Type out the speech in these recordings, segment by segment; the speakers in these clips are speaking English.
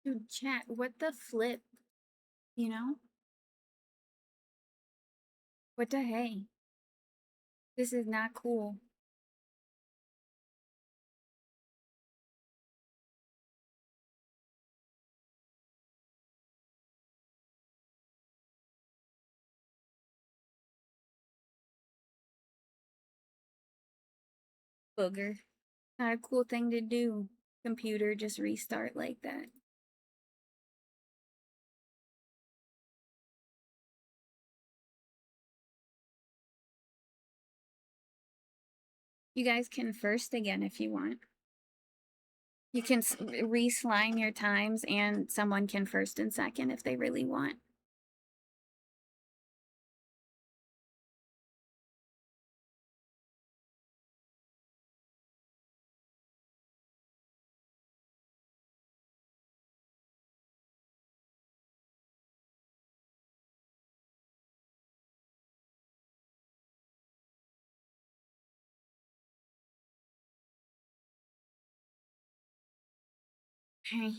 Dude, chat, what the flip? You know? What the hey? This is not cool. Booger. Not a cool thing to do. Computer just restart like that. You guys can first again if you want. You can re-slime your times and someone can first and second if they really want. Hey,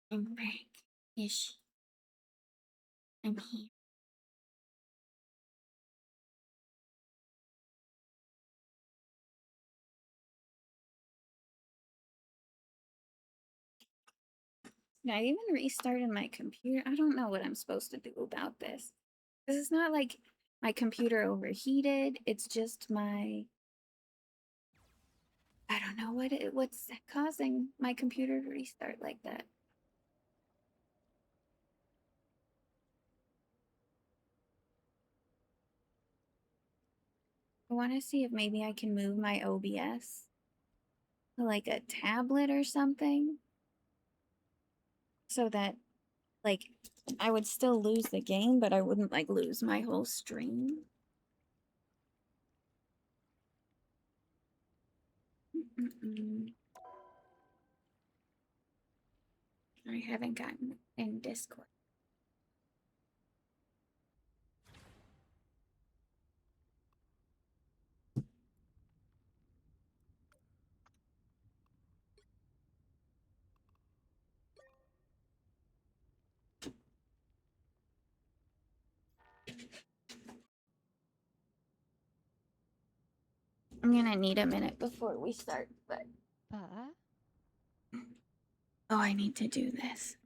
I'm back. Ish. I'm here. I even restarted my computer. I don't know what I'm supposed to do about this. This is not like my computer overheated. It's just my I don't know what's causing my computer to restart like that. I want to see if maybe I can move my OBS to like a tablet or something so that like I would still lose the game, but I wouldn't like lose my whole stream. I haven't gotten in Discord. I'm gonna need a minute before we start, but oh, I need to do this.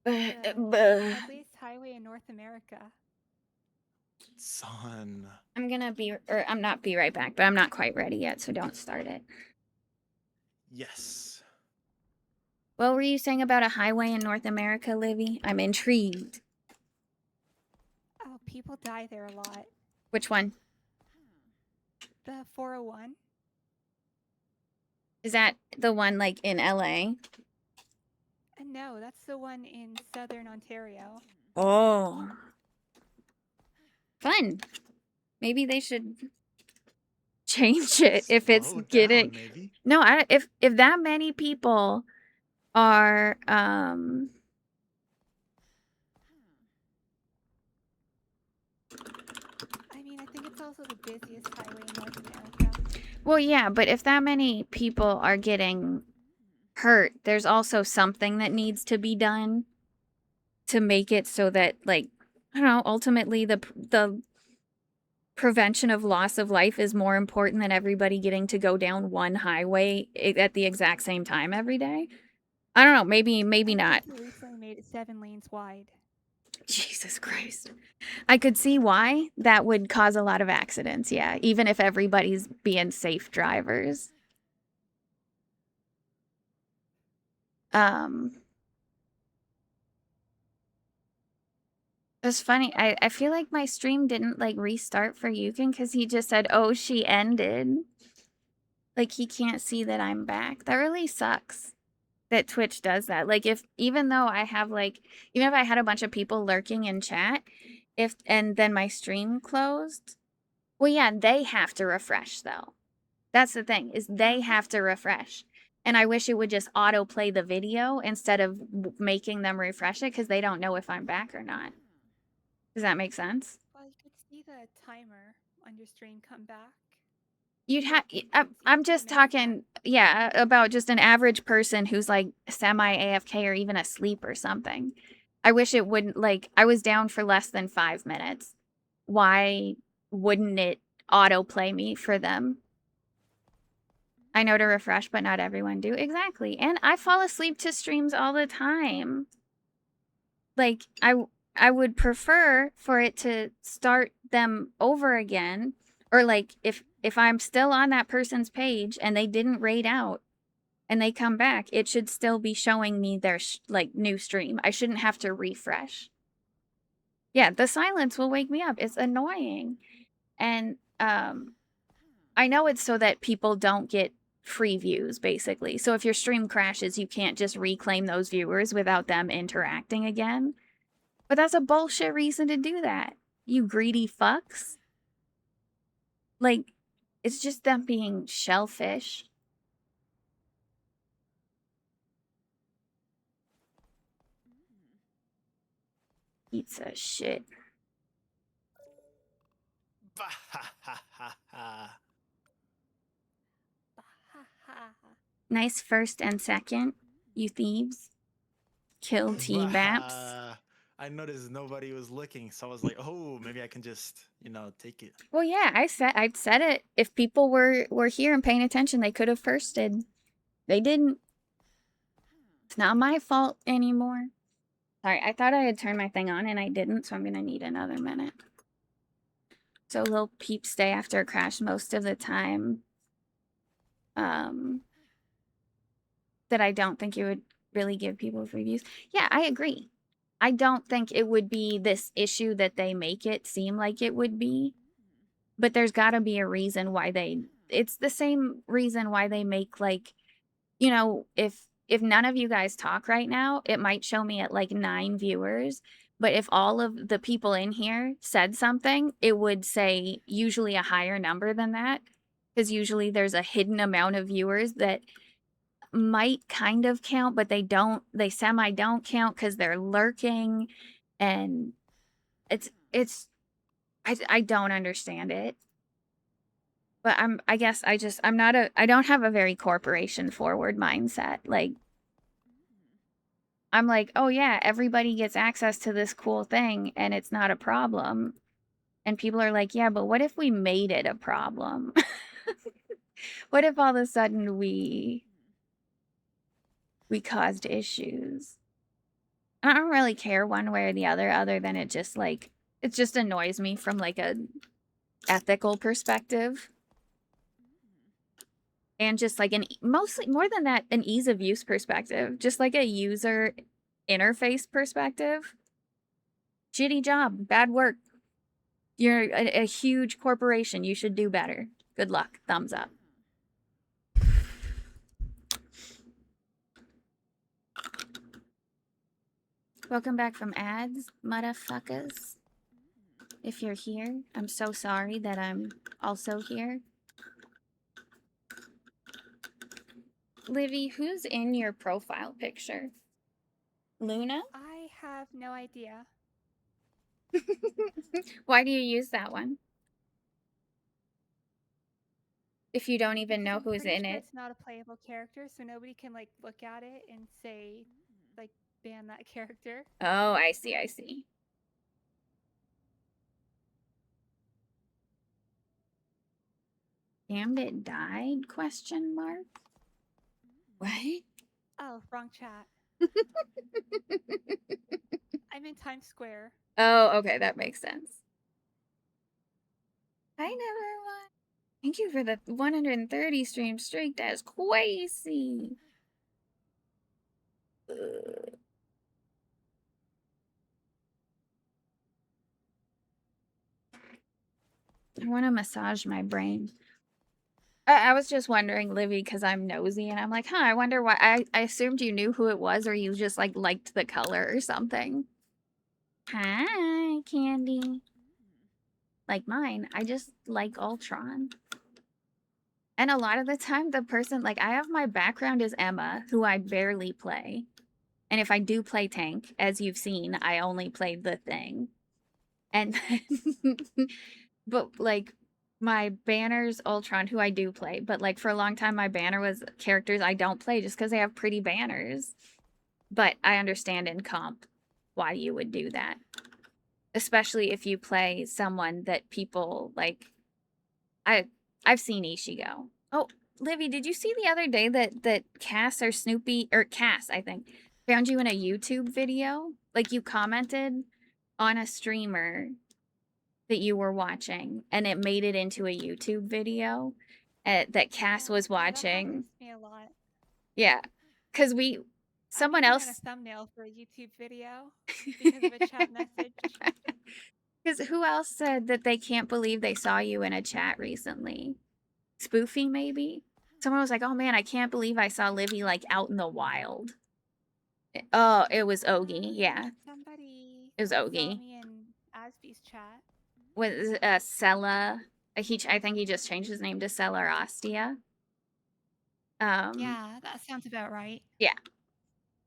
Deadliest highway in North America. Son. I'm gonna I'm not be right back, but I'm not quite ready yet, so don't start it. Yes. What were you saying about a highway in North America, Livy? I'm intrigued. Oh, people die there a lot. Which one? The 401. Is that the one like in LA? No, that's the one in southern Ontario. Oh. Fun. Maybe they should change it if it's getting maybe. No, if that many people are I mean, I think it's also the busiest highway in North America. well, yeah, but if that many people are getting hurt, there's also something that needs to be done to make it so that like I don't know, ultimately the prevention of loss of life is more important than everybody getting to go down one highway at the exact same time every day. I don't know, maybe not. They recently made it 7 lanes wide. Jesus Christ. I could see why that would cause a lot of accidents, yeah, even if everybody's being safe drivers. It's funny. I feel like my stream didn't like restart for Yukon because he just said, oh, she ended. Like he can't see that I'm back. That really sucks that Twitch does that. Like even though I have like even if I had a bunch of people lurking in chat, and then my stream closed, well yeah, they have to refresh though. That's the thing, is they have to refresh. And I wish it would just autoplay the video instead of making them refresh it because they don't know if I'm back or not. Does that make sense? Well, you could see the timer on your stream come back. You'd have. Like I'm 15 just minutes max. talking, yeah, about just an average person who's like semi AFK or even asleep or something. I wish it wouldn't, like, I was down for less than 5 minutes. Why wouldn't it autoplay me for them? I know to refresh, but not everyone do. Exactly. And I fall asleep to streams all the time. Like, I would prefer for it to start them over again, or like if I'm still on that person's page and they didn't raid out and they come back, it should still be showing me their like new stream. I shouldn't have to refresh. Yeah, the silence will wake me up. It's annoying. And I know it's so that people don't get free views, basically. So if your stream crashes, you can't just reclaim those viewers without them interacting again. But that's a bullshit reason to do that. You greedy fucks. Like, it's just them being shellfish. Eats a shit. Nice first and second, you thieves. Kill T-Baps. I noticed nobody was looking, so I was like, "Oh, maybe I can just, take it." Well, yeah, I'd said it. If people were here and paying attention, they could have firsted. They didn't. It's not my fault anymore. Sorry, I thought I had turned my thing on and I didn't, so I'm gonna need another minute. So little peeps stay after a crash most of the time. That I don't think it would really give people free views. Yeah, I agree. I don't think it would be this issue that they make it seem like it would be, but there's got to be a reason why it's the same reason why they make, like, if none of you guys talk right now, it might show me at like 9 viewers, but if all of the people in here said something, it would say usually a higher number than that, because usually there's a hidden amount of viewers that might kind of count, but they semi don't count because they're lurking, and it's I don't understand it. But I guess I don't have a very corporation forward mindset. Like, I'm like, oh yeah, everybody gets access to this cool thing and it's not a problem. And people are like, yeah, but what if we made it a problem? What if all of a sudden we caused issues? I don't really care one way or the other than it just annoys me from like a ethical perspective. And just like mostly more than that, an ease of use perspective, just like a user interface perspective. Shitty job, bad work. You're a huge corporation. You should do better. Good luck. Thumbs up. Welcome back from ads, motherfuckers. If you're here, I'm so sorry that I'm also here. Livy, who's in your profile picture? Luna? I have no idea. Why do you use that one? If you don't even Because know I'm who's pretty in sure it. it's not a playable character, so nobody can like look at it and say, like, ban that character. Oh, I see, I see. Damned it died? Question mark. What? Oh, wrong chat. I'm in Times Square. Oh, okay, that makes sense. I never won. Thank you for the 130 stream streak. That's crazy. I want to massage my brain. I was just wondering, Livy, because I'm nosy, and I'm like, huh, I wonder why. I assumed you knew who it was, or you just like liked the color or something. Hi, Candy. Like mine, I just like Ultron. And a lot of the time, the person, like, I have my background is Emma, who I barely play. And if I do play tank, as you've seen, I only played the thing. And but like My banner's Ultron, who I do play, but like for a long time, my banner was characters I don't play just because they have pretty banners. But I understand in comp why you would do that, especially if you play someone that people like. I I've seen Ishigo. Oh, Livy, did you see the other day that Cass or Snoopy or Cass, I think, found you in a YouTube video? Like you commented on a streamer that you were watching, and it made it into a YouTube video that Cass was Yeah, that watching. happens to me a lot. Yeah, because I'm someone working on a else, thumbnail for a YouTube video because of a chat message. because who else said that they can't believe they saw you in a chat recently? Spoofy, maybe? Someone was like, oh man, I can't believe I saw Livy like out in the wild. Oh, it was Ogie. Yeah, Somebody it was saw Ogie. me in Asby's chat. With Sella. I think he just changed his name to Sella or Ostia. Yeah, that sounds about right. Yeah.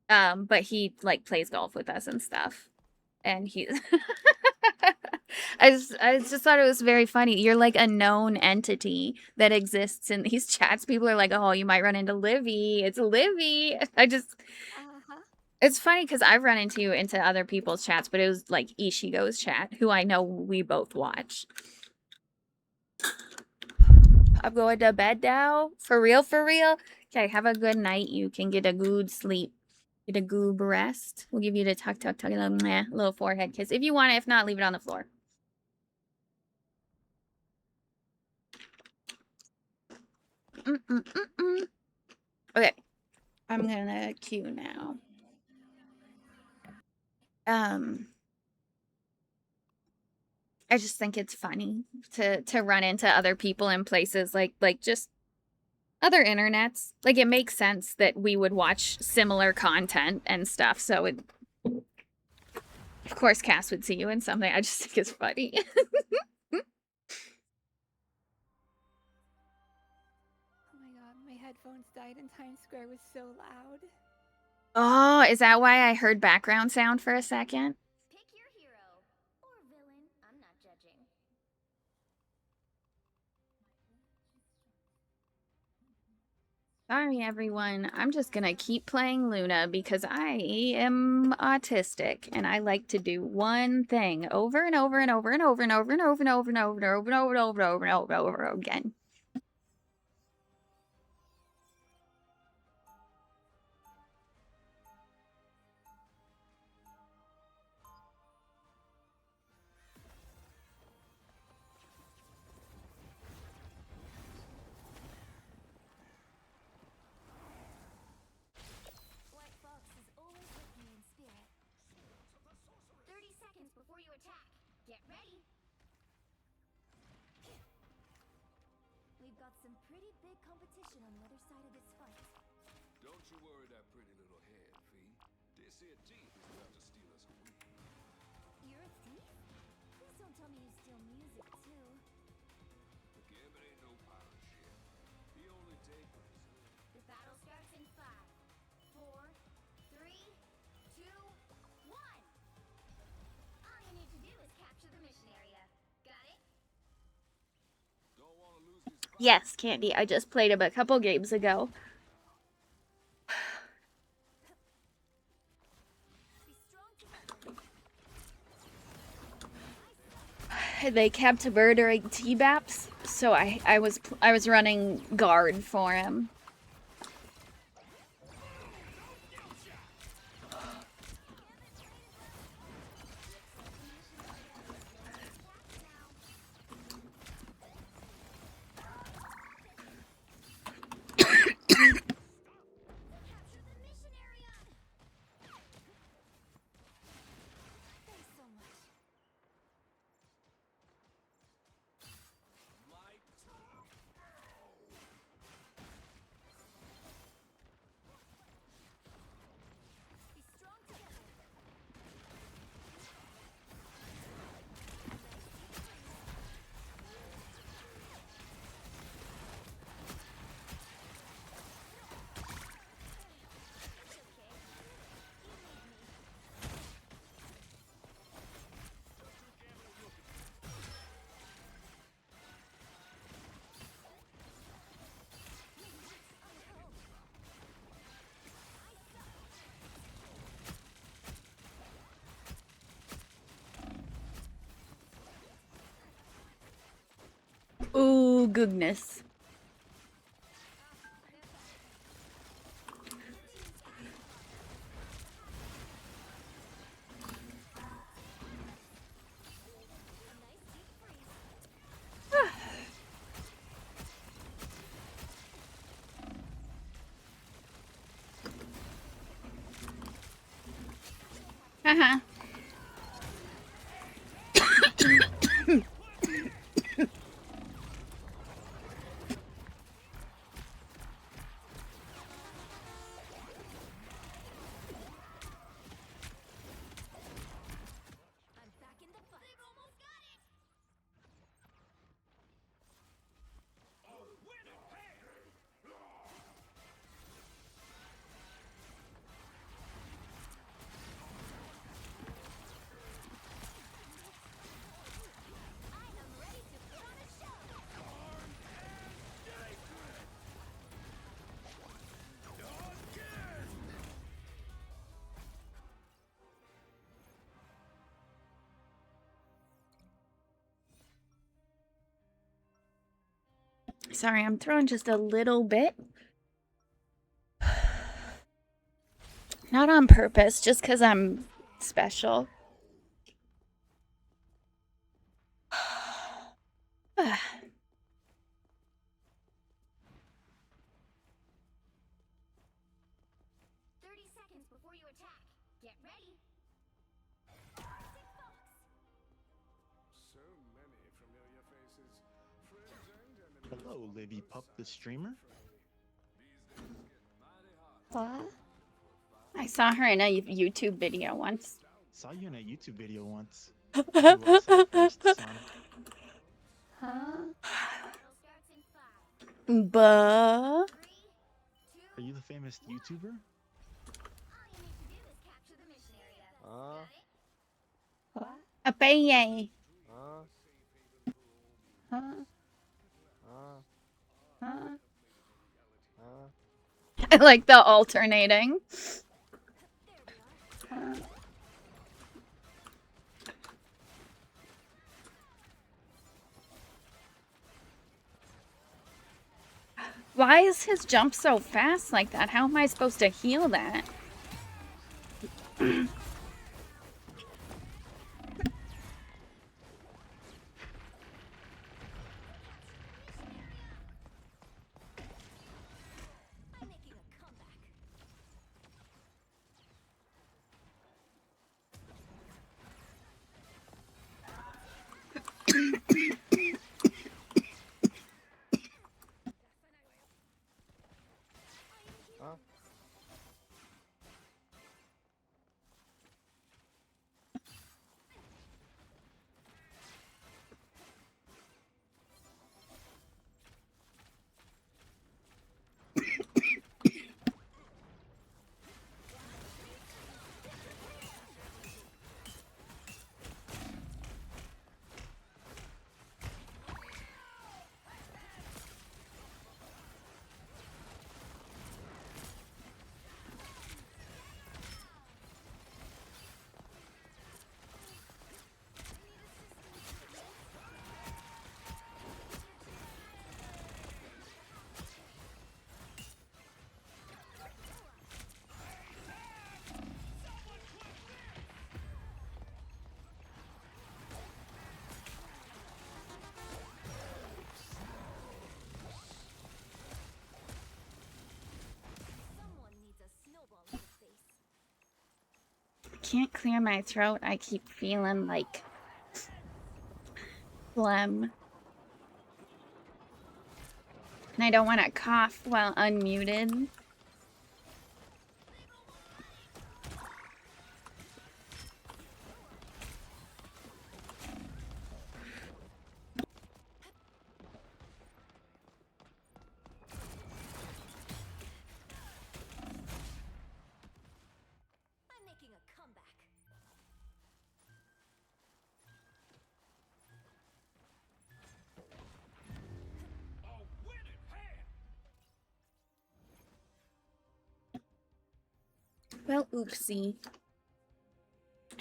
But he like plays golf with us and stuff. And he I just thought it was very funny. You're like a known entity that exists in these chats. People are like, "Oh, you might run into Livy. It's Livy." Uh-huh. It's funny because I've run into other people's chats, but it was like Ishigo's chat, who I know we both watch. I'm going to bed now. For real, for real. Okay, have a good night. You can get a good sleep. Get a goob rest. We'll give you the tuck, tuck, tuck, and a little forehead kiss. If you want it, if not, leave it on the floor. Okay, I'm gonna queue now. I just think it's funny to run into other people in places like just other internets. Like it makes sense that we would watch similar content and stuff. So it, of course, Cass would see you in something. I just think it's funny. Oh my god, my headphones died and Times Square was so loud. Oh, is that why I heard background sound for a second? Pick your hero or villain. I'm not judging. Sorry, everyone. I'm just gonna keep playing Luna because I am autistic and I like to do one thing over and over and over and over and over and over and over and over and over and over and over and over and over and over again. White Fox is always with me in spirit. 30 seconds before you attack. Get ready. We've got some pretty big competition on the other side of this fight. Don't you worry that pretty little head, Fee. This here thief is about to steal us away. You're a thief? Please don't tell me you steal music, too. The Gambit ain't no pirate ship. He only take what is good. The battle starts in 5, 4, 3, 2, 1. All you need to do is capture the mission area. Got it? Don't want to lose this fight. Yes, Candy. I just played him a couple games ago. Be strong together. They kept murdering T-Baps, so I was running guard for him. Capture the mission area! Thanks so much. Oh, goodness. Haha. I'm back in the fight. They've almost got it. I am ready to put on a show. Sorry, I'm throwing just a little bit. Not on purpose, just because I'm special. 30 seconds before you attack. Get ready. So many familiar faces. Friends and enemies. Hello, Livy Pup the streamer. What? I saw her in a YouTube video once. Saw you in a YouTube video once. Who else at first, son? Battle starts in 5, Buh. 3, 2. Are you the famous YouTuber? All you need to do is capture the mission area. Got it? A bay. I like the alternating. Why is his jump so fast like that? How am I supposed to heal that? I'm making a comeback. Someone needs a snowball in the face. Can't clear my throat. I keep feeling like phlegm. And I don't want to cough while unmuted. I'm making a comeback. Well, oopsie.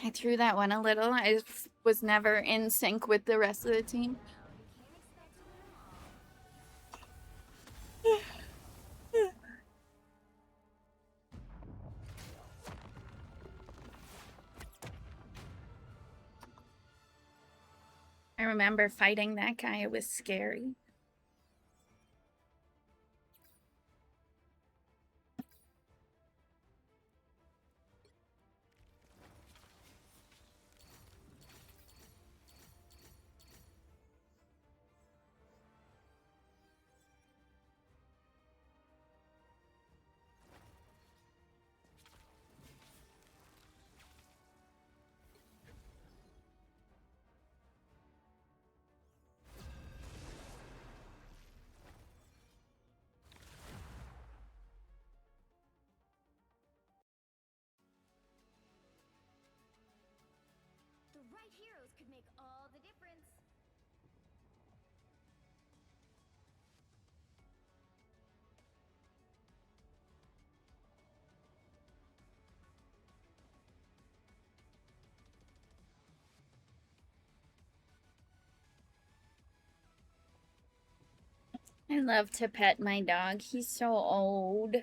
I threw that one a little. I was never in sync with the rest of the team. You can't expect to win them all. remember fighting that guy. It was scary. The right heroes could make all the difference. I love to pet my dog. He's so old. I'm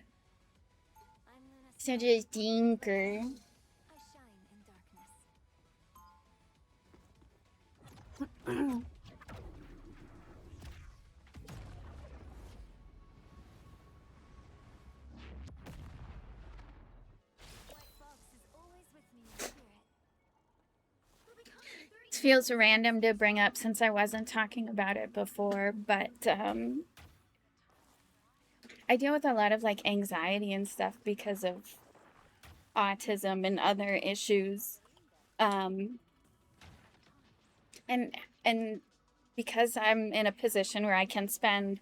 Luna Such Snow. a stinker. I shine in darkness. White Fox is always with me in spirit. It feels random to bring up since I wasn't talking about it before, but I deal with a lot of like anxiety and stuff because of autism and other issues. And because I'm in a position where I can spend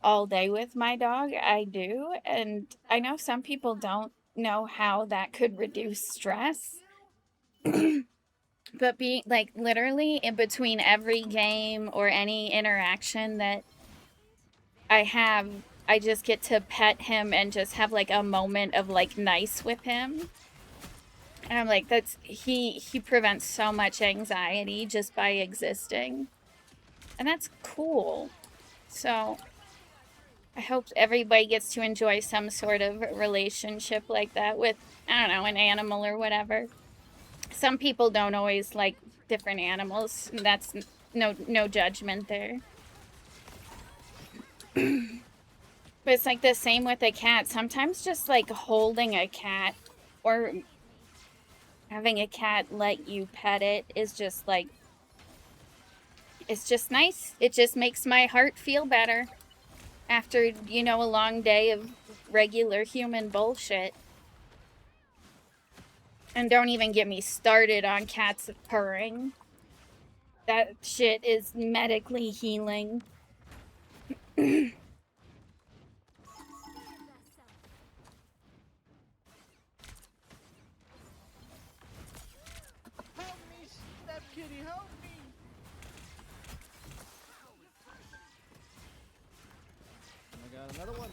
all day with my dog, I do. And I know some people don't know how that could reduce stress. But being like literally in between every game or any interaction that I have, I just get to pet him and just have like a moment of like nice with him. And I'm like, that's he prevents so much anxiety just by existing. And that's cool. So I hope everybody gets to enjoy some sort of relationship like that with, I don't know, an animal or whatever. Some people don't always like different animals. That's no judgment there. But it's like the same with a cat. Sometimes just like holding a cat or having a cat let you pet it is just like, it's just nice. It just makes my heart feel better after, you know, a long day of regular human bullshit. And don't even get me started on cats purring. That shit is medically healing. Help me, Step Kitty, help me! I got another one.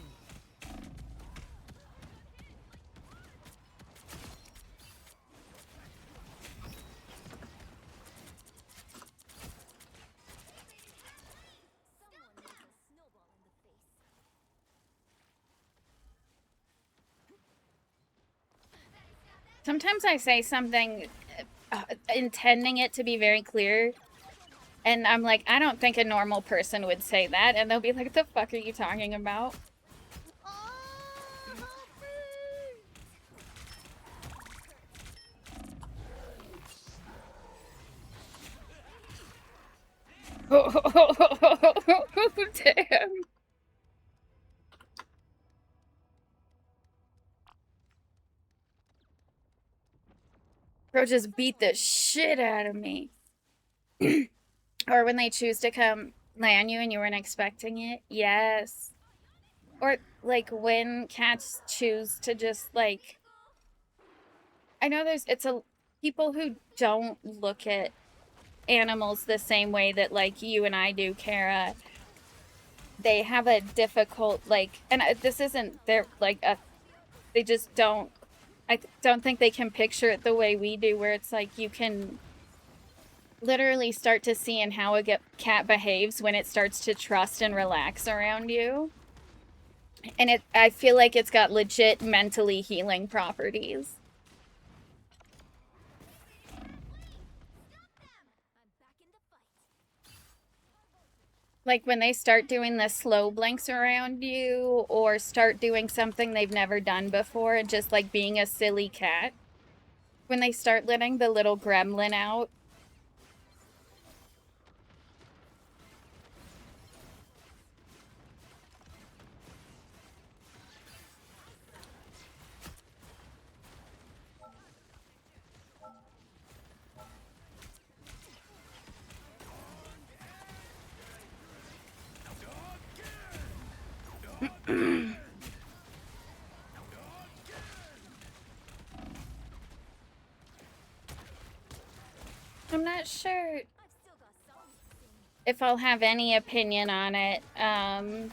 Someone needs a snowball in the face. Sometimes I say something intending it to be very clear, and I'm like, I don't think a normal person would say that, and they'll be like, what the fuck are you talking about? Damn. Bro just beat the shit out of me. Or when they choose to come land you and you weren't expecting it. Yes. Or like when cats choose to just like, I know it's a people who don't look at animals the same way that like you and I do, Kara. They have a difficult like, and this isn't their like a, they just don't, I don't think they can picture it the way we do, where it's like you can literally start to see in how a cat behaves when it starts to trust and relax around you. And I feel like it's got legit mentally healing properties. I'm back in the fight. Like when they start doing the slow blinks around you or start doing something they've never done before and just like being a silly cat. When they start letting the little gremlin out. I'm not sure I've still got songs to sing. if I'll have any opinion on it. I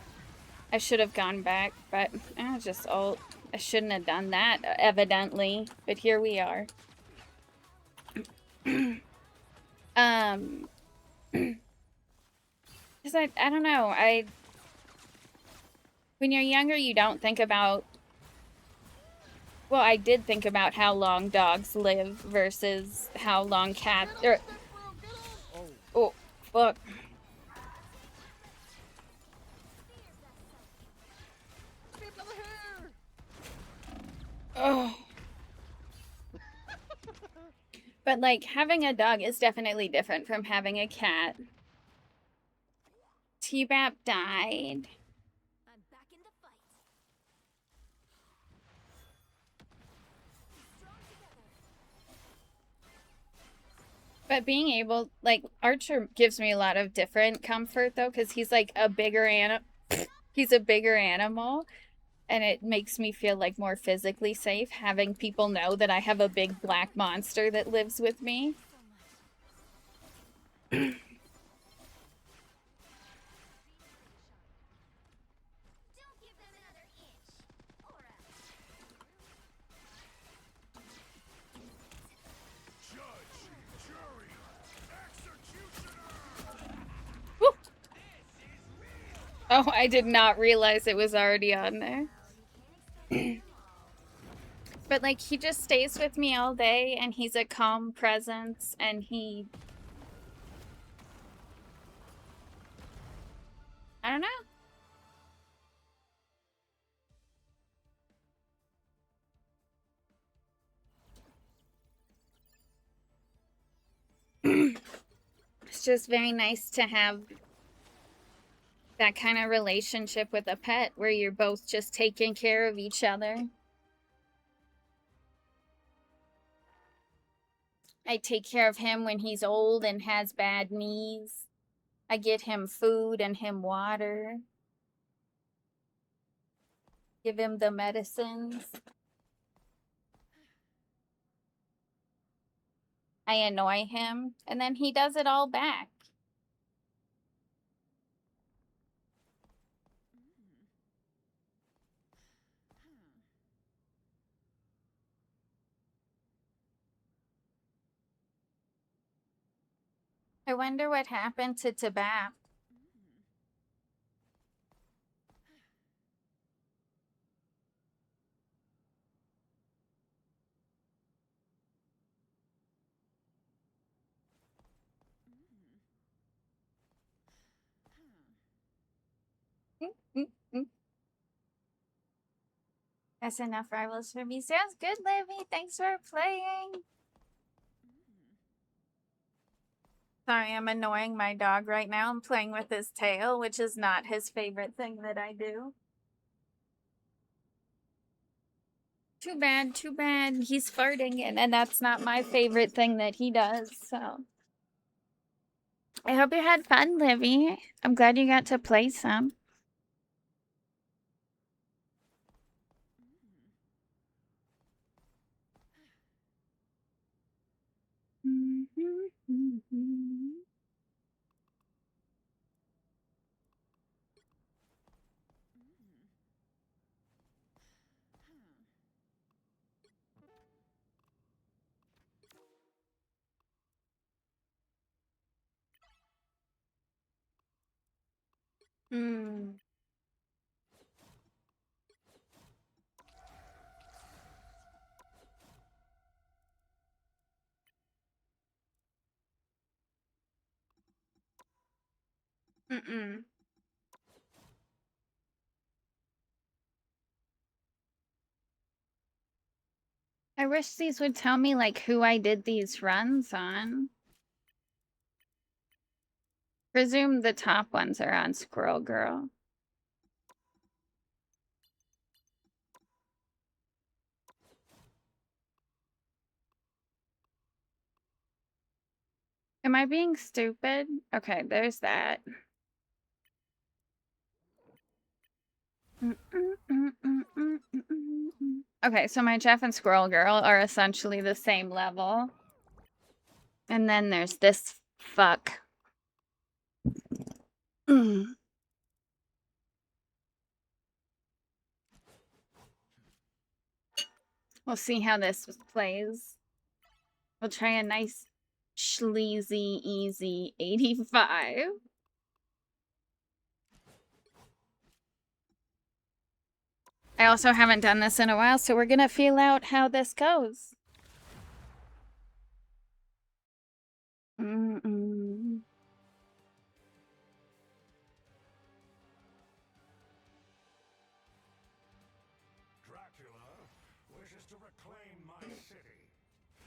should have gone back, but I just ult. I shouldn't have done that, evidently. But here we are. Because I don't know. When you're younger, you don't think about. Well, I did think about how long dogs live versus how long cats. Or, oh, fuck. Oh. But like having a dog is definitely different from having a cat. T-Bap died. I'm back in the fight. Strong together. But being able, like, Archer gives me a lot of different comfort though, because he's like a bigger he's a bigger animal, and it makes me feel like more physically safe having people know that I have a big black monster that lives with me. So much. Don't give them another inch. Or else. Judge, jury, executioner! Woo! Oh, I did not realize it was already on there. But like he just stays with me all day and he's a calm presence and he I don't know. It's just very nice to have that kind of relationship with a pet where you're both just taking care of each other. I take care of him when he's old and has bad knees. I get him food and him water. Give him the medicines. I annoy him, and then he does it all back. I wonder what happened to Tabap. That's enough rivals for me. Sounds good, Livy. Thanks for playing. Sorry, I'm annoying my dog right now. I'm playing with his tail, which is not his favorite thing that I do. Too bad, too bad. He's farting, and that's not my favorite thing that he does, so. I hope you had fun, Livy. I'm glad you got to play some. Hmm. Mm-mm. I wish these would tell me, like, who I did these runs on. Presume the top ones are on Squirrel Girl. Am I being stupid? Okay, there's that. Okay, so my Jeff and Squirrel Girl are essentially the same level. And then there's this fuck. We'll see how this plays. We'll try a nice sleazy, easy 85. I also haven't done this in a while, so we're gonna feel out how this goes. Dracula wishes to reclaim my city.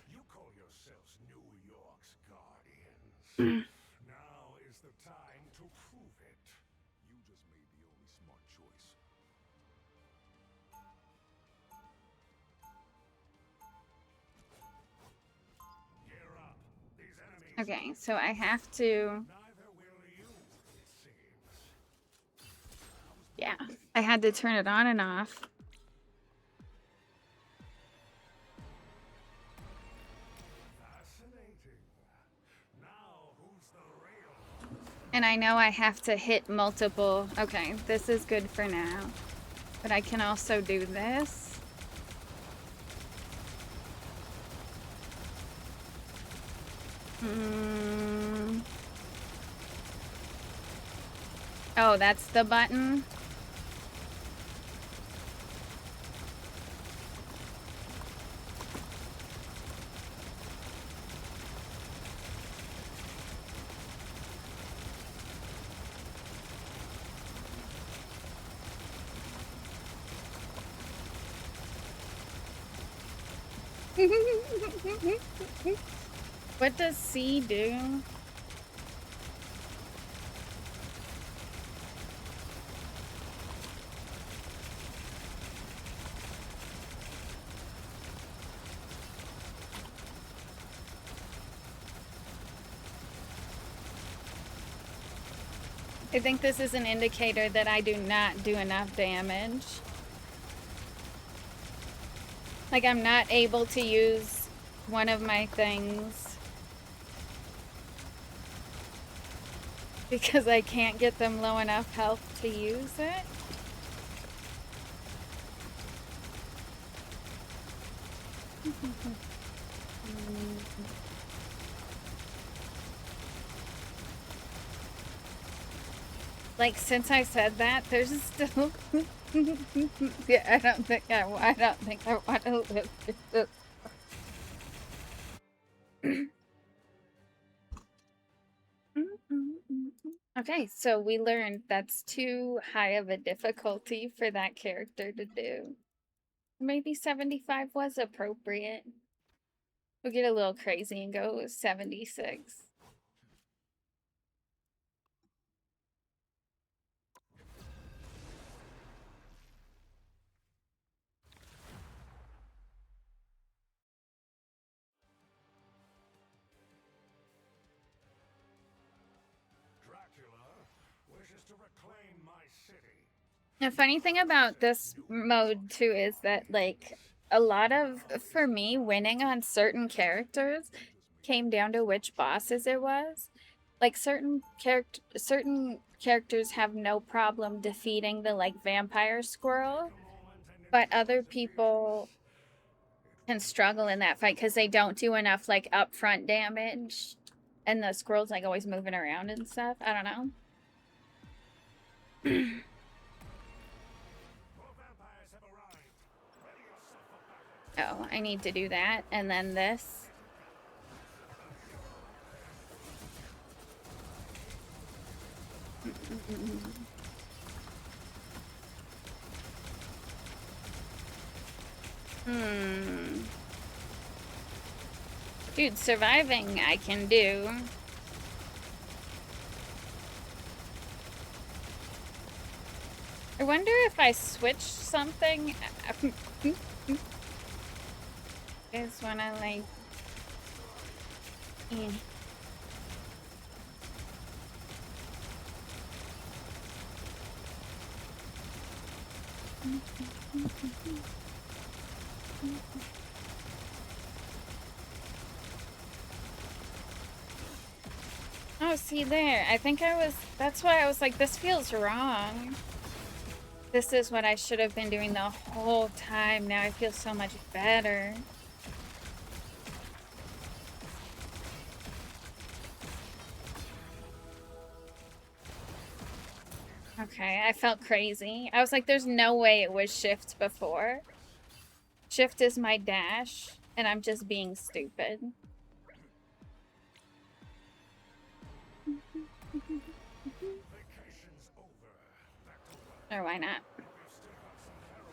You call yourselves New York's guardians. Now is the time to prove it. You just made the only smart choice. Gear up. These enemies. Okay, so I have to... Neither will you, it seems. Yeah, I had to turn it on and off. Fascinating. Now who's the real? And I know I have to hit multiple... Okay, this is good for now. But I can also do this. Oh, that's the button? What does C do? I think this is an indicator that I do not do enough damage. Like, I'm not able to use one of my things because I can't get them low enough health to use it. Like, since I said that, there's still... yeah, I don't think I want to live through this. Okay, so we learned that's too high of a difficulty for that character to do. Maybe 75 was appropriate. We'll get a little crazy and go with 76. Dracula wishes to reclaim my city. The funny thing about this mode too is that, like, a lot of, for me, winning on certain characters came down to which bosses it was. Like, certain characters have no problem defeating the, like, vampire squirrel, but other people can struggle in that fight because they don't do enough, like, upfront damage, and the squirrel's, like, always moving around and stuff. I don't know. Oh, I need to do that, and then this. Hmm. Dude, surviving I can do. I wonder if I switched something. Is when I like. Eh. Oh, see there. I think that's why I was like, this feels wrong. This is what I should have been doing the whole time. Now I feel so much better. Okay, I felt crazy. I was like, there's no way it was shift before. Shift is my dash, and I'm just being stupid. Vacation's over. Back to work. Or why not? We've still got some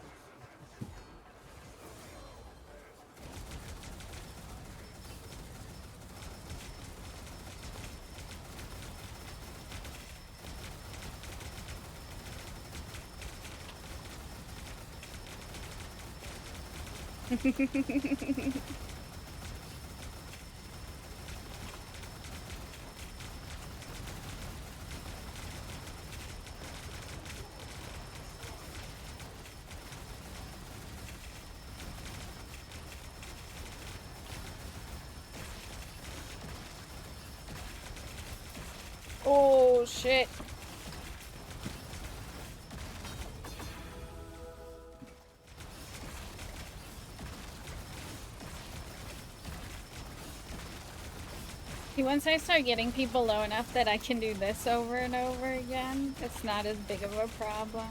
Oh, shit. See, once I start getting people low enough that I can do this over and over again, it's not as big of a problem.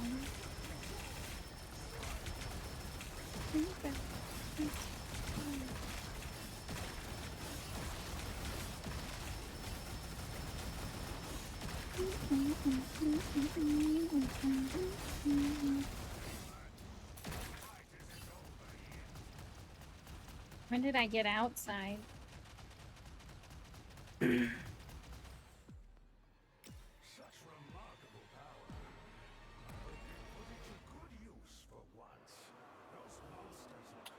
When did I get outside? such remarkable power. I hope you put it to good use for once. Those monsters look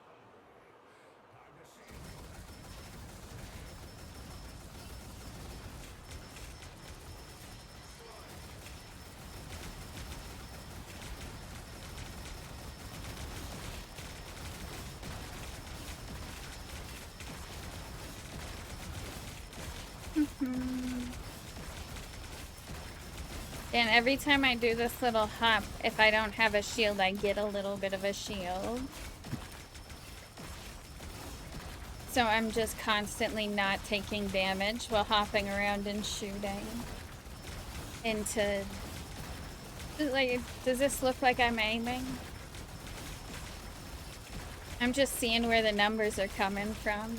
hungry. Time to see if you're And every time I do this little hop, if I don't have a shield, I get a little bit of a shield. So I'm just constantly not taking damage while hopping around and shooting into... Like, does this look like I'm aiming? I'm just seeing where the numbers are coming from.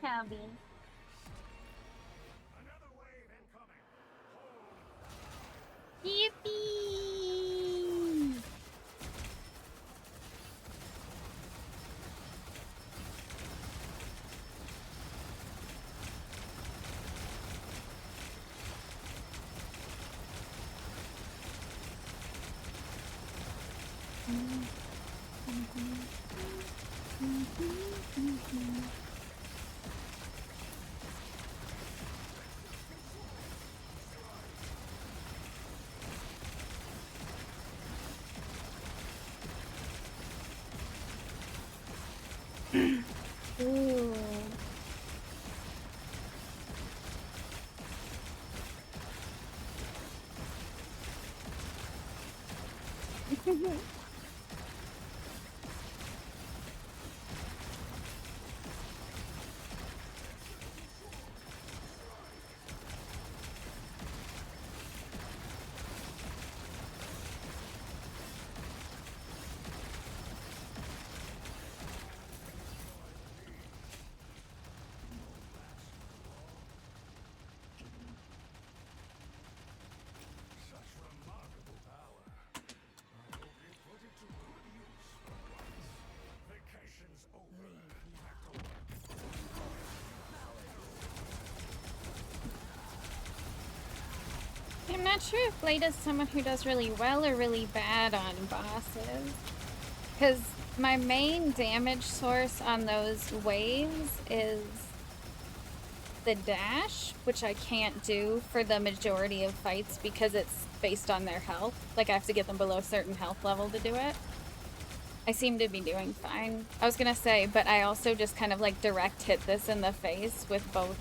Howdy. another wave incoming. Yippee! Ooh. not sure if Blade is someone who does really well or really bad on bosses. Because my main damage source on those waves is the dash, which I can't do for the majority of fights because it's based on their health. Like, I have to get them below a certain health level to do it. I seem to be doing fine. I was gonna say, but I also just kind of like direct hit this in the face with both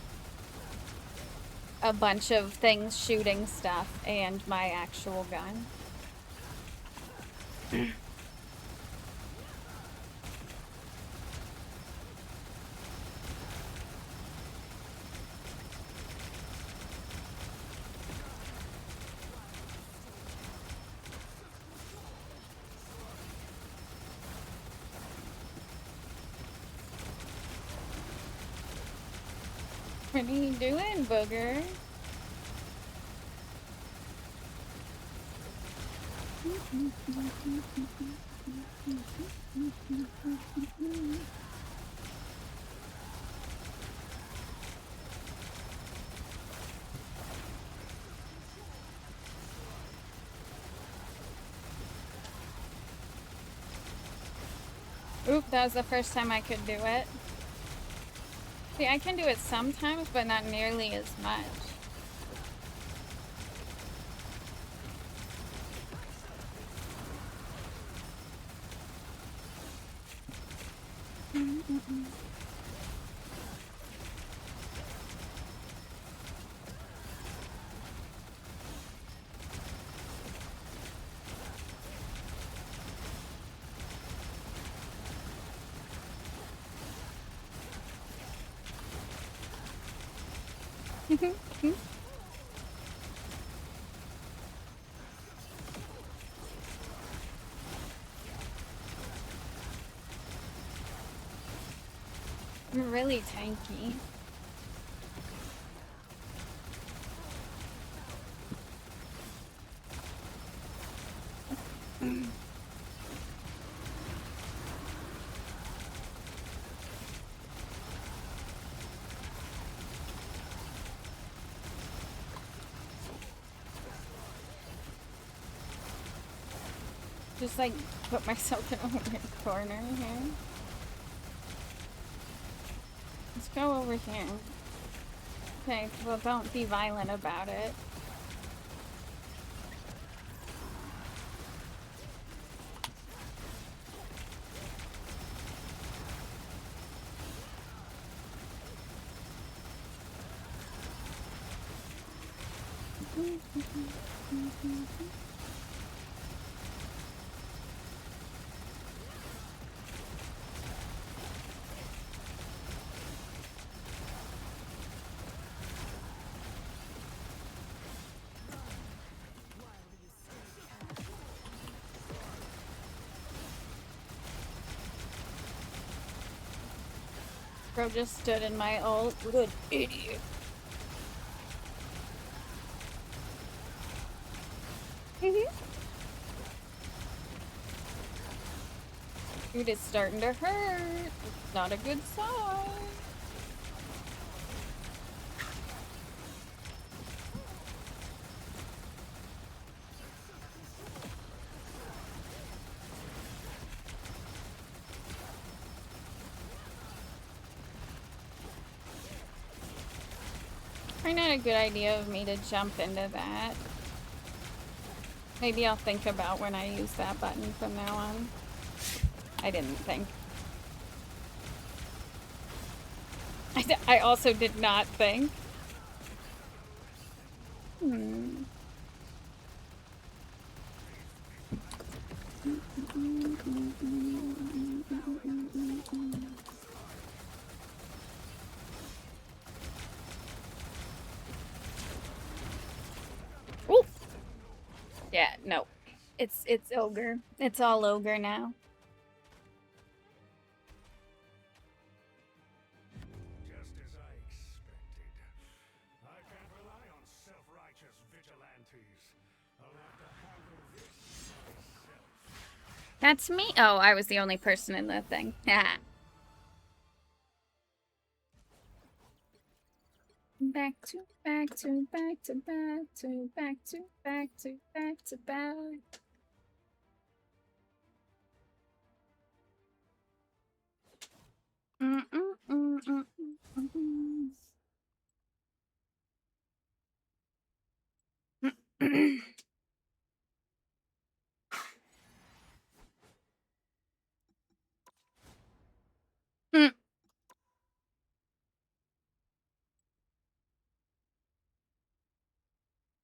a bunch of things shooting stuff and my actual gun. What are you doing, booger? Oop, that was the first time I could do it. See, I can do it sometimes, but not nearly as much. I'm really tanky. Just like put myself in a weird corner here. Let's go over here. Okay, well don't be violent about it. Bro just stood in my ult. Good idiot. Dude, it's starting to hurt. It's not a good sign. Probably not a good idea of me to jump into that. Maybe I'll think about when I use that button from now on. I didn't think. I also did not think. Ooh. Yeah, no. It's ogre. It's all ogre now. Just as I expected. I can't rely on self-righteous vigilantes. I'll have to handle this myself. That's me. Oh, I was the only person in the thing. Yeah. back to back to back to back to back to back to back to back. Mm, mm, mm, mm, mm, mm.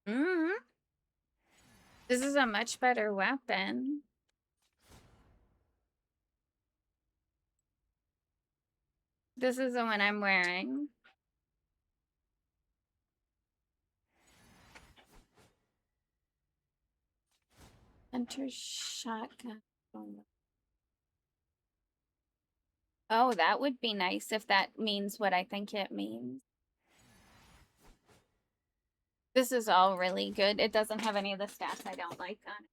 Mm. This is a much better weapon. This is the one I'm wearing. Enter shotgun. Oh, that would be nice if that means what I think it means. This is all really good. It doesn't have any of the stats I don't like on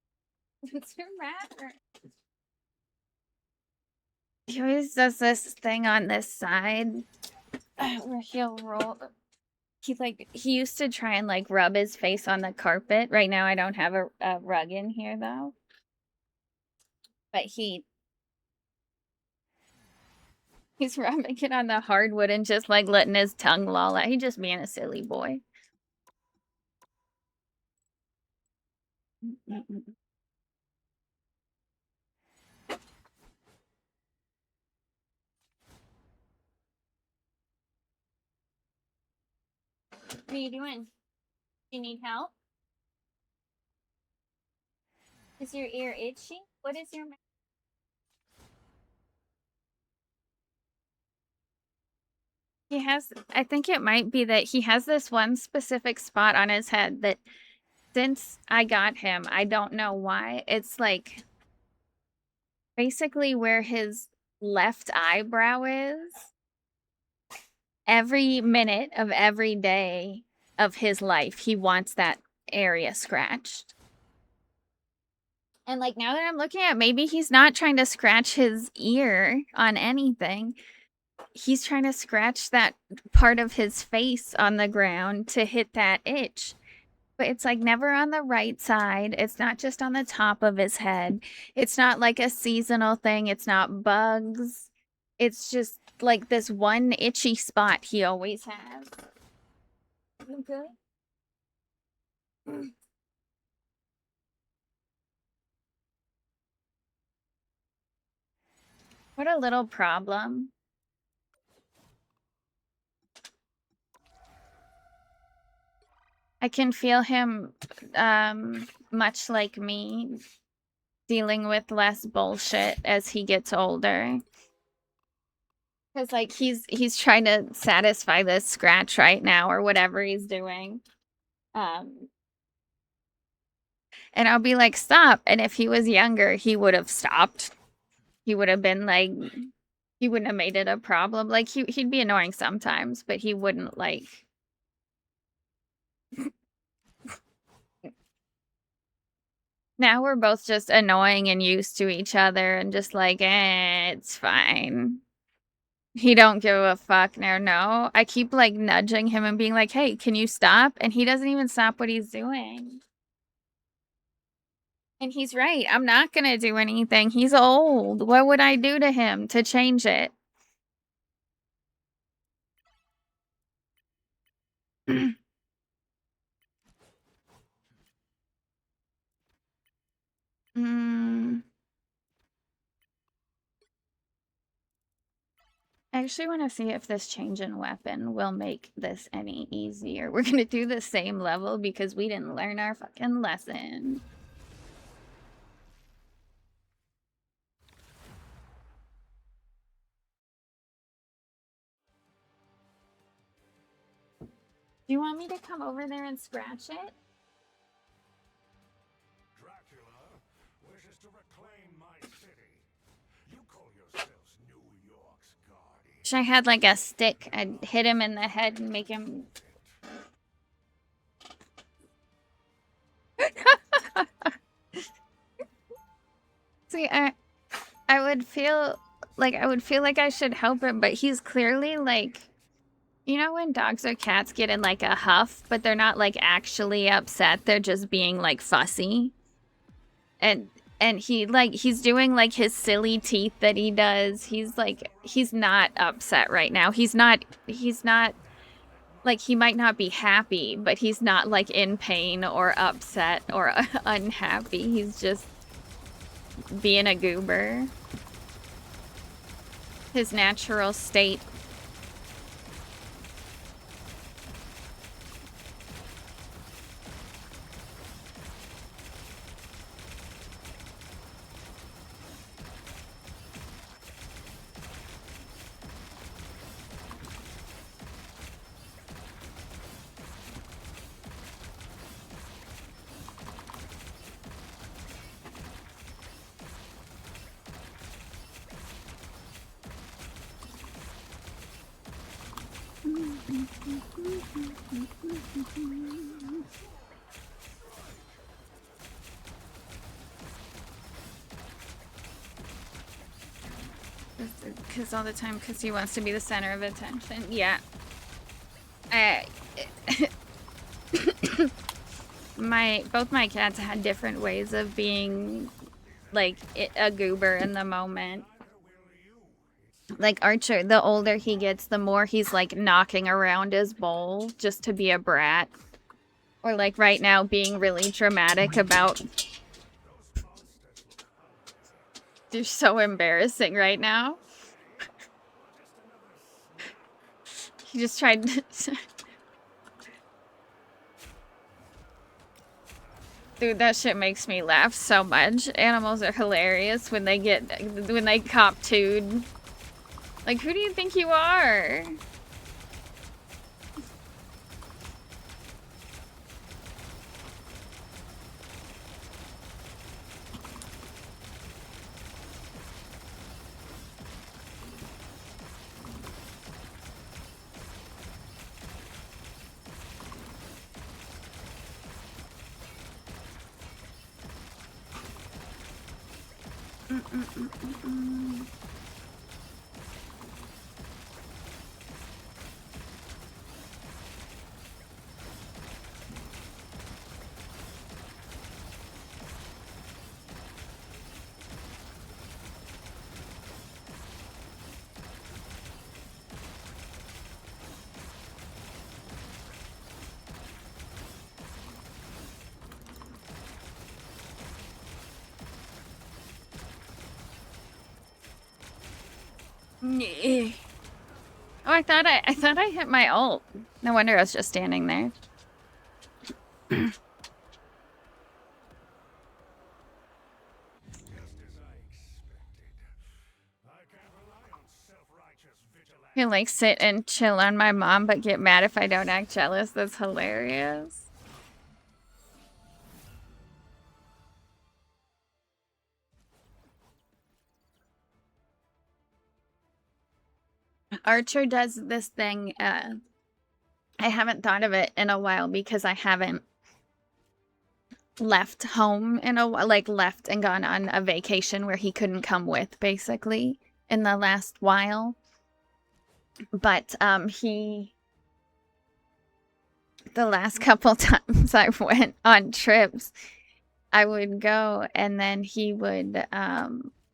it. It's a rat. He always does this thing on this side where he'll roll. He used to try and like rub his face on the carpet. Right now I don't have a rug in here though. But he's rubbing it on the hardwood and just like letting his tongue loll out. He's just being a silly boy. What are you doing? Do you need help? Is your ear itchy? What is your... He has, I think it might be that he has this one specific spot on his head that since I got him, I don't know why. It's like basically where his left eyebrow is. Every minute of every day of his life, he wants that area scratched. And like now that I'm looking at, maybe he's not trying to scratch his ear on anything. He's trying to scratch that part of his face on the ground to hit that itch. But it's like never on the right side. It's not just on the top of his head. It's not like a seasonal thing. It's not bugs. It's just like this one itchy spot he always has. You good? What a little problem. I can feel him, much like me, dealing with less bullshit as he gets older. Because like he's trying to satisfy this scratch right now or whatever he's doing. And I'll be like, stop. And if he was younger, he would have stopped. He would have been like, he wouldn't have made it a problem. Like he'd be annoying sometimes, but he wouldn't like. Now we're both just annoying and used to each other and just like, it's fine. He don't give a fuck now. No, I keep like nudging him and being like, hey, can you stop? And he doesn't even stop what he's doing. And he's right. I'm not going to do anything. He's old. What would I do to him to change it? I actually want to see if this change in weapon will make this any easier. We're going to do the same level because we didn't learn our fucking lesson. Do you want me to come over there and scratch it? Dracula wishes to reclaim my city. You call yourselves New York's guardian. Wish I had like a stick. I'd hit him in the head and make him... See, I would feel like I should help him, but he's clearly like You know when dogs or cats get in like a huff, but they're not like actually upset, they're just being like fussy? And he's doing like his silly teeth that he does. He's not upset right now. He's not like he might not be happy, but he's not like in pain or upset or unhappy. He's just being a goober. His natural state. Because all the time, because he wants to be the center of attention. Yeah. Both my cats had different ways of being like a goober in the moment. Like Archer, the older he gets, the more he's like knocking around his bowl just to be a brat. Or like right now being really dramatic about... You're so embarrassing right now. He just tried to... Dude, that shit makes me laugh so much. Animals are hilarious when they cop toed. Like, who do you think you are? Oh, I thought I hit my ult. No wonder I was just standing there. He'll like sit and chill on my mom, but get mad if I don't act jealous. That's hilarious. Archer does this thing, I haven't thought of it in a while because I haven't left home in a while, like left and gone on a vacation where he couldn't come with, basically, in the last while. But the last couple times I went on trips, I would go and then he would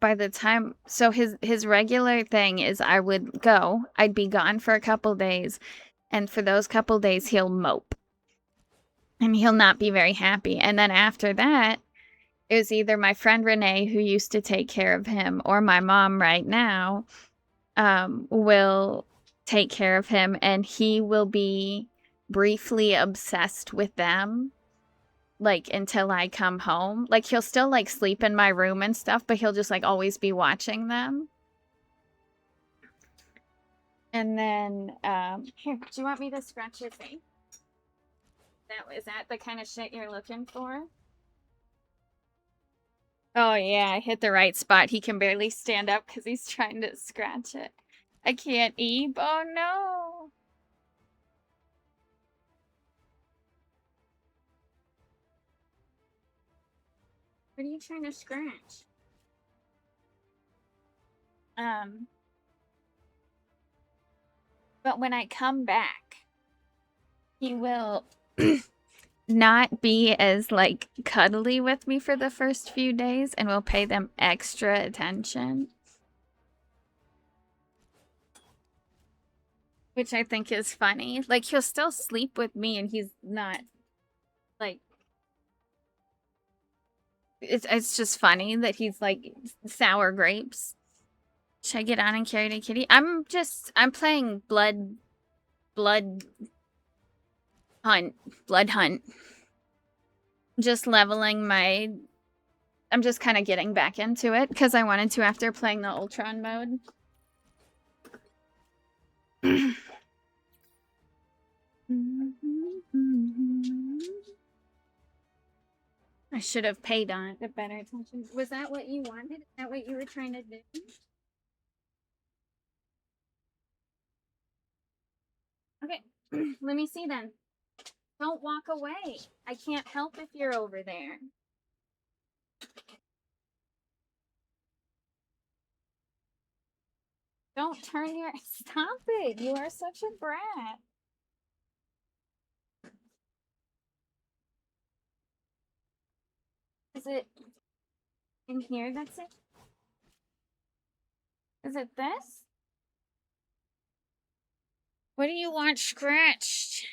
by the time, so his regular thing is I would go, I'd be gone for a couple days, and for those couple days he'll mope. And he'll not be very happy. And then after that, it was either my friend Renee, who used to take care of him, or my mom right now will take care of him, and he will be briefly obsessed with them, like, until I come home. Like, he'll still, like, sleep in my room and stuff, but he'll just, like, always be watching them. And then, here, do you want me to scratch your face? Is that the kind of shit you're looking for? Oh yeah, I hit the right spot. He can barely stand up because he's trying to scratch it. I can't eat. Oh no. What are you trying to scratch? But when I come back, he will not be as like cuddly with me for the first few days and will pay them extra attention. Which I think is funny. Like he'll still sleep with me and he's not like it's just funny that he's like sour grapes. Should I get on and carry the kitty? I'm playing blood hunt. Just leveling my I'm just kind of getting back into it because I wanted to after playing the Ultron mode. I should have paid on it better attention. Was that what you wanted? Is that what you were trying to do? Okay, let me see then. Don't walk away. I can't help if you're over there. Don't turn your... Stop it. You are such a brat. Is it in here? That's it? Is it this? What do you want scratched?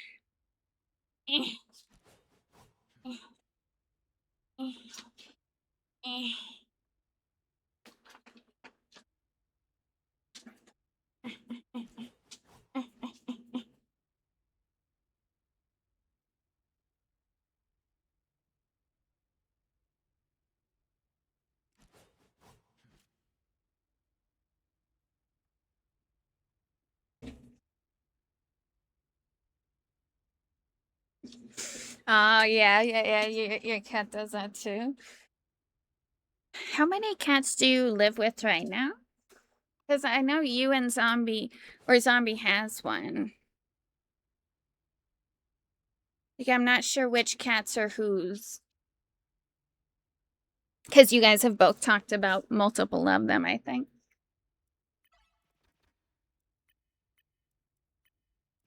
Oh, yeah, your cat does that too. How many cats do you live with right now? Because I know you and Zombie, or Zombie has one. Like, I'm not sure which cats are whose. Because you guys have both talked about multiple of them, I think.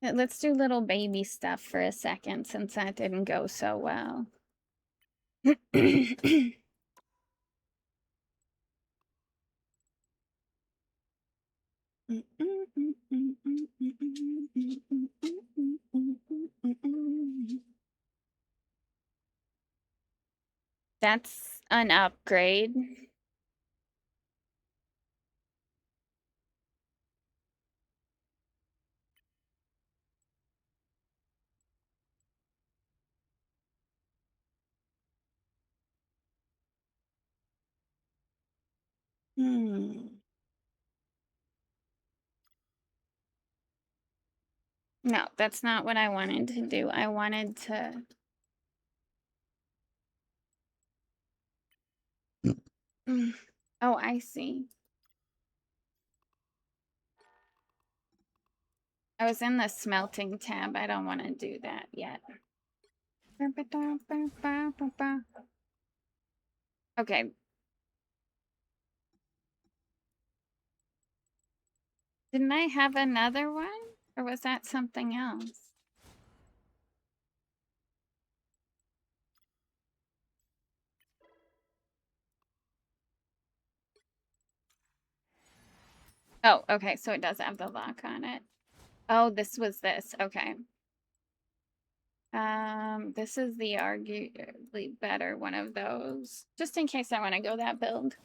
Let's do little baby stuff for a second, since that didn't go so well. That's an upgrade. No, that's not what I wanted to do. I wanted to... Oh, I see. I was in the smelting tab. I don't want to do that yet. Okay. Didn't I have another one? Or was that something else? Oh, okay. So it does have the lock on it. Oh, this was this. Okay. This is the arguably better one of those. Just in case I want to go that build.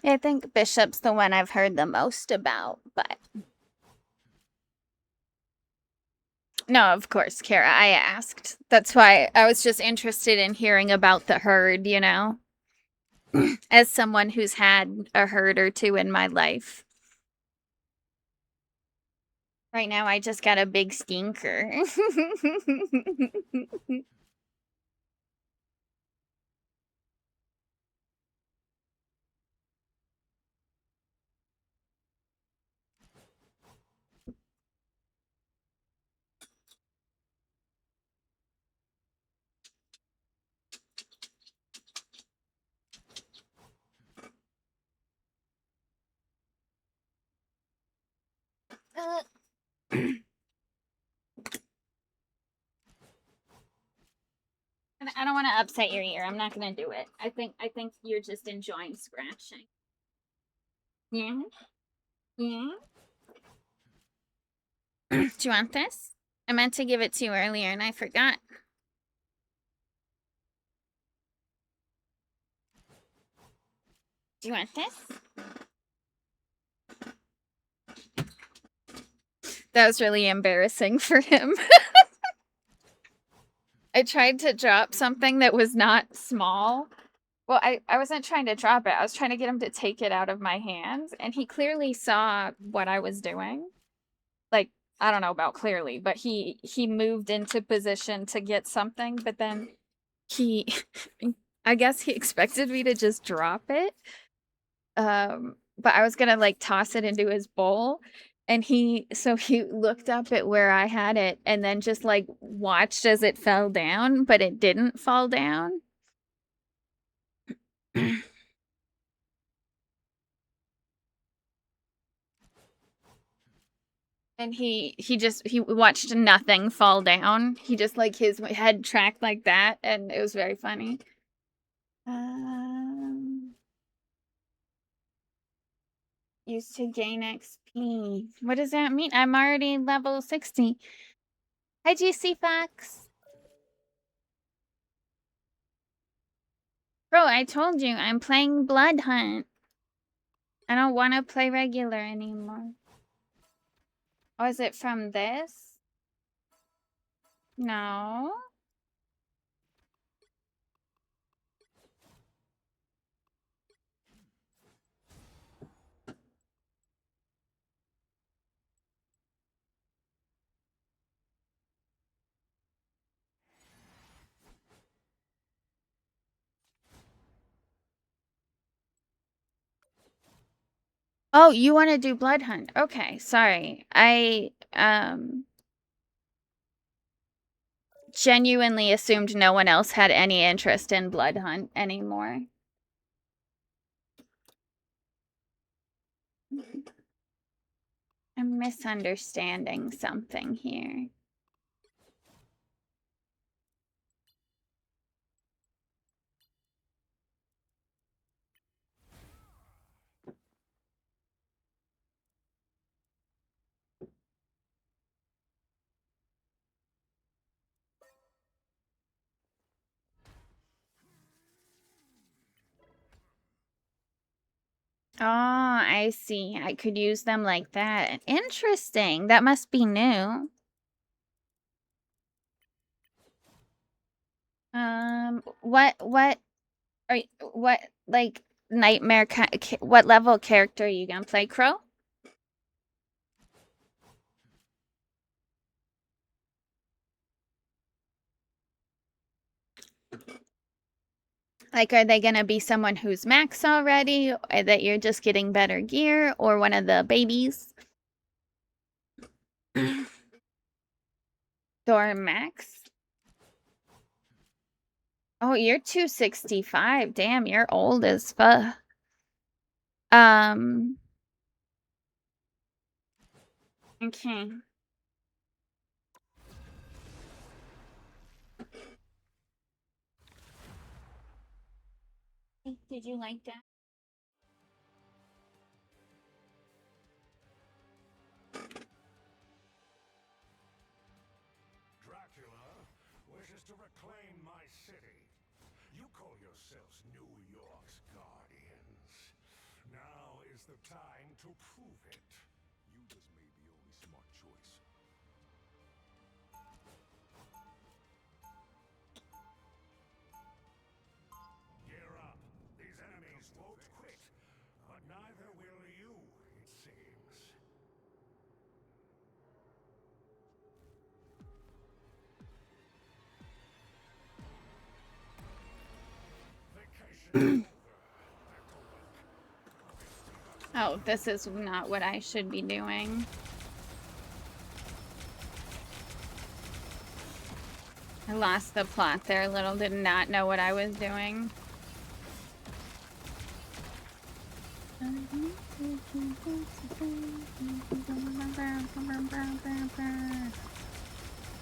I think Bishop's the one I've heard the most about, but... No, of course, Kara, I asked. That's why I was just interested in hearing about the herd, you know? As someone who's had a herd or two in my life. Right now, I just got a big stinker. I don't want to upset your ear. I'm not gonna do it. I think you're just enjoying scratching. Yeah. Yeah. Do you want this? I meant to give it to you earlier and I forgot. Do you want this? That was really embarrassing for him. I tried to drop something that was not small. Well, I wasn't trying to drop it. I was trying to get him to take it out of my hands, and he clearly saw what I was doing. Like, I don't know about clearly, but he moved into position to get something, but then he I guess he expected me to just drop it. But I was gonna like toss it into his bowl, and he looked up at where I had it and then just like watched as it fell down, but it didn't fall down. And he watched nothing fall down. He just like his head tracked like that, and it was very funny. Used to gain XP. What does that mean? I'm already level 60. Hi, GC Fox. Bro, I told you, I'm playing Blood Hunt. I don't want to play regular anymore. Oh, is it from this? No. Oh, you want to do Blood Hunt? Okay, sorry. I genuinely assumed no one else had any interest in Blood Hunt anymore. I'm misunderstanding something here. Oh, I see. I could use them like that. Interesting. That must be new. What are you, what like nightmare what level character are you gonna play? Crow? Like, are they gonna be someone who's max already, or that you're just getting better gear, or one of the babies? Thor max? Oh, you're 265. Damn, you're old as fuck. Okay. Did you like that? Dracula wishes to reclaim my city. You call yourselves New York's guardians. Now is the time to prove it. You just made the only smart choice. Gear up. These enemies won't quit, but neither will you, it seems. Vacation over. Back to work. Oh, this is not what I should be doing. I lost the plot there. Little did not know what I was doing.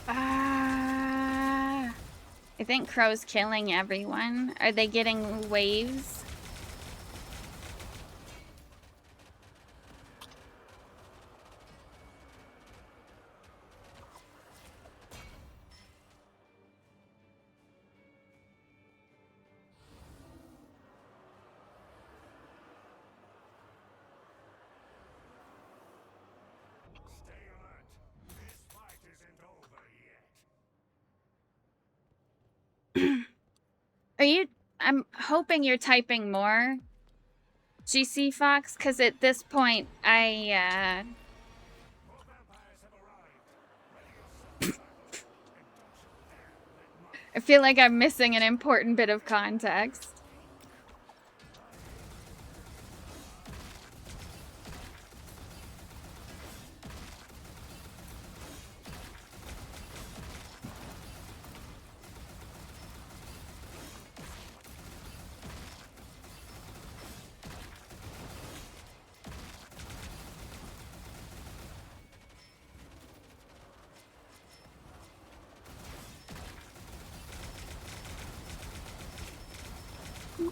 Ah. I think Crow's killing everyone. Are they getting waves? Stay alert. This fight isn't over yet. Are you... I'm hoping you're typing more, GC Fox, because at this point, More vampires have arrived. Ready yourself, and don't you dare let my I feel like I'm missing an important bit of context. it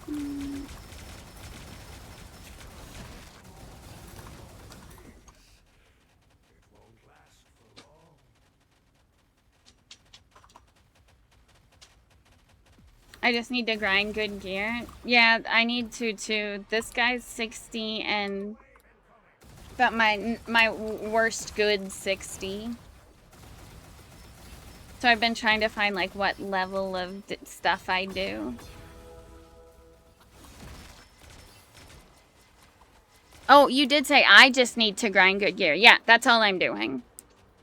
won't last for long. I just need to grind good gear. Yeah, I need to too. This guy's 60 and... But my worst good 60. So I've been trying to find like what level of stuff I do. Oh, you did say I just need to grind good gear. Yeah, that's all I'm doing.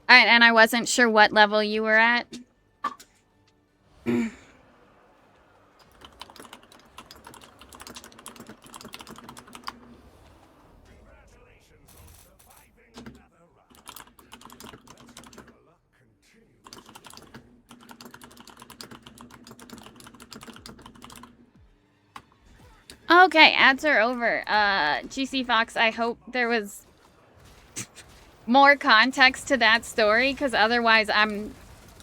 And I wasn't sure what level you were at. Congratulations on surviving another round. Let's hope your luck continues today. Okay, ads are over. GC Fox, I hope there was more context to that story, because otherwise I'm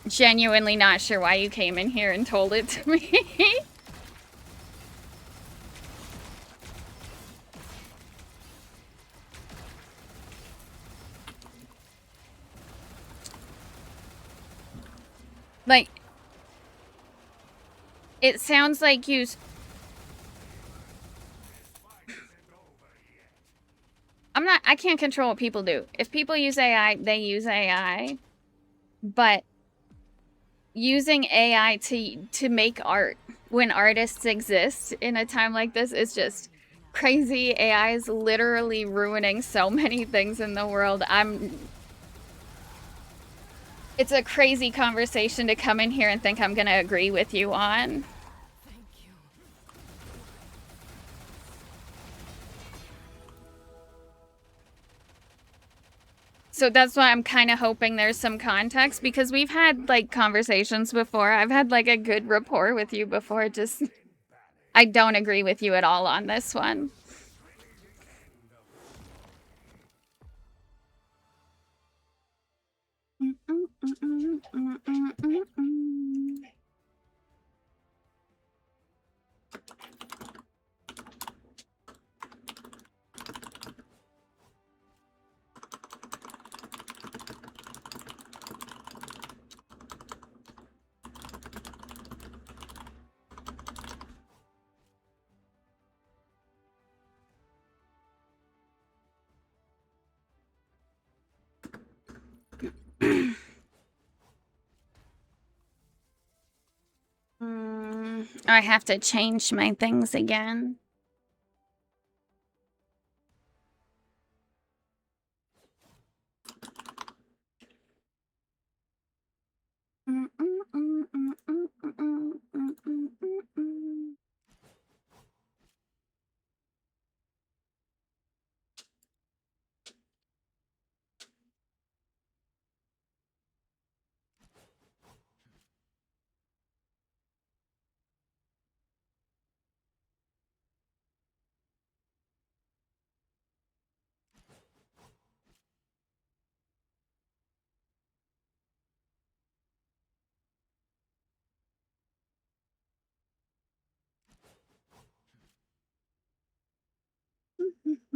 genuinely not sure why you came in here and told it to me. Like, it sounds like you... I can't control what people do. If people use AI, they use AI. But using AI to make art when artists exist in a time like this is just crazy. AI is literally ruining so many things in the world. It's a crazy conversation to come in here and think I'm gonna agree with you on. So that's why I'm kind of hoping there's some context, because we've had like conversations before. I've had like a good rapport with you before. Just I don't agree with you at all on this one. I have to change my things again.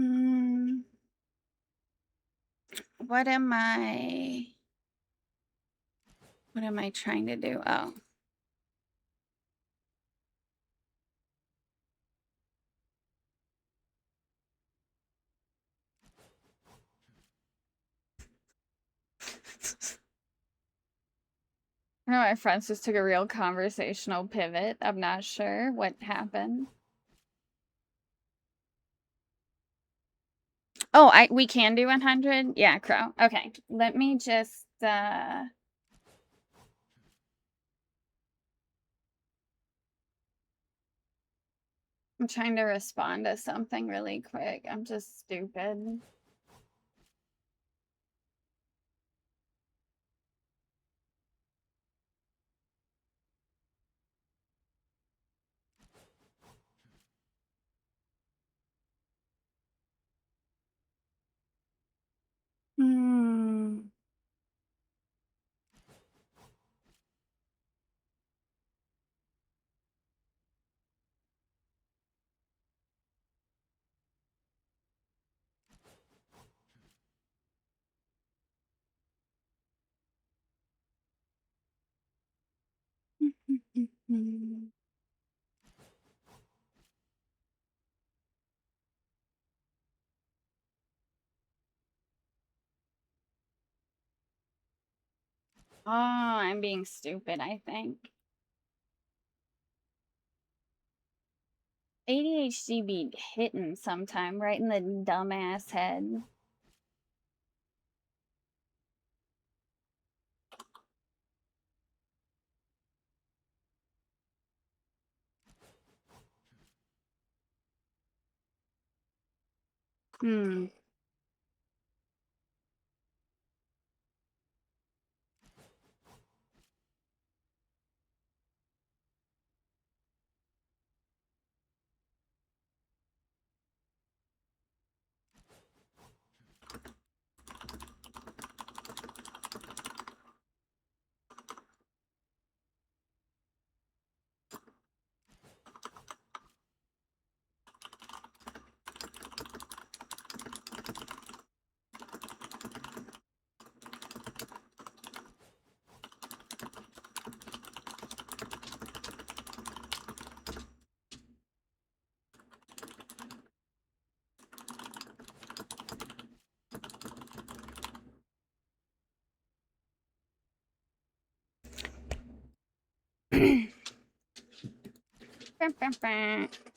Hmm. What am I trying to do? Oh. I know my friends just took a real conversational pivot. I'm not sure what happened. Oh, we can do 100? Yeah, Crow. Okay. Let me just I'm trying to respond to something really quick. I'm just stupid. Hmm. Oh, I'm being stupid, I think. ADHD be hitting sometime right in the dumbass head. Hmm.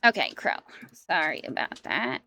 Okay, Crow. Sorry about that.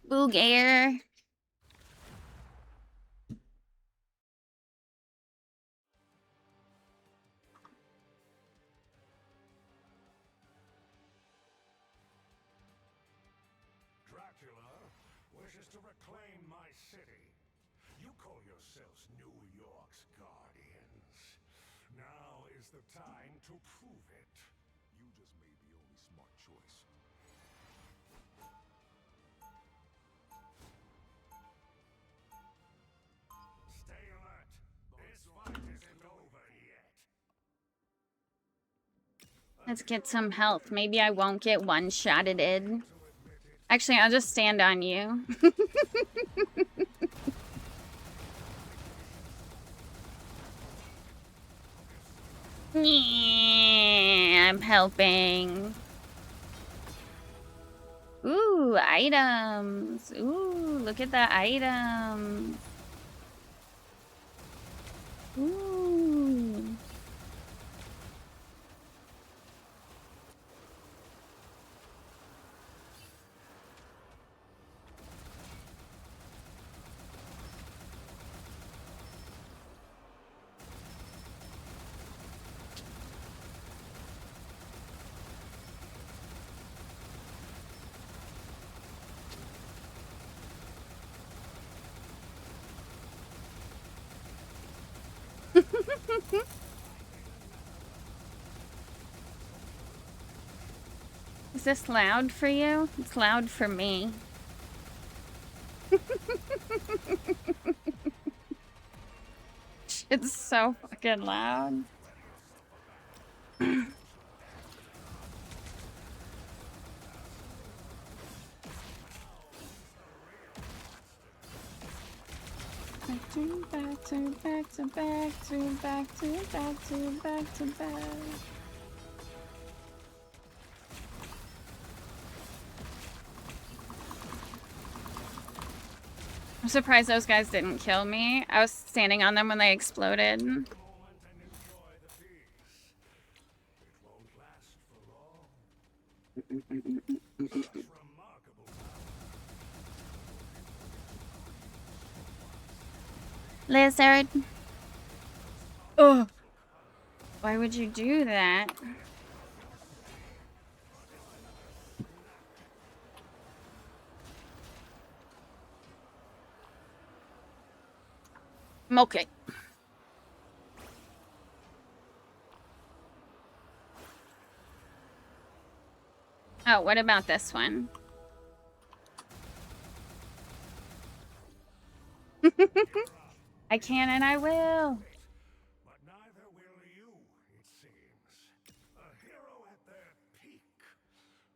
Boogare. Dracula wishes to reclaim my city. You call yourselves New York's guardians. Now is the time to prove it. You just made the only smart choice. Stay alert. This fight isn't over yet. Let's get some health. Maybe I won't get one-shotted. Actually, I'll just stand on you. Yeah, I'm helping. Ooh, items. Ooh, look at the items. Ooh. Is this loud for you? It's loud for me. It's so fucking loud. Back to back to back to back to back to back to back to back. I'm surprised those guys didn't kill me. I was standing on them when they exploded. Moment and enjoy the peace. It won't last for long. Such remarkable Lizard. Oh. Why would you do that? I'm okay. Oh, what about this one? I can and I will. but neither will you, it seems. A hero at their peak.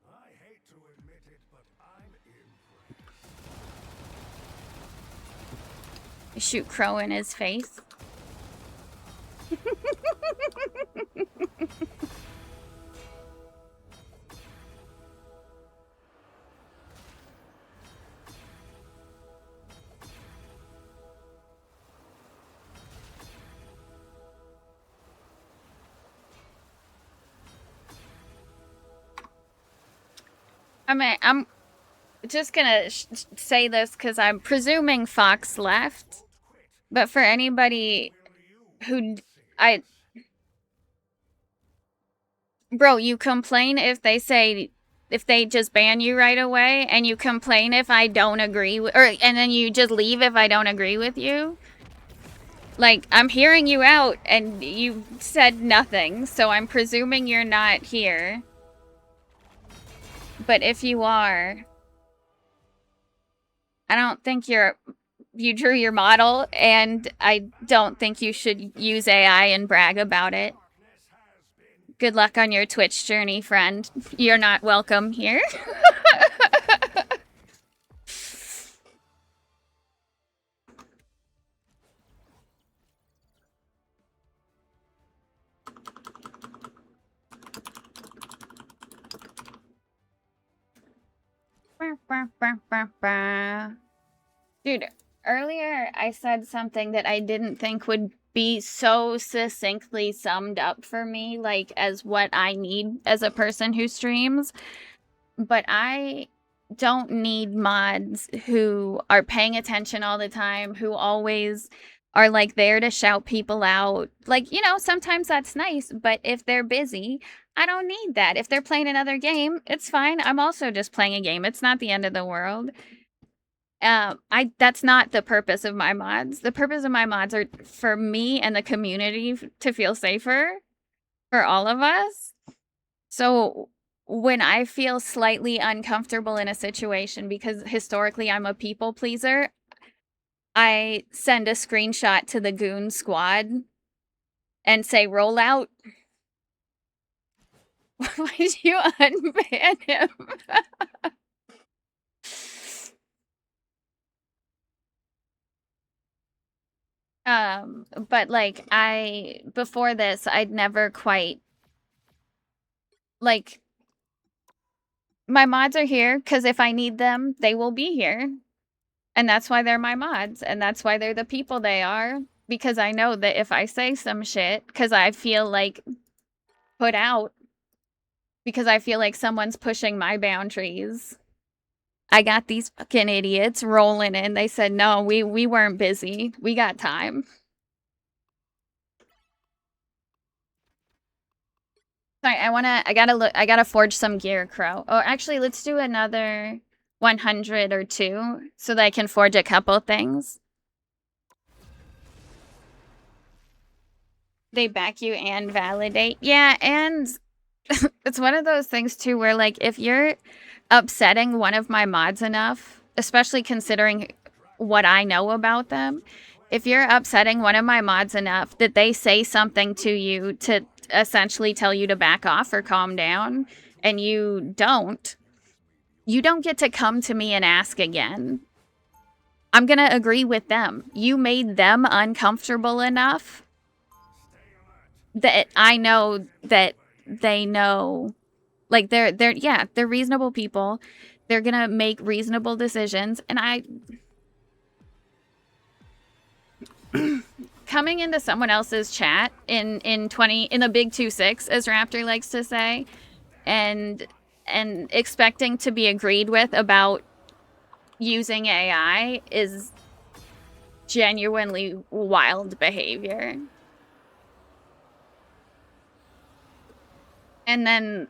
I hate to admit it, but I'm impressed. Shoot crow in his face. I'm just gonna say this because I'm presuming Fox left. But for anybody who bro, you complain if they just ban you right away, and you complain if I don't agree with, and then you just leave if I don't agree with you. Like, I'm hearing you out, and you said nothing, so I'm presuming you're not here. But if you are, I don't think you drew your model, and I don't think you should use AI and brag about it. Good luck on your Twitch journey, friend. You're not welcome here. Dude, earlier I said something that I didn't think would be so succinctly summed up for me, like as what I need as a person who streams. But I don't need mods who are paying attention all the time, who always are like there to shout people out. Like, you know, sometimes that's nice, but if they're busy, I don't need that. If they're playing another game, it's fine. I'm also just playing a game. It's not the end of the world. That's not the purpose of my mods. The purpose of my mods are for me and the community to feel safer for all of us. So when I feel slightly uncomfortable in a situation, because historically I'm a people pleaser, I send a screenshot to the goon squad and say roll out. Why'd you unban him? But like before this, I'd never quite like my mods are here because if I need them, they will be here. And that's why they're my mods, and that's why they're the people they are. Because I know that if I say some shit, because I feel like put out, because I feel like someone's pushing my boundaries. I got these fucking idiots rolling in. They said, no, we weren't busy. We got time. Sorry, I gotta forge some gear, Crow. Oh, actually, let's do another 100 or 2 so that I can forge a couple things. They back you and validate. Yeah, and it's one of those things too where like if you're upsetting one of my mods enough, especially considering what I know about them, if you're upsetting one of my mods enough that they say something to you to essentially tell you to back off or calm down and you don't get to come to me and ask again. I'm going to agree with them. You made them uncomfortable enough that I know that they know, like they're reasonable people. They're going to make reasonable decisions, and I coming into someone else's chat in the big 2-6 as Raptor likes to say, and expecting to be agreed with about using AI is genuinely wild behavior. And then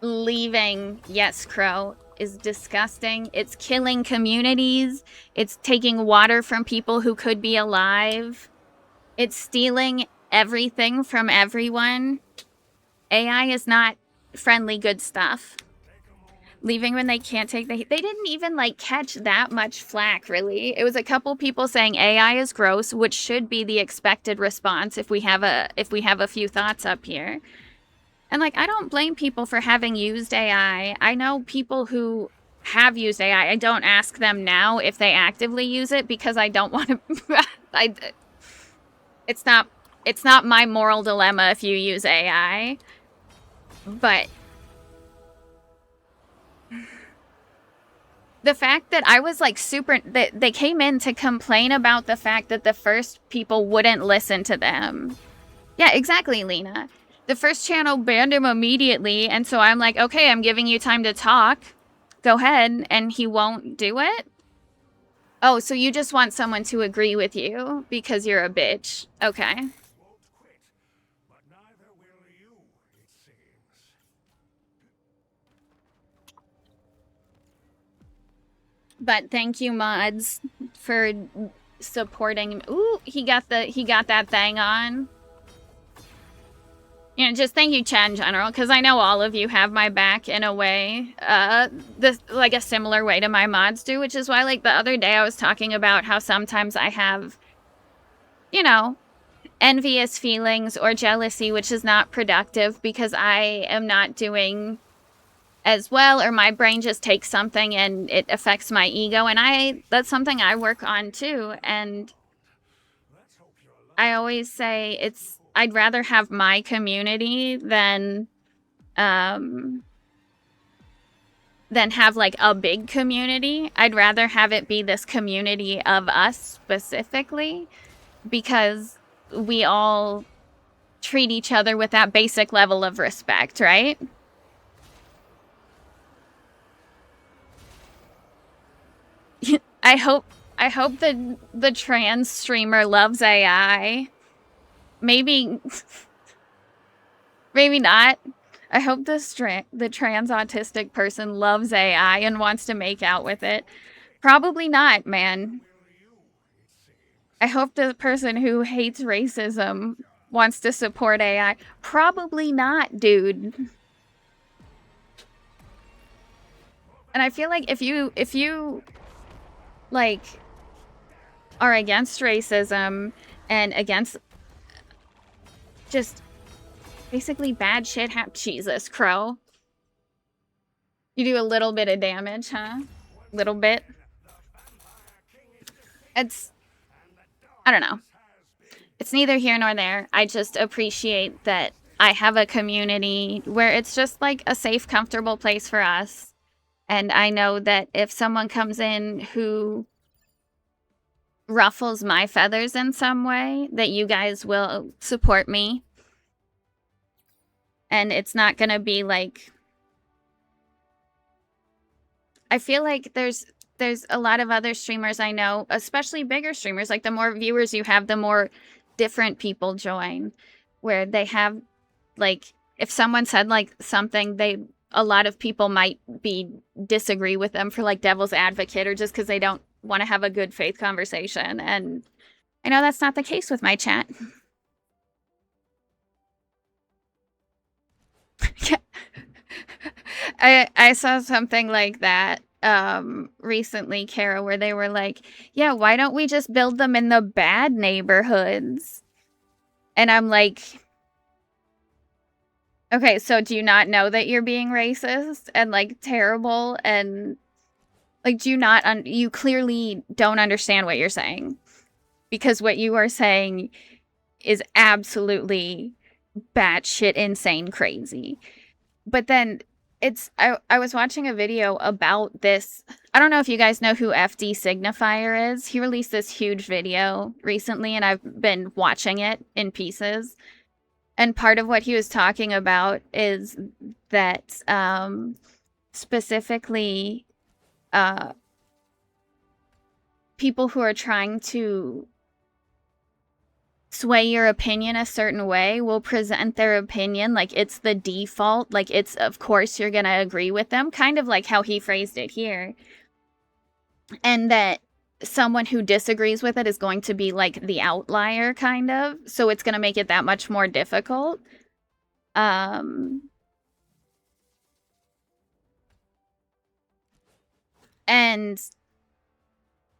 leaving Yes Crow is disgusting. It's killing communities. It's taking water from people who could be alive. It's stealing everything from everyone. AI is not friendly good stuff. Leaving when they can't take they didn't even like catch that much flack, really. It was a couple people saying AI is gross, which should be the expected response if we have a few thoughts up here. And like I don't blame people for having used AI. I know people who have used AI. I don't ask them now if they actively use it because I don't want to it's not my moral dilemma if you use AI. But the fact that I was like that they came in to complain about the fact that the first people wouldn't listen to them. Yeah, exactly, Lena. The first channel banned him immediately, and so I'm like, okay, I'm giving you time to talk. Go ahead, and he won't do it? Oh, so you just want someone to agree with you because you're a bitch. Okay. Won't quit, but neither will you, it seems. But thank you, mods, for supporting. Ooh, he got that thing on. You know, just thank you, chat in general, because I know all of you have my back in a way, like a similar way to my mods do, which is why, like, the other day I was talking about how sometimes I have, you know, envious feelings or jealousy, which is not productive because I am not doing as well, or my brain just takes something and it affects my ego, and that's something I work on too, and I always say I'd rather have my community than have like a big community. I'd rather have it be this community of us specifically because we all treat each other with that basic level of respect, right? I hope the trans streamer loves AI. Maybe maybe not. I hope the trans autistic person loves AI and wants to make out with it. Probably not, man. I hope the person who hates racism wants to support AI. Probably not, dude. And I feel like if you like are against racism and against just Basically, bad shit Jesus, Crow. You do a little bit of damage, huh? Little bit. It's... I don't know. It's neither here nor there. I just appreciate that I have a community where it's just like a safe, comfortable place for us. And I know that if someone comes in who ruffles my feathers in some way, that you guys will support me. And it's not gonna be like... I feel like there's a lot of other streamers I know, especially bigger streamers, like the more viewers you have, the more different people join, where they have, like, if someone said like something, a lot of people might disagree with them for like devil's advocate, or just because they don't want to have a good faith conversation. And I know that's not the case with my chat. I saw something like that recently, Kara, where they were like, yeah, why don't we just build them in the bad neighborhoods? And I'm like, okay, so do you not know that you're being racist and like terrible, and like do you not you clearly don't understand what you're saying, because what you are saying is absolutely batshit insane crazy. But then I was watching a video about this. I don't know if you guys know who FD Signifier is. He released this huge video recently, and I've been watching it in pieces. And part of what he was talking about is that specifically people who are trying to sway your opinion a certain way will present their opinion like it's the default, like it's, of course you're gonna agree with them, kind of like how he phrased it here, and that someone who disagrees with it is going to be like the outlier, kind of, so it's gonna make it that much more difficult. And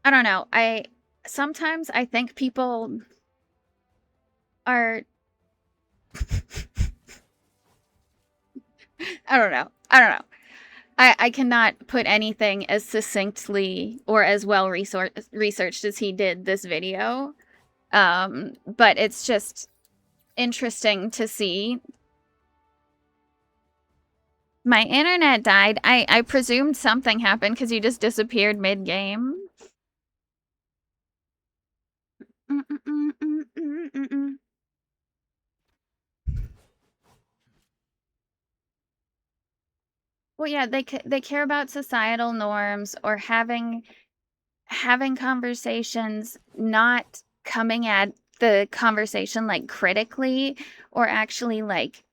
I don't know, sometimes I think people are I don't know. I cannot put anything as succinctly or as well researched as he did this video. But it's just interesting to see. My internet died. I presumed something happened because you just disappeared mid-game. Well, yeah, they care about societal norms, or having conversations, not coming at the conversation like critically, or actually like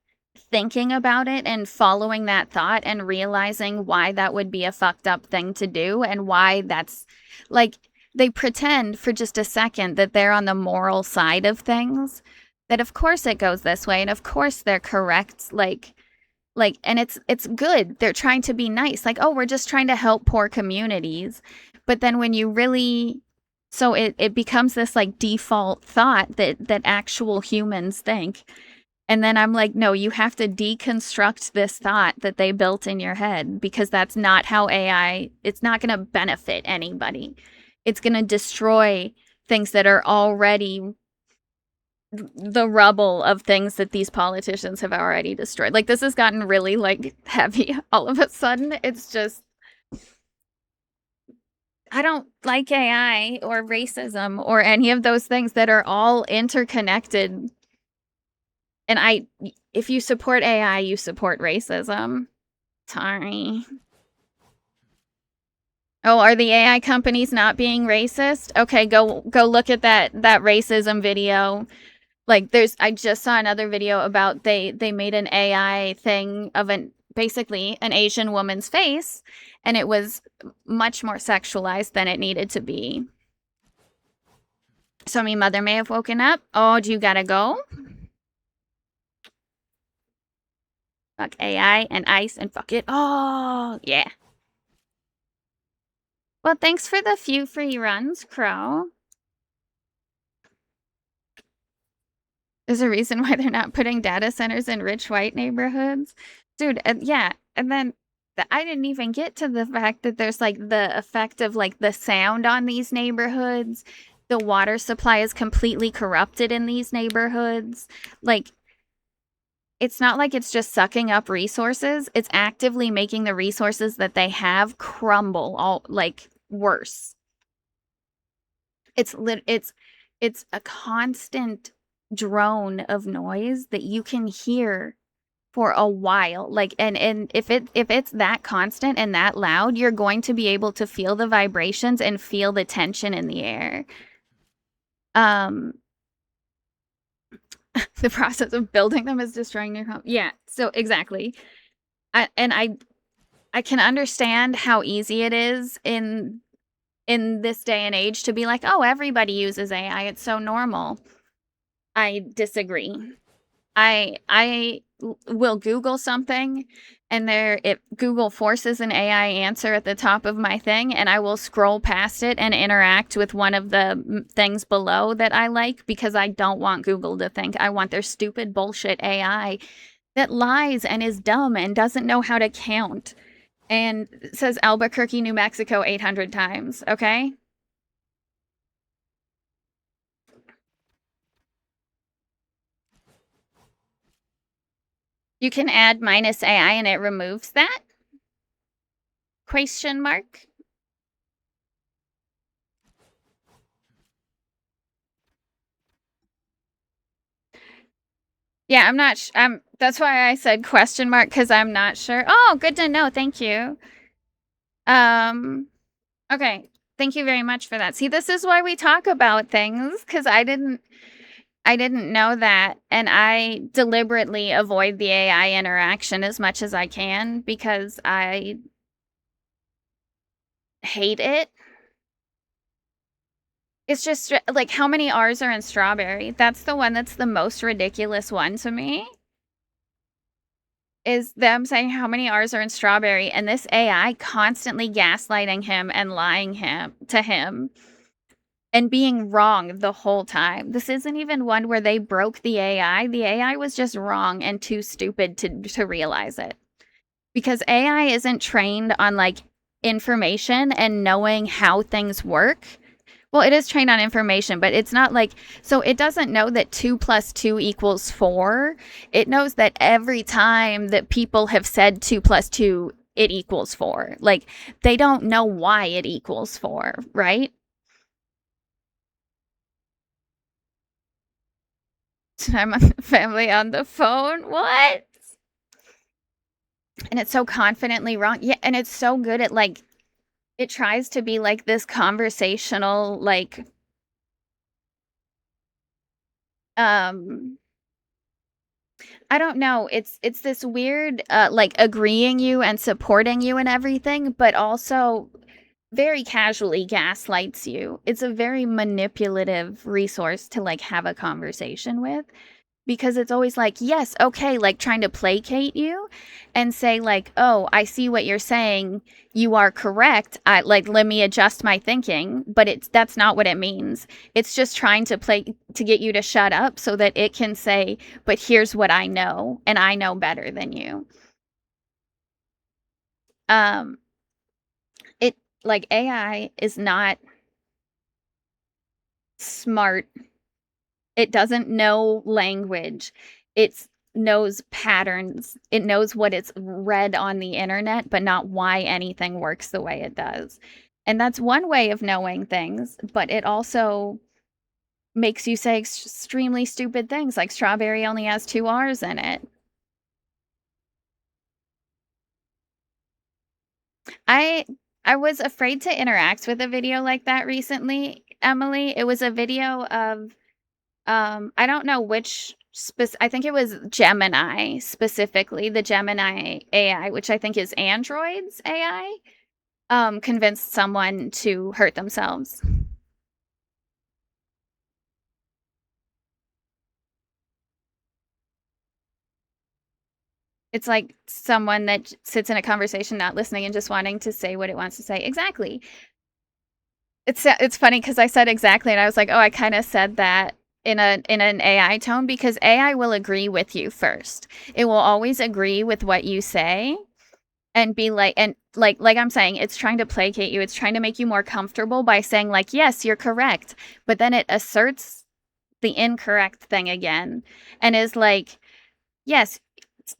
thinking about it and following that thought and realizing why that would be a fucked up thing to do, and why that's like, they pretend for just a second that they're on the moral side of things, that of course it goes this way and of course they're correct, like, and it's good, they're trying to be nice, like, oh, we're just trying to help poor communities. But then when you really, so it becomes this like default thought that actual humans think. And then I'm like, no, you have to deconstruct this thought that they built in your head, because that's not how AI, it's not going to benefit anybody. It's going to destroy things that are already the rubble of things that these politicians have already destroyed. Like, this has gotten really like heavy all of a sudden. It's just, I don't like AI or racism or any of those things that are all interconnected. And if you support AI, you support racism. Sorry. Oh, are the AI companies not being racist? Okay, go look at that racism video. Like, I just saw another video about they made an AI thing of basically an Asian woman's face, and it was much more sexualized than it needed to be. So my mother may have woken up. Oh, do you gotta go? Fuck AI and ice and fuck it. Oh, yeah. Well, thanks for the few free runs, Crow. There's a reason why they're not putting data centers in rich white neighborhoods. Dude, yeah. And then I didn't even get to the fact that there's like the effect of like the sound on these neighborhoods. The water supply is completely corrupted in these neighborhoods. Like, it's not like it's just sucking up resources. It's actively making the resources that they have crumble all like worse. It's a constant drone of noise that you can hear for a while. Like, and if it's that constant and that loud, you're going to be able to feel the vibrations and feel the tension in the air. The process of building them is destroying your home. Yeah, so exactly. I can understand how easy it is in this day and age to be like, oh, everybody uses AI. It's so normal. I disagree. I will Google something and Google forces an AI answer at the top of my thing, and I will scroll past it and interact with one of the things below that I like, because I don't want Google to think I want their stupid bullshit AI that lies and is dumb and doesn't know how to count and says Albuquerque, New Mexico 800 times, okay? You can add -AI and it removes that? Question mark? Yeah, I'm not that's why I said question mark, because I'm not sure. Oh, good to know. Thank you. Okay. Thank you very much for that. See, this is why we talk about things, because I didn't know that, and I deliberately avoid the AI interaction as much as I can because I hate it. It's just like, how many R's are in strawberry? That's the one that's the most ridiculous one to me. Is them saying how many R's are in strawberry, and this AI constantly gaslighting him and lying to him and being wrong the whole time. This isn't even one where they broke the AI. The AI was just wrong and too stupid to realize it. Because AI isn't trained on like information and knowing how things work. Well, it is trained on information, but it's not like, so it doesn't know that 2 + 2 = 4. It knows that every time that people have said 2 + 2, it equals 4. Like, they don't know why it equals 4, right? I'm on the family on the phone. What? And it's so confidently wrong. Yeah, and it's so good at like, it tries to be like this conversational, like, I don't know. It's this weird, like, agreeing you and supporting you and everything, but also very casually gaslights you. It's a very manipulative resource to like have a conversation with, because it's always like, yes, okay, like trying to placate you and say like, oh, I see what you're saying, you are correct, I like, let me adjust my thinking. But that's not what it means. It's just trying to get you to shut up so that it can say, but here's what I know, and I know better than you. It, like, AI is not smart. It doesn't know language. It knows patterns. It knows what it's read on the internet, but not why anything works the way it does. And that's one way of knowing things, but it also makes you say extremely stupid things, like strawberry only has 2 R's in it. I was afraid to interact with a video like that recently, Emily. It was a video of I don't know which I think it was Gemini, specifically the Gemini AI, which I think is Android's AI, convinced someone to hurt themselves. It's like someone that sits in a conversation not listening and just wanting to say what it wants to say. Exactly. It's funny because I said exactly, and I was like, oh, I kind of said that in an AI tone, because AI will agree with you first. It will always agree with what you say and be like, and like I'm saying, it's trying to placate you. It's trying to make you more comfortable by saying like, yes, you're correct. But then it asserts the incorrect thing again and is like, yes,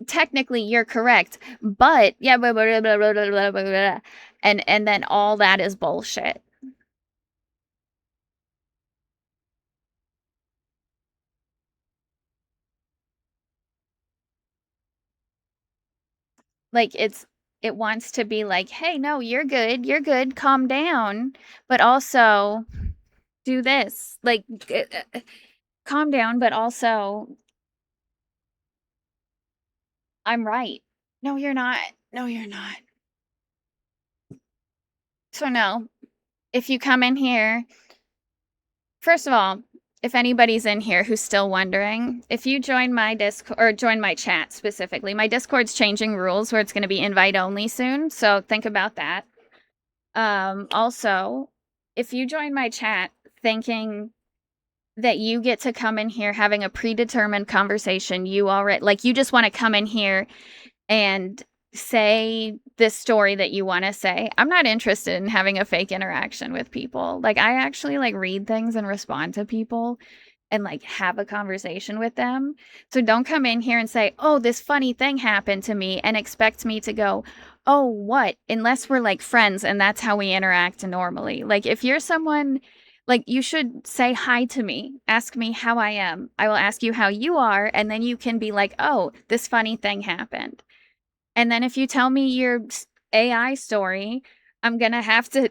technically you're correct, but yeah, blah, blah, blah, blah, blah, blah, blah, blah. And then all that is bullshit. Like it wants to be like, hey, no, you're good, calm down, but also do this. Like calm down, but also I'm right. No, you're not. No, you're not. So no, if you come in here, first of all, if anybody's in here who's still wondering, if you join my Discord or join my chat specifically, my Discord's changing rules where it's going to be invite only soon. So think about that. Also, if you join my chat thinking that you get to come in here having a predetermined conversation, you already like you just want to come in here and say this story that you want to say. I'm not interested in having a fake interaction with people. Like I actually like read things and respond to people and like have a conversation with them. So don't come in here and say, "Oh, this funny thing happened to me," and expect me to go, "Oh, what?" Unless we're like friends and that's how we interact normally. Like if you're someone like you should say hi to me, ask me how I am. I will ask you how you are, and then you can be like, "Oh, this funny thing happened." And then if you tell me your AI story, I'm going to have to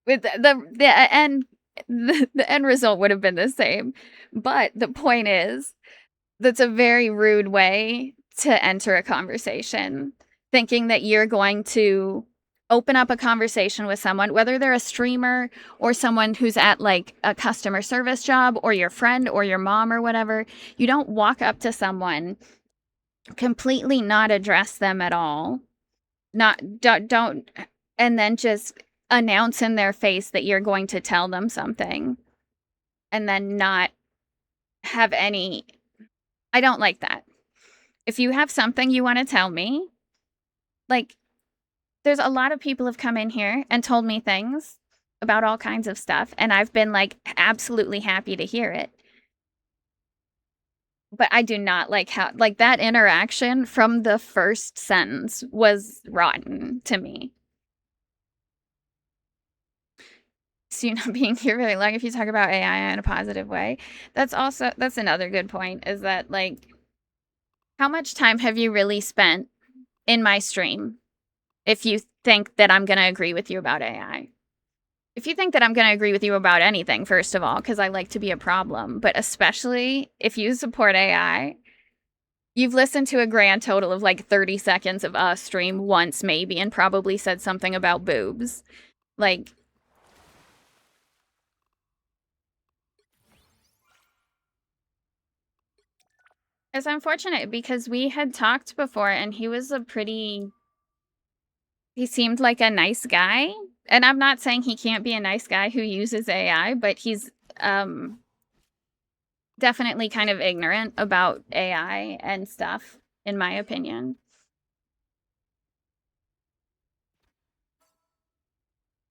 with the end the end result would have been the same. But the point is that's a very rude way to enter a conversation, thinking that you're going to open up a conversation with someone, whether they're a streamer or someone who's at like a customer service job or your friend or your mom or whatever. You don't walk up to someone, completely not address them at all, not don't and then just announce in their face that you're going to tell them something and then not have any. I don't like that. If you have something you want to tell me, like there's a lot of people have come in here and told me things about all kinds of stuff and I've been like absolutely happy to hear it. But I do not like how like that interaction from the first sentence was rotten to me. So you not being here very long if you talk about AI in a positive way. That's another good point, is that like how much time have you really spent in my stream if you think that I'm going to agree with you about AI? If you think that I'm going to agree with you about anything, first of all, because I like to be a problem, but especially if you support AI, you've listened to a grand total of like 30 seconds of us stream once maybe and probably said something about boobs. Like, it's unfortunate because we had talked before and he seemed like a nice guy. And I'm not saying he can't be a nice guy who uses AI, but he's definitely kind of ignorant about AI and stuff, in my opinion.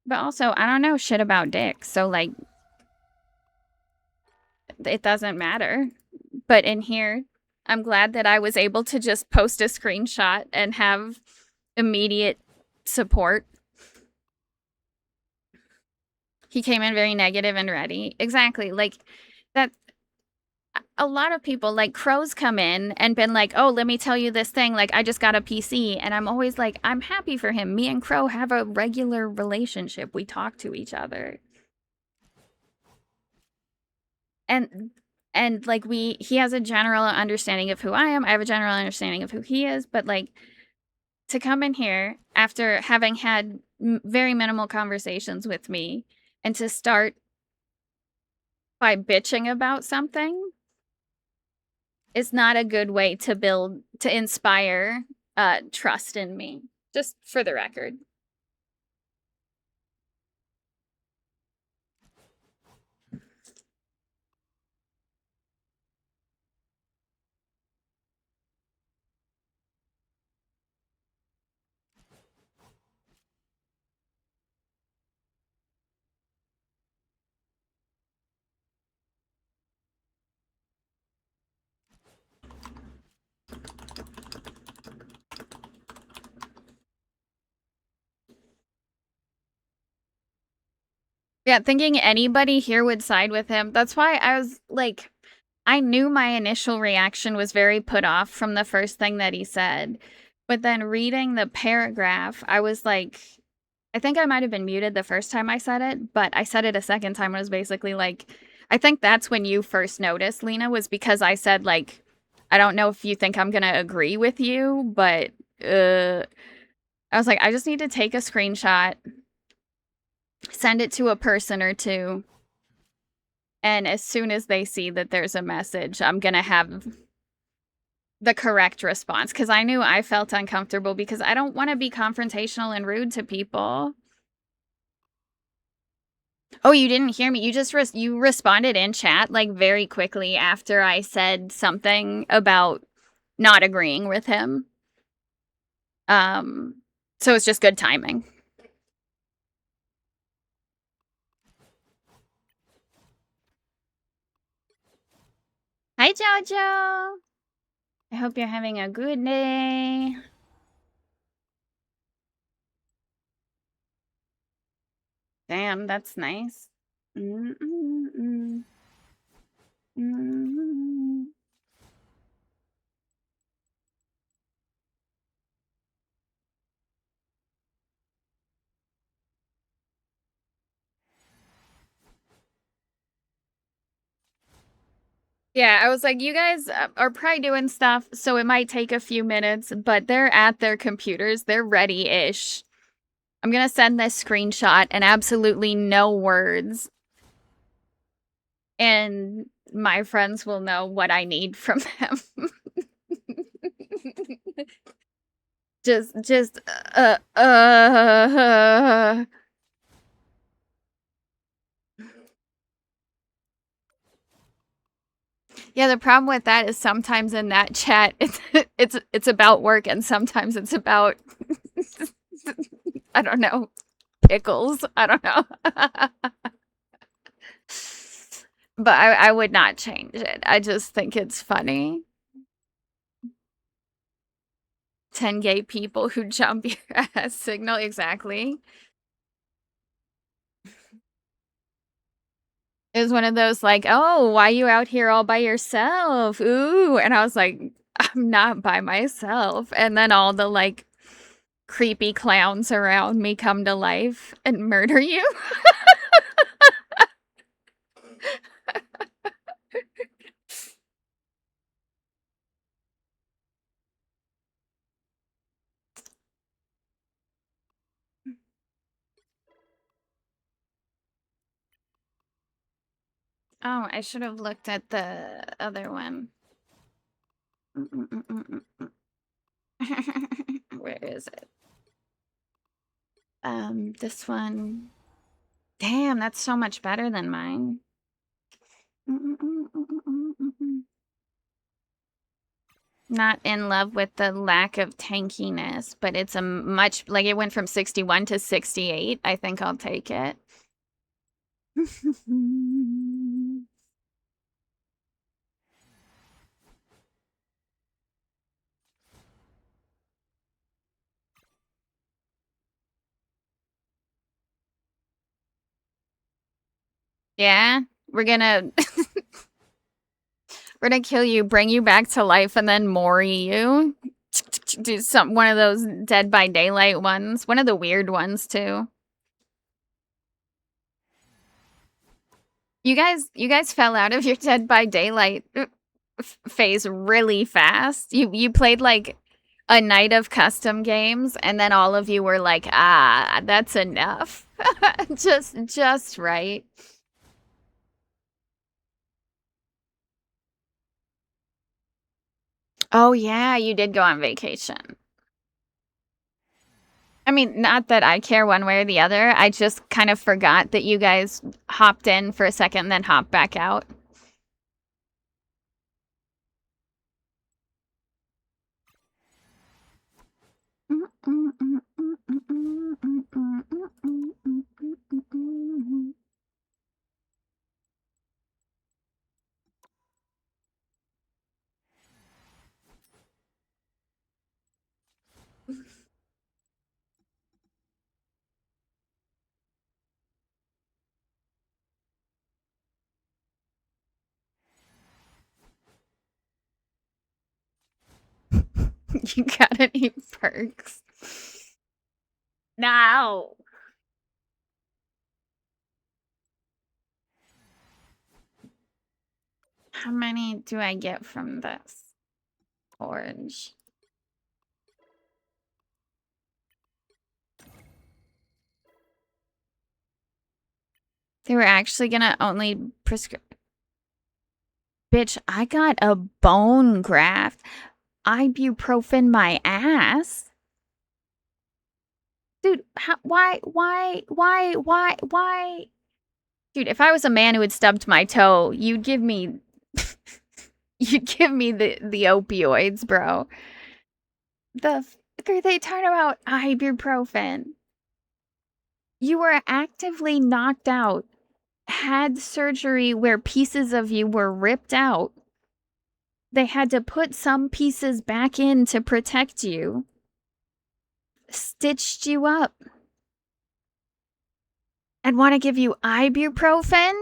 But also, I don't know shit about dicks, so like it doesn't matter. But in here, I'm glad that I was able to just post a screenshot and have immediate support. He came in very negative and ready. Exactly. Like that. A lot of people, like Crows, come in and been like, "Oh, let me tell you this thing. Like, I just got a PC," and I'm always like, "I'm happy for him. Me and Crow have a regular relationship. We talk to each other." And like he has a general understanding of who I am. I have a general understanding of who he is, but like to come in here after having had very minimal conversations with me and to start by bitching about something is not a good way to inspire trust in me, just for the record. Yeah, thinking anybody here would side with him. That's why I was like, I knew my initial reaction was very put off from the first thing that he said. But then reading the paragraph, I was like, I think I might have been muted the first time I said it, but I said it a second time. And it was basically like, I think that's when you first noticed, Lena, was because I said, like, I don't know if you think I'm going to agree with you, but I was like, I just need to take a screenshot, send it to a person or two. And as soon as they see that there's a message, I'm going to have the correct response. Because I knew I felt uncomfortable because I don't want to be confrontational and rude to people. Oh, you didn't hear me. You just you responded in chat like very quickly after I said something about not agreeing with him. So it's just good timing. Hi, Jojo. I hope you're having a good day. Damn, that's nice. Yeah, I was like, you guys are probably doing stuff, so it might take a few minutes, but they're at their computers. They're ready-ish. I'm gonna send this screenshot and absolutely no words. And my friends will know what I need from them. just, Yeah, the problem with that is sometimes in that chat it's about work and sometimes it's about I don't know, pickles. I don't know. But I would not change it. I just think it's funny. 10 gay people who jump your ass signal, exactly. It was one of those like, oh, why you out here all by yourself? Ooh. And I was like, I'm not by myself. And then all the like creepy clowns around me come to life and murder you. Oh, I should have looked at the other one. Where is it? This one. Damn, that's so much better than mine. Not in love with the lack of tankiness, but it's a much, like it went from 61 to 68. I think I'll take it. Yeah, we're gonna we're gonna kill you, bring you back to life, and then Mori you. Do one of those Dead by Daylight ones, one of the weird ones too. You guys fell out of your Dead by Daylight phase really fast. You played like a night of custom games, and then all of you were like, ah, that's enough. just right. Oh yeah, you did go on vacation. I mean, not that I care one way or the other. I just kind of forgot that you guys hopped in for a second and then hopped back out. You got any perks? No. How many do I get from this? Orange. They were actually gonna only prescribe. Bitch, I got a bone graft. Ibuprofen my ass. Dude, why? Dude, if I was a man who had stubbed my toe, you'd give me you'd give me the opioids, bro. The fuck are they talking about ibuprofen? You were actively knocked out, had surgery where pieces of you were ripped out. They had to put some pieces back in to protect you. Stitched you up. And want to give you ibuprofen?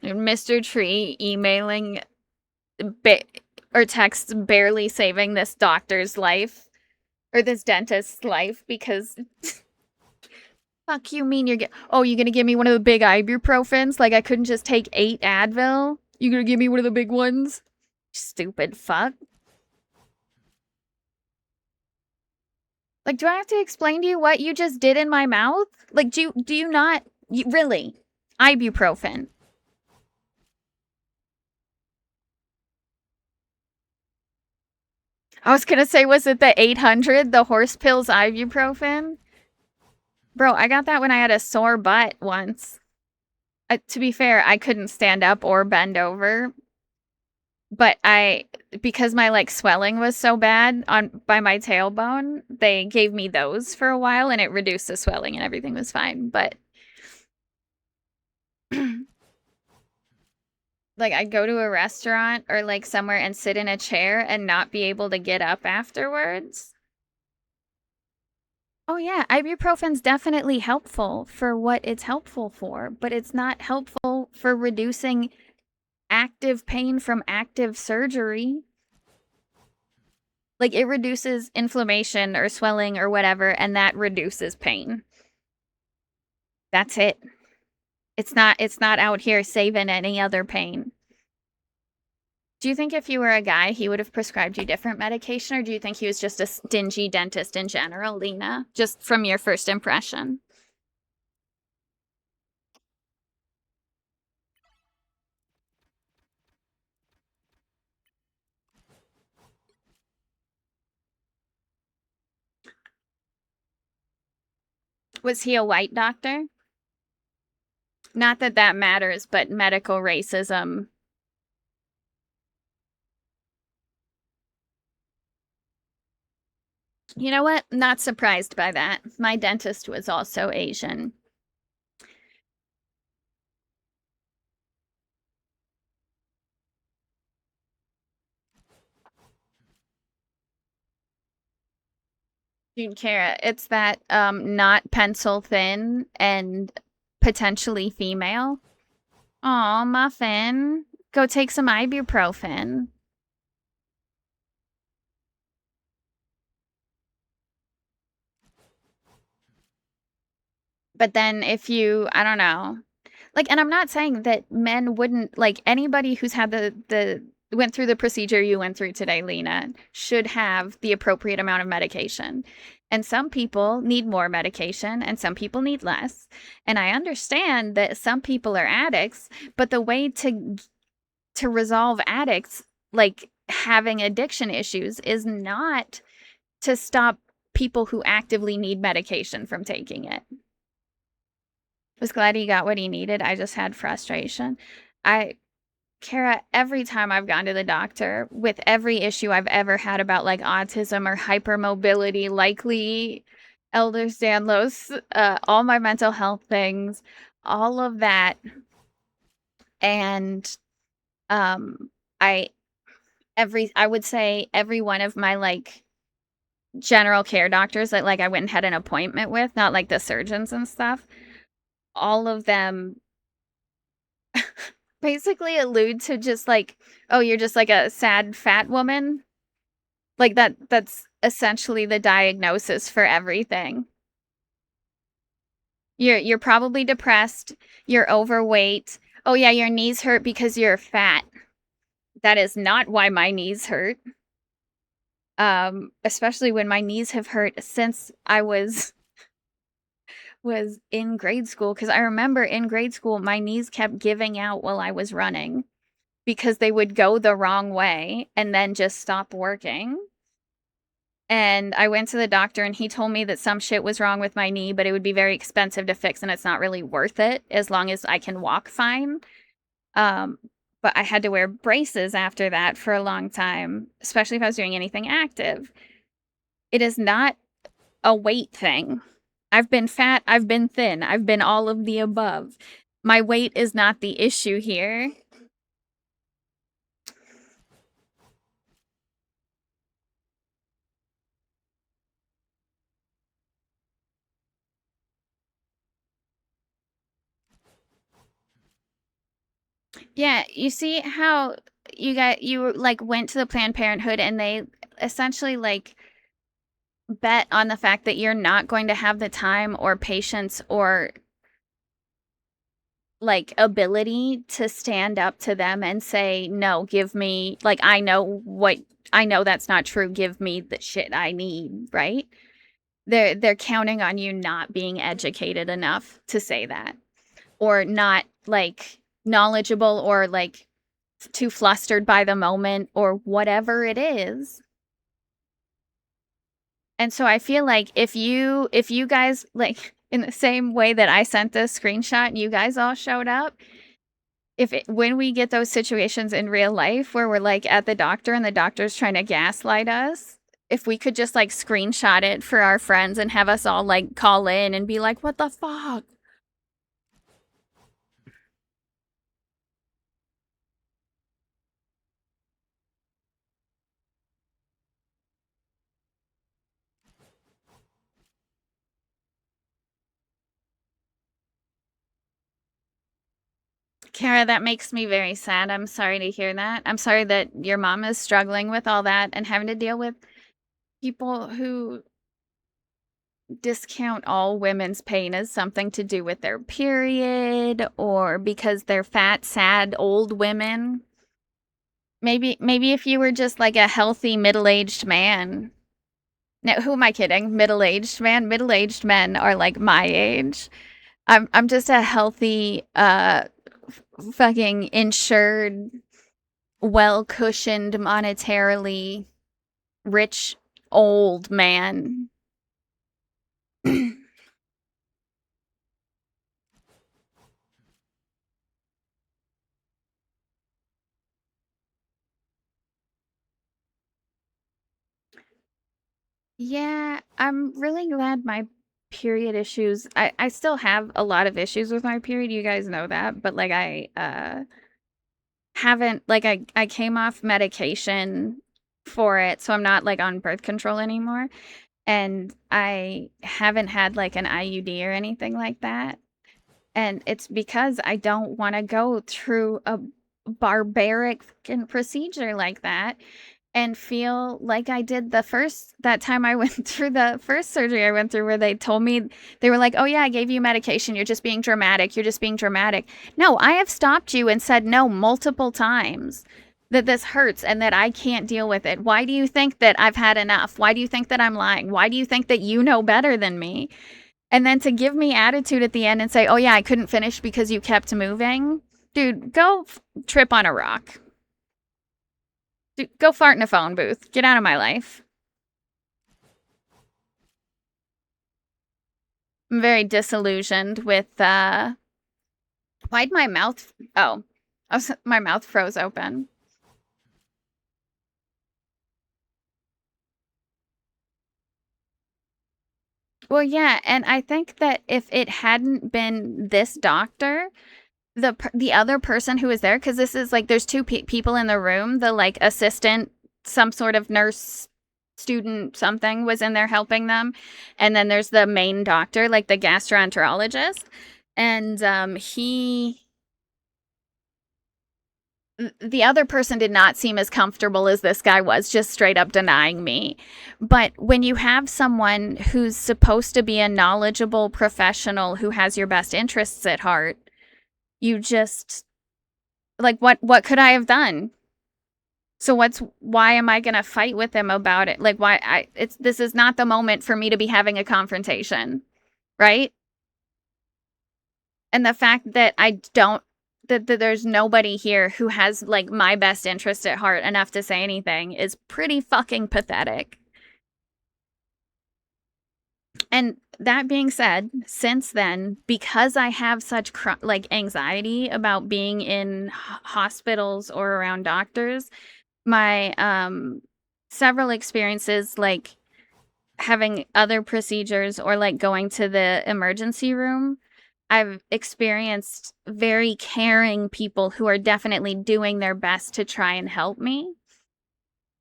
Mr. Tree emailing or text barely saving this doctor's life or this dentist's life because fuck you mean you're you gonna give me one of the big ibuprofens? Like I couldn't just take 8 Advil? You gonna give me one of the big ones? Stupid fuck. Like, do I have to explain to you what you just did in my mouth? Like, do you not really? Ibuprofen. I was gonna say, was it the 800, the horse pills ibuprofen? Bro, I got that when I had a sore butt once. To be fair, I couldn't stand up or bend over. But because my like swelling was so bad by my tailbone, they gave me those for a while and it reduced the swelling and everything was fine. But like I'd go to a restaurant or like somewhere and sit in a chair and not be able to get up afterwards. Oh yeah, ibuprofen's definitely helpful for what it's helpful for, but it's not helpful for reducing active pain from active surgery. Like it reduces inflammation or swelling or whatever, and that reduces pain. That's it. It's not out here saving any other pain. Do you think if you were a guy, he would have prescribed you different medication, or do you think he was just a stingy dentist in general, Lena? Just from your first impression. Was he a white doctor? Not that that matters, but medical racism. You know what? Not surprised by that. My dentist was also Asian. Dude, Kara, it's that not pencil thin and potentially female. Aw, Muffin. Go take some ibuprofen. But then if you, I don't know. Like, and I'm not saying that men wouldn't, like, anybody who's had the went through the procedure you went through today, Lena, should have the appropriate amount of medication. And some people need more medication and some people need less. And I understand that some people are addicts, but the way to resolve addicts, like having addiction issues, is not to stop people who actively need medication from taking it. Was glad he got what he needed. I just had frustration. Kara, every time I've gone to the doctor with every issue I've ever had about like autism or hypermobility, likely Elders Danlos, all my mental health things, all of that. And I I would say every one of my like general care doctors that like I went and had an appointment with, not like the surgeons and stuff, all of them basically allude to just like, oh, you're just like a sad fat woman. Like that's essentially the diagnosis for everything. You're probably depressed, you're overweight. Oh yeah, your knees hurt because you're fat. That is not why my knees hurt. Especially when my knees have hurt since I was in grade school, because I remember in grade school my knees kept giving out while I was running because they would go the wrong way and then just stop working. And I went to the doctor and he told me that some shit was wrong with my knee, but it would be very expensive to fix and it's not really worth it as long as I can walk fine. Um, but I had to wear braces after that for a long time, especially if I was doing anything active. It is not a weight thing. I've been fat, I've been thin, I've been all of the above. My weight is not the issue here. Yeah, you see how you like went to the Planned Parenthood and they essentially like bet on the fact that you're not going to have the time or patience or like ability to stand up to them and say, no, give me, like, I know that's not true. Give me the shit I need, right? They're counting on you not being educated enough to say that, or not like knowledgeable, or like too flustered by the moment, or whatever it is. And so I feel like if you guys like in the same way that I sent this screenshot and you guys all showed up, when we get those situations in real life where we're like at the doctor and the doctor's trying to gaslight us, if we could just like screenshot it for our friends and have us all like call in and be like, what the fuck? Kara, that makes me very sad. I'm sorry to hear that. I'm sorry that your mom is struggling with all that and having to deal with people who discount all women's pain as something to do with their period or because they're fat, sad, old women. Maybe if you were just like a healthy middle-aged man. Now, who am I kidding? Middle-aged man? Middle-aged men are like my age. I'm just a healthy fucking insured, well-cushioned, monetarily rich old man. Yeah, I'm really glad my period issues, I still have a lot of issues with my period, you guys know that, but like I haven't like I came off medication for it, so I'm not like on birth control anymore, and I haven't had like an IUD or anything like that. And it's because I don't want to go through a barbaric fucking procedure like that and feel like I did that time I went through the first surgery I went through, where they told me, they were like, oh yeah, I gave you medication. You're just being dramatic. You're just being dramatic. No, I have stopped you and said no multiple times that this hurts and that I can't deal with it. Why do you think that I've had enough? Why do you think that I'm lying? Why do you think that you know better than me? And then to give me attitude at the end and say, oh yeah, I couldn't finish because you kept moving. Dude, go trip on a rock. Dude, go fart in a phone booth. Get out of my life. I'm very disillusioned with, why'd my mouth, oh, my mouth froze open. Well, yeah, and I think that if it hadn't been this doctor, the other person who was there, because this is like there's two people in the room, the like assistant, some sort of nurse, student, something was in there helping them, and then there's the main doctor, like the gastroenterologist, and the other person did not seem as comfortable as this guy was, just straight up denying me. But when you have someone who's supposed to be a knowledgeable professional who has your best interests at heart, you just like what could I have done? So why am I going to fight with him about it? Like this is not the moment for me to be having a confrontation, right? And the fact that I don't that there's nobody here who has like my best interest at heart enough to say anything is pretty fucking pathetic. And that being said, since then, because I have such like anxiety about being in hospitals or around doctors, my several experiences like having other procedures or like going to the emergency room, I've experienced very caring people who are definitely doing their best to try and help me.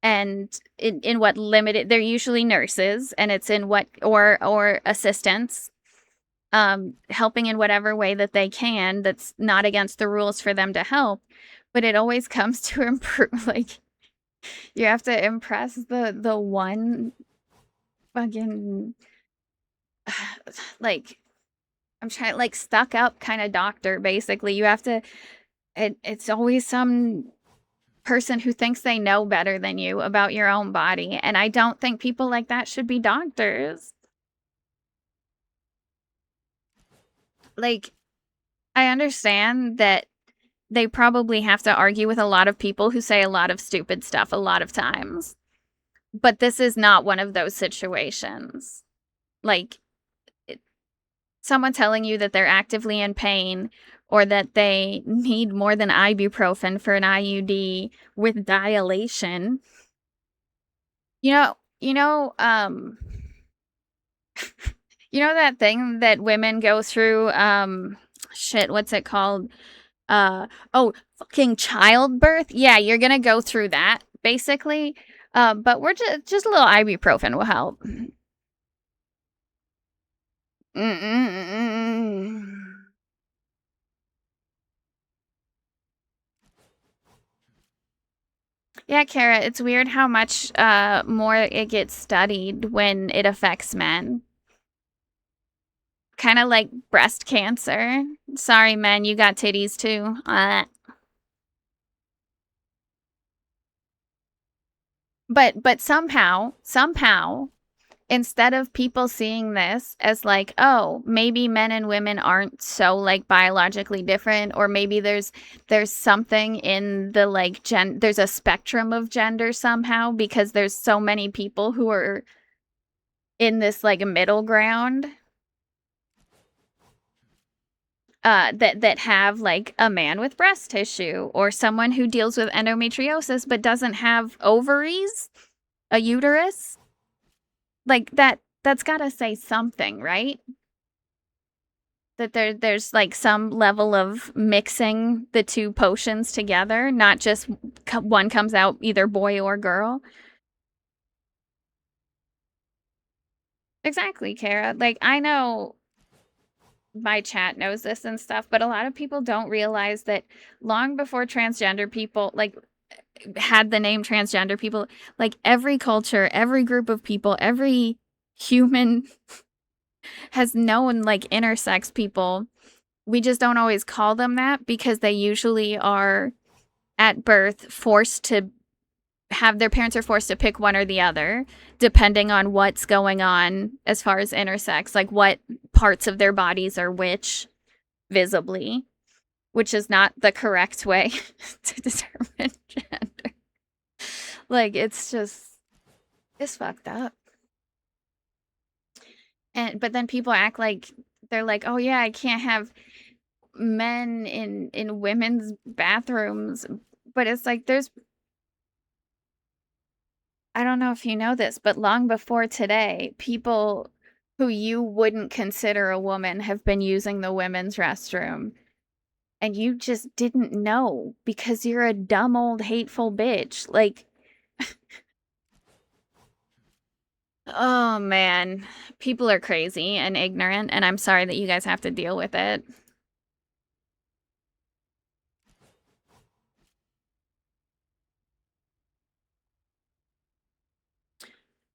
And in what limited, they're usually nurses, and it's in what or assistants, helping in whatever way that they can that's not against the rules for them to help. But it always comes to improve, like you have to impress the one fucking like I'm trying like stuck up kind of doctor. Basically, you have to. It's always some person who thinks they know better than you about your own body, and I don't think people like that should be doctors. Like, I understand that they probably have to argue with a lot of people who say a lot of stupid stuff a lot of times, but this is not one of those situations. Like, someone telling you that they're actively in pain or that they need more than ibuprofen for an IUD with dilation. You know, you know, you know that thing that women go through, shit, what's it called? Oh, fucking childbirth. Yeah, you're gonna go through that, basically. But we're just a little ibuprofen will help. Mm-mm-mm-mm. Yeah, Kara, it's weird how much more it gets studied when it affects men. Kind of like breast cancer. Sorry, men, you got titties too. But somehow, instead of people seeing this as like, oh, maybe men and women aren't so like biologically different, or maybe there's something in the like there's a spectrum of gender somehow because there's so many people who are in this like middle ground that have like a man with breast tissue or someone who deals with endometriosis but doesn't have ovaries, a uterus. Like that's got to say something, right? That there's like some level of mixing the two potions together, not just one comes out either boy or girl. Exactly, Kara. Like I know my chat knows this and stuff, but a lot of people don't realize that long before transgender people like had the name transgender people, like every culture, every group of people, every human has known like intersex people. We just don't always call them that because they usually are at birth forced to have their parents are forced to pick one or the other depending on what's going on as far as intersex, like what parts of their bodies are which visibly, which is not the correct way to determine gender. Like it's fucked up. And but then people act like they're like, "Oh yeah, I can't have men in women's bathrooms." But it's like there's I don't know if you know this, but long before today, people who you wouldn't consider a woman have been using the women's restroom and you just didn't know because you're a dumb old hateful bitch. Like, oh man, people are crazy and ignorant, and I'm sorry that you guys have to deal with it.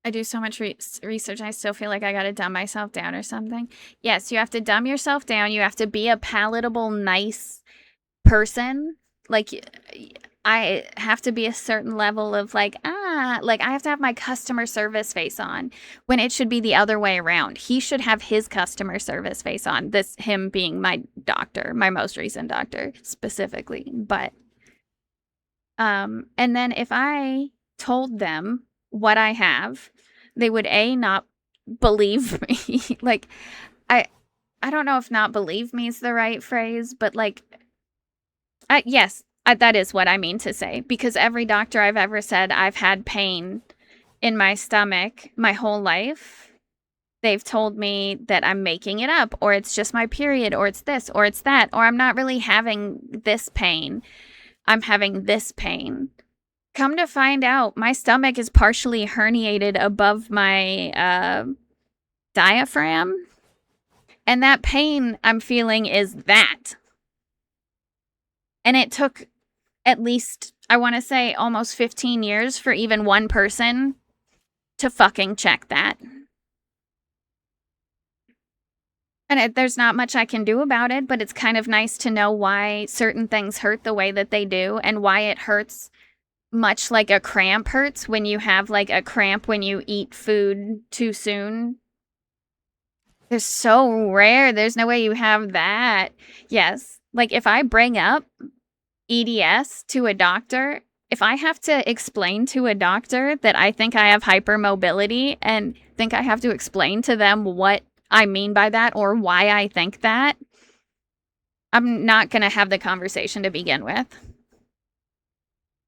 I do so much research, I still feel like I gotta dumb myself down or something. Yes, you have to dumb yourself down. You have to be a palatable, nice person. Like, I have to be a certain level of like, like I have to have my customer service face on when it should be the other way around. He should have his customer service face on. This, him being my doctor, my most recent doctor specifically. But, and then if I told them what I have, they would not believe me. Like, I don't know if not believe me is the right phrase, but like, yes, that is what I mean to say, because every doctor I've ever said I've had pain in my stomach my whole life, they've told me that I'm making it up, or it's just my period, or it's this, or it's that, or I'm not really having this pain. I'm having this pain. Come to find out, my stomach is partially herniated above my diaphragm, and that pain I'm feeling is that. And it took at least, I want to say, almost 15 years for even one person to fucking check that. And there's not much I can do about it, but it's kind of nice to know why certain things hurt the way that they do and why it hurts much like a cramp hurts when you have like a cramp when you eat food too soon. They're so rare. There's no way you have that. Yes. Like if I bring up EDS to a doctor, if I have to explain to a doctor that I think I have hypermobility and think I have to explain to them what I mean by that or why I think that, I'm not going to have the conversation to begin with.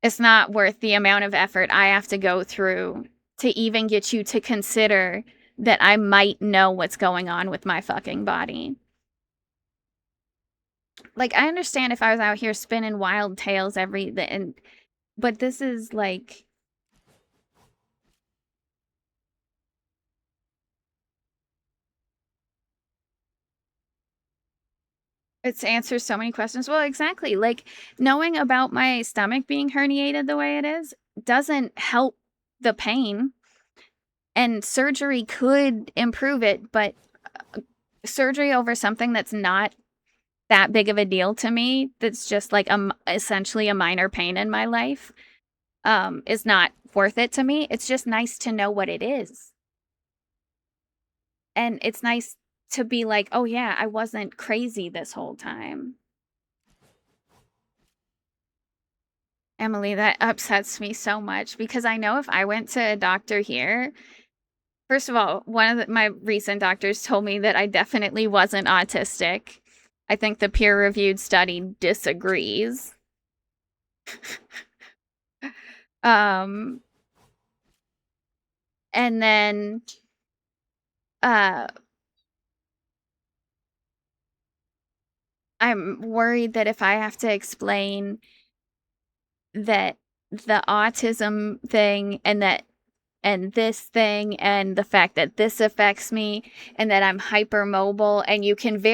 It's not worth the amount of effort I have to go through to even get you to consider that I might know what's going on with my fucking body. Like, I understand if I was out here spinning wild tales but this is like, it answers so many questions. Well, exactly. Like, knowing about my stomach being herniated the way it is doesn't help the pain. And surgery could improve it, but surgery over something that's not that big of a deal to me, that's just like essentially a minor pain in my life, is not worth it to me. It's just nice to know what it is. And it's nice to be like, oh yeah, I wasn't crazy this whole time. Emily, that upsets me so much because I know if I went to a doctor here, first of all, one of my recent doctors told me that I definitely wasn't autistic. I think the peer-reviewed study disagrees. And then I'm worried that if I have to explain that the autism thing and this thing and the fact that this affects me and that I'm hypermobile, and you can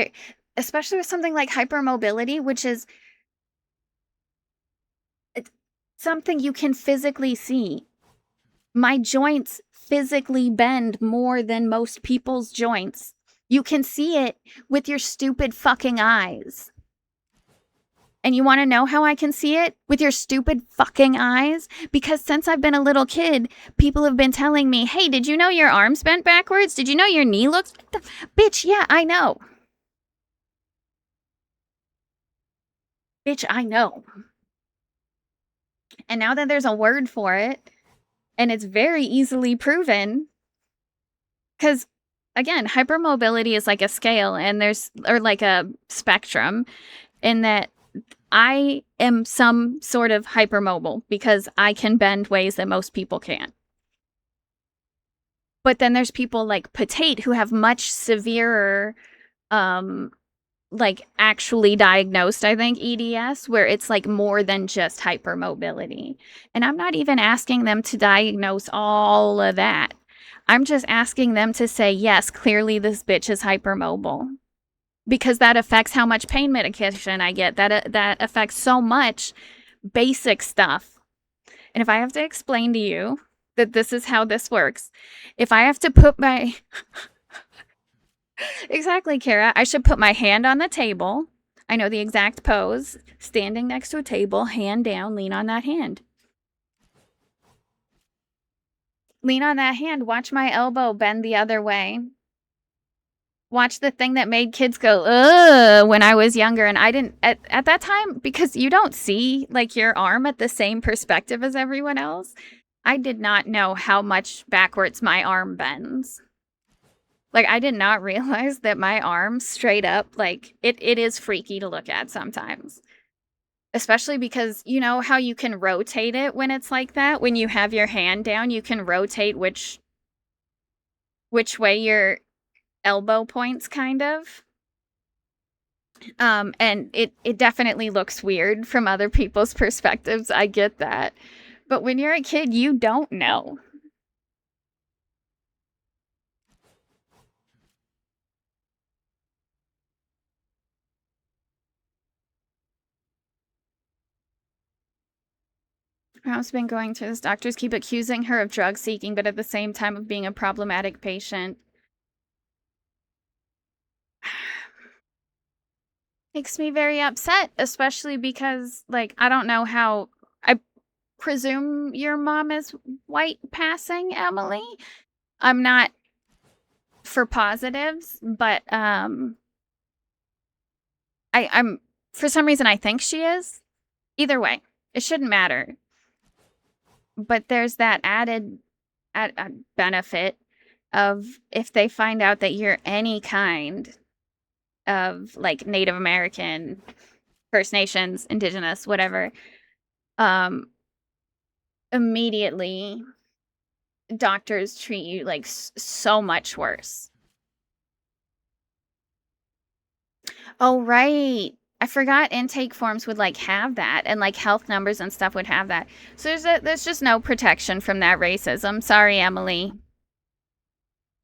especially with something like hypermobility, which is something you can physically see. My joints physically bend more than most people's joints. You can see it with your stupid fucking eyes. And you want to know how I can see it? With your stupid fucking eyes? Because since I've been a little kid, people have been telling me, hey, did you know your arms bent backwards? Did you know your knee looks... Bitch, yeah, I know. Bitch, I know. And now that there's a word for it, and it's very easily proven, because, again, hypermobility is like a scale, and or like a spectrum, in that I am some sort of hypermobile because I can bend ways that most people can't. But then there's people like Patate who have much severer, like actually diagnosed, I think, EDS, where it's like more than just hypermobility. And I'm not even asking them to diagnose all of that. I'm just asking them to say, yes, clearly this bitch is hypermobile. Because that affects how much pain medication I get. That affects so much basic stuff. And if I have to explain to you that this is how this works, if I have to put my exactly, Kara, I should put my hand on the table. I know the exact pose. Standing next to a table, hand down, lean on that hand. Lean on that hand, watch my elbow bend the other way. Watch the thing that made kids go, ugh, when I was younger. And I didn't, at that time, because you don't see like your arm at the same perspective as everyone else, I did not know how much backwards my arm bends. Like, I did not realize that my arm straight up, like, it is freaky to look at sometimes. Especially because you know how you can rotate it when it's like that? When you have your hand down, you can rotate which way your elbow points, kind of. And it definitely looks weird from other people's perspectives. I get that. But when you're a kid, you don't know. Mom's been going through this. Doctors keep accusing her of drug seeking, but at the same time of being a problematic patient. Makes me very upset, especially because, like, I don't know how. I presume your mom is white passing, Emily. I'm not for positives, but I'm for some reason I think she is. Either way, it shouldn't matter. But there's that added benefit of if they find out that you're any kind of like Native American, First Nations, Indigenous, whatever, immediately doctors treat you like so much worse. Oh, right. I forgot intake forms would like have that, and like health numbers and stuff would have that. So there's just no protection from that racism. Sorry, Emily.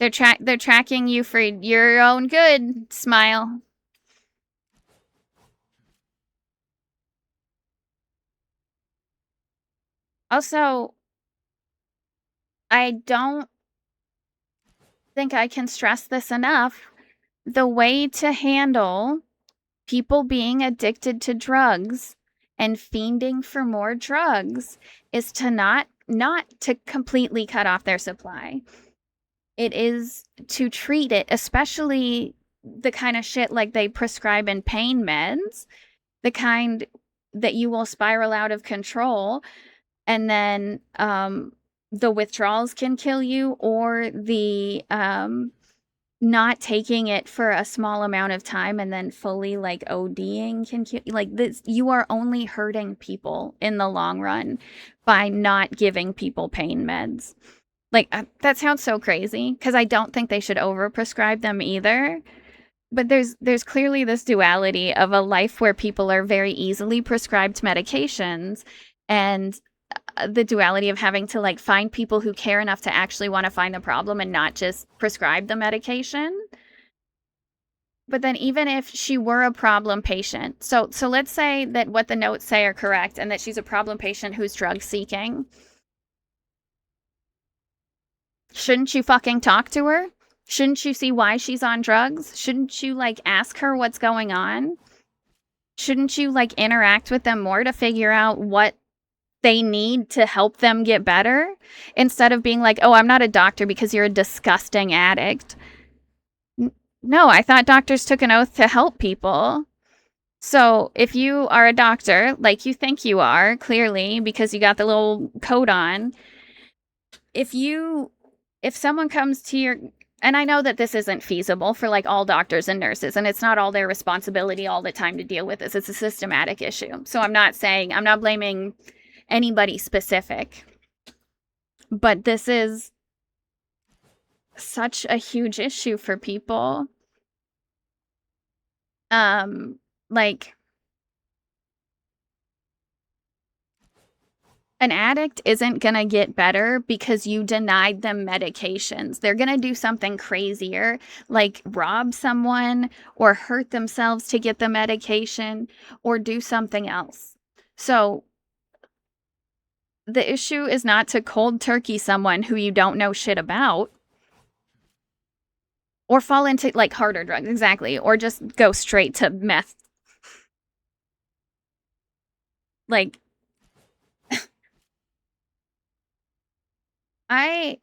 They're tracking you for your own good. Smile. Also, I don't think I can stress this enough. The way to handle people being addicted to drugs and fiending for more drugs is to not to completely cut off their supply. It is to treat it, especially the kind of shit like they prescribe in pain meds, the kind that you will spiral out of control, and then the withdrawals can kill you, or the not taking it for a small amount of time and then fully like ODing can kill, like this. You are only hurting people in the long run by not giving people pain meds. Like, that sounds so crazy because I don't think they should overprescribe them either. But there's clearly this duality of a life where people are very easily prescribed medications, and the duality of having to like find people who care enough to actually want to find the problem and not just prescribe the medication. But then even if she were a problem patient, so let's say that what the notes say are correct and that she's a problem patient who's drug seeking. Shouldn't you fucking talk to her? Shouldn't you see why she's on drugs? Shouldn't you like ask her what's going on? Shouldn't you like interact with them more to figure out what they need to help them get better, instead of being like, oh, I'm not a doctor because you're a disgusting addict? No, I thought doctors took an oath to help people. So if you are a doctor, like you think you are, clearly, because you got the little coat on, if someone comes to your, and I know that this isn't feasible for like all doctors and nurses, and it's not all their responsibility all the time to deal with this. It's a systematic issue. So I'm not blaming anybody specific. But this is such a huge issue for people. Like, an addict isn't gonna get better because you denied them medications. They're gonna do something crazier, like rob someone or hurt themselves to get the medication or do something else. So the issue is not to cold turkey someone who you don't know shit about or fall into like harder drugs, exactly, or just go straight to meth. Like, I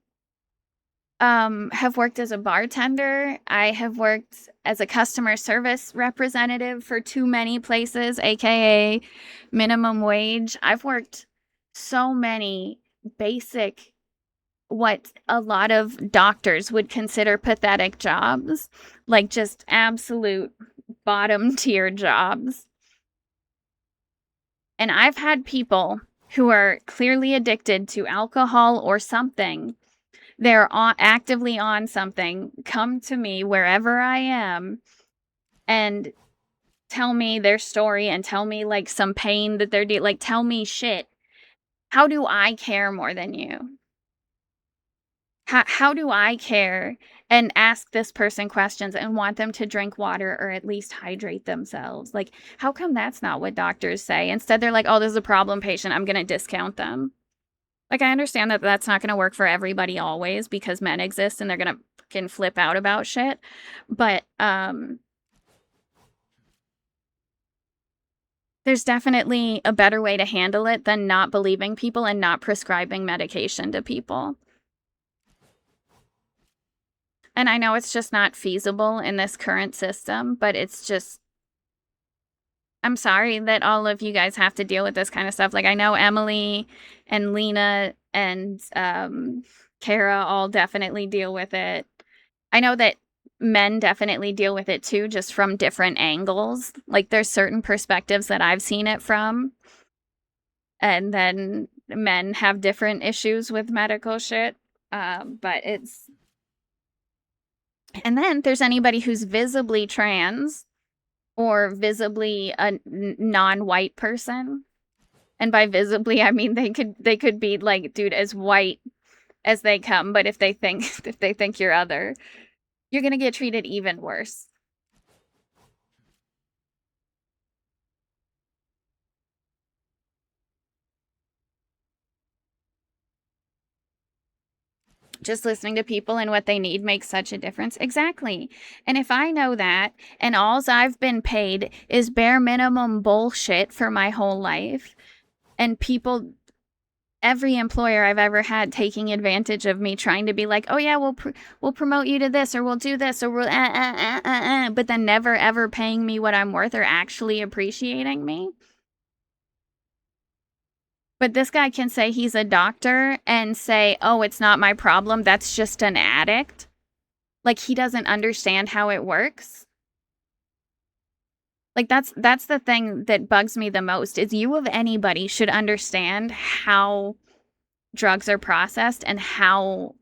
have worked as a bartender. I have worked as a customer service representative for too many places, aka minimum wage. I've worked so many basic, what a lot of doctors would consider pathetic jobs, like just absolute bottom tier jobs. And I've had people who are clearly addicted to alcohol or something, they're actively on something, come to me wherever I am and tell me their story and tell me like some pain that they're like tell me shit. How do I care more than you? How do I care and ask this person questions and want them to drink water or at least hydrate themselves? Like, how come that's not what doctors say? Instead, they're like, oh, this is a problem patient, I'm going to discount them. Like, I understand that that's not going to work for everybody always because men exist and they're going to fucking flip out about shit. But there's definitely a better way to handle it than not believing people and not prescribing medication to people. And I know it's just not feasible in this current system, but it's just, I'm sorry that all of you guys have to deal with this kind of stuff. Like, I know Emily and Lena and Kara all definitely deal with it. I know that men definitely deal with it too, just from different angles. Like, there's certain perspectives that I've seen it from. And then men have different issues with medical shit. But it's, and then there's anybody who's visibly trans or visibly a non-white person. And by visibly, I mean they could be like, dude, as white as they come, but if they think you're other, you're gonna get treated even worse. Just listening to people and what they need makes such a difference. Exactly. And if I know that, and alls I've been paid is bare minimum bullshit for my whole life, and people, every employer I've ever had taking advantage of me, trying to be like, oh yeah, we'll promote you to this, or we'll do this, or we'll but then never ever paying me what I'm worth or actually appreciating me. But this guy can say he's a doctor and say, oh, it's not my problem, that's just an addict. Like, he doesn't understand how it works. Like, that's the thing that bugs me the most, is you of anybody should understand how drugs are processed and how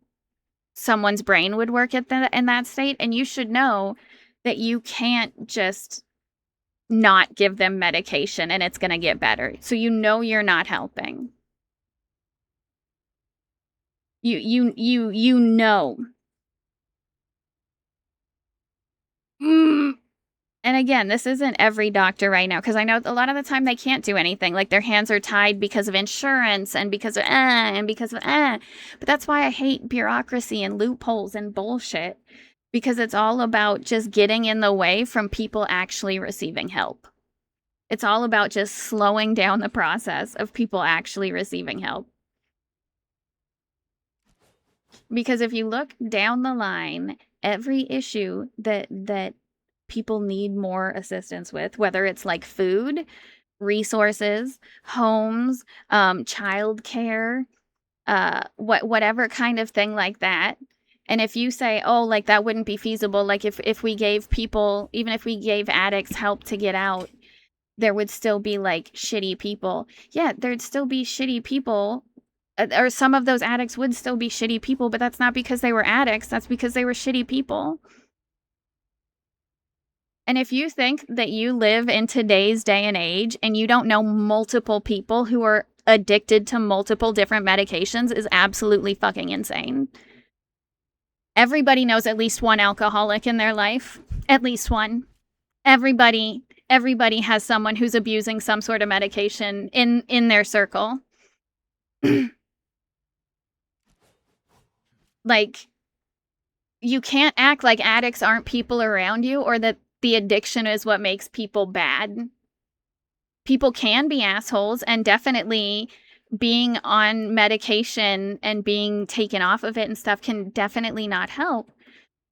someone's brain would work in that state. And you should know that you can't just not give them medication and it's going to get better. So you know you're not helping. You know. And again, this isn't every doctor right now, because I know a lot of the time they can't do anything. Like, their hands are tied because of insurance and because of But that's why I hate bureaucracy and loopholes and bullshit, because it's all about just getting in the way from people actually receiving help. It's all about just slowing down the process of people actually receiving help. Because if you look down the line, every issue that people need more assistance with, whether it's like food, resources, homes, childcare, whatever kind of thing like that. And if you say, oh, like that wouldn't be feasible, like if we gave people, even if we gave addicts help to get out, there would still be like shitty people. Yeah, there'd still be shitty people or some of those addicts would still be shitty people, but that's not because they were addicts. That's because they were shitty people. And if you think that you live in today's day and age and you don't know multiple people who are addicted to multiple different medications is absolutely fucking insane. Everybody knows at least one alcoholic in their life. At least one. Everybody has someone who's abusing some sort of medication in their circle. Like, you can't act like addicts aren't people around you or that the addiction is what makes people bad. People can be assholes, and definitely being on medication and being taken off of it and stuff can definitely not help.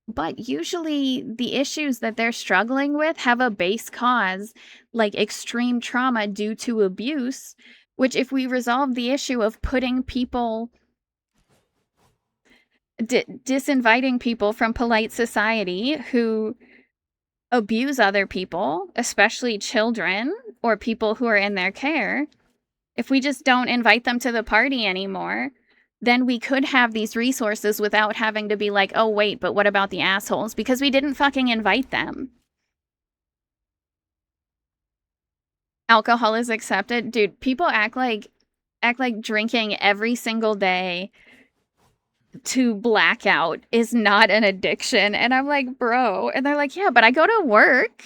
But usually the issues that they're struggling with have a base cause, like extreme trauma due to abuse, which if we resolve the issue of putting people, disinviting people from polite society who abuse other people, especially children or people who are in their care, if we just don't invite them to the party anymore, then we could have these resources without having to be like, oh, wait, but what about the assholes? Because we didn't fucking invite them. Alcohol is accepted. Dude, people act like drinking every single day to blackout is not an addiction. And I'm like, bro. And they're like, yeah, but I go to work.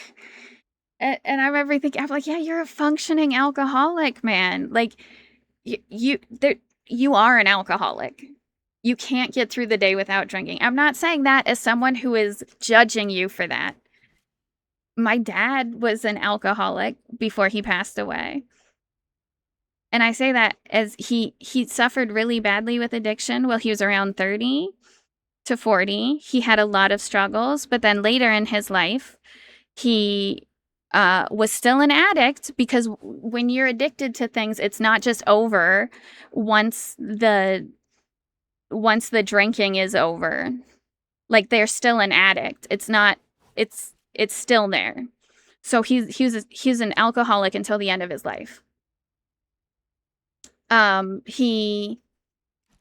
And I'm like, yeah, you're a functioning alcoholic, man. Like, you are an alcoholic. You can't get through the day without drinking. I'm not saying that as someone who is judging you for that. My dad was an alcoholic before he passed away. And I say that as he suffered really badly with addiction while he was around 30 to 40. He had a lot of struggles, but then later in his life, he was still an addict, because when you're addicted to things, it's not just over once the drinking is over. Like, they're still an addict. It's not, it's still there. So he's an alcoholic until the end of his life. He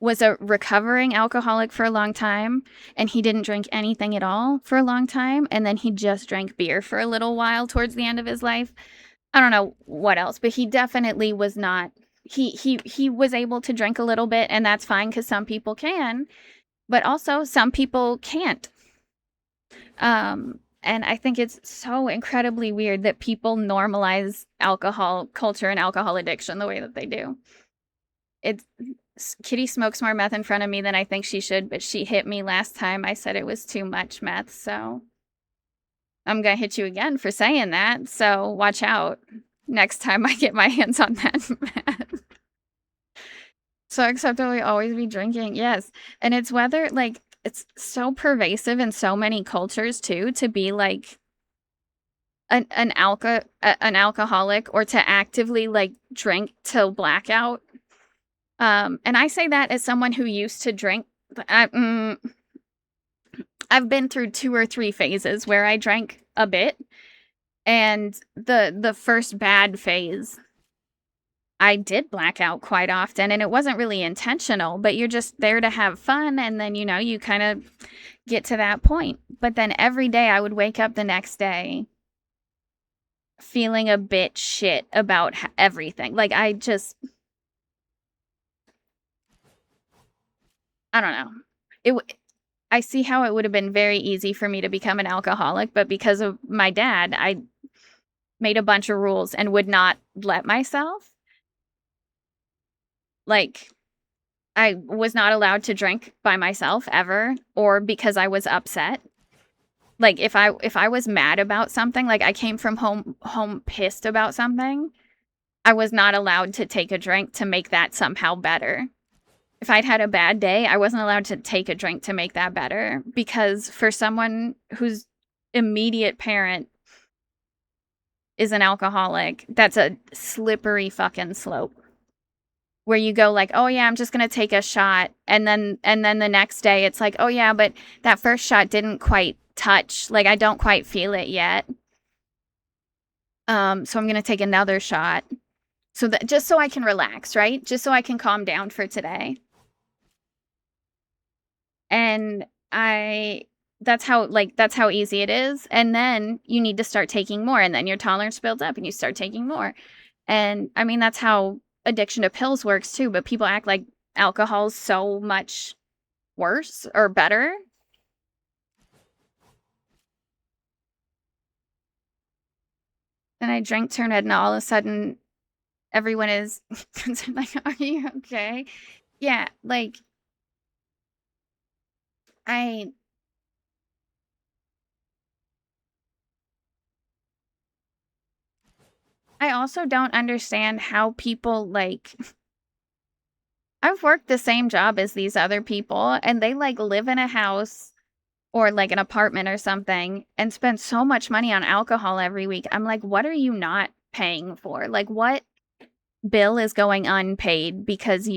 was a recovering alcoholic for a long time, and he didn't drink anything at all for a long time, and then he just drank beer for a little while towards the end of his life. I don't know what else, but he definitely was not, he was able to drink a little bit, and that's fine because some people can, but also some people can't. And I think it's so incredibly weird that people normalize alcohol culture and alcohol addiction the way that they do. Kitty smokes more meth in front of me than I think she should, but she hit me last time I said it was too much meth, so I'm gonna hit you again for saying that, so watch out next time I get my hands on that meth. So acceptably always be drinking, yes. And it's whether, like, it's so pervasive in so many cultures too, to be like an alcoholic or to actively like drink till blackout. And I say that as someone who used to drink. I've been through 2 or 3 phases where I drank a bit, and the first bad phase, I did black out quite often, and it wasn't really intentional, but you're just there to have fun, and then, you know, you kind of get to that point. But then every day I would wake up the next day feeling a bit shit about everything. Like, I don't know. I see how it would have been very easy for me to become an alcoholic, but because of my dad, I made a bunch of rules and would not let myself. Like, I was not allowed to drink by myself ever, or because I was upset. Like, if I was mad about something, like I came from home pissed about something, I was not allowed to take a drink to make that somehow better. If I'd had a bad day, I wasn't allowed to take a drink to make that better, because for someone whose immediate parent is an alcoholic, that's a slippery fucking slope. Where you go like, oh yeah, I'm just going to take a shot. And then the next day it's like, oh yeah, but that first shot didn't quite touch. Like, I don't quite feel it yet. So I'm going to take another shot. So that just so I can relax, right? Just so I can calm down for today. And that's how easy it is. And then you need to start taking more, and then your tolerance builds up and you start taking more. And I mean, that's how addiction to pills works too, but people act like alcohol's so much worse or better. Then I drank Turned, and all of a sudden everyone is like, are you okay? Yeah, like I also don't understand how people like I've worked the same job as these other people, and they like live in a house or like an apartment or something and spend so much money on alcohol every week. I'm like, what are you not paying for? Like, what bill is going unpaid because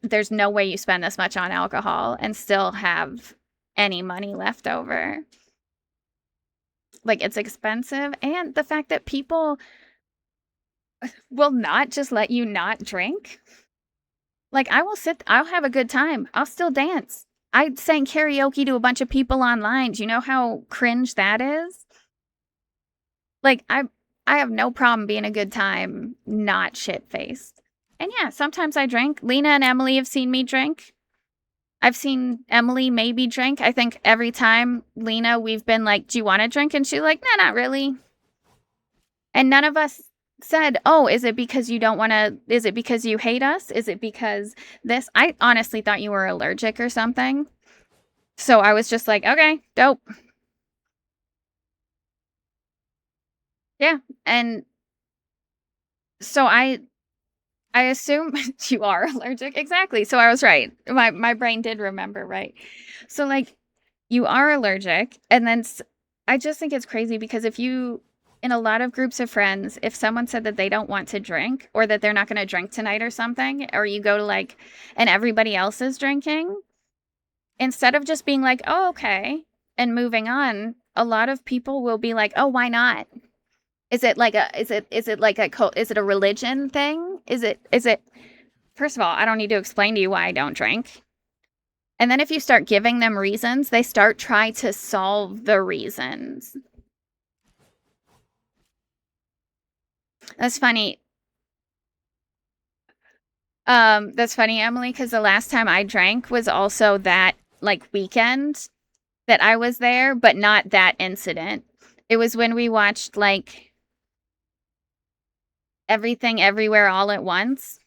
there's no way you spend this much on alcohol and still have any money left over? Like, it's expensive. And the fact that people will not just let you not drink. Like, I'll have a good time. I'll still dance. I sang karaoke to a bunch of people online. Do you know how cringe that is? Like, I have no problem being a good time, not shit-faced. And yeah, sometimes I drink. Lena and Emily have seen me drink. I've seen Emily maybe drink. I think every time, Lena, we've been like, do you want to drink? And she's like, nah, not really. And none of us said, oh, is it because you don't want to, is it because you hate us? Is it because this? I honestly thought you were allergic or something. So I was just like, okay, dope. Yeah. And so I assume you are allergic. Exactly. So I was right. My brain did remember, right? So like you are allergic, and then I just think it's crazy because if you in a lot of groups of friends, if someone said that they don't want to drink or that they're not going to drink tonight or something, or you go to like and everybody else is drinking, instead of just being like, "Oh, okay," and moving on, a lot of people will be like, "Oh, why not?" Is it like a is it a religion thing? Is it First of all, I don't need to explain to you why I don't drink. And then if you start giving them reasons, they start trying to solve the reasons. That's funny. That's funny, Emily, because the last time I drank was also that like weekend that I was there, but not that incident. It was when we watched like Everything Everywhere All at Once.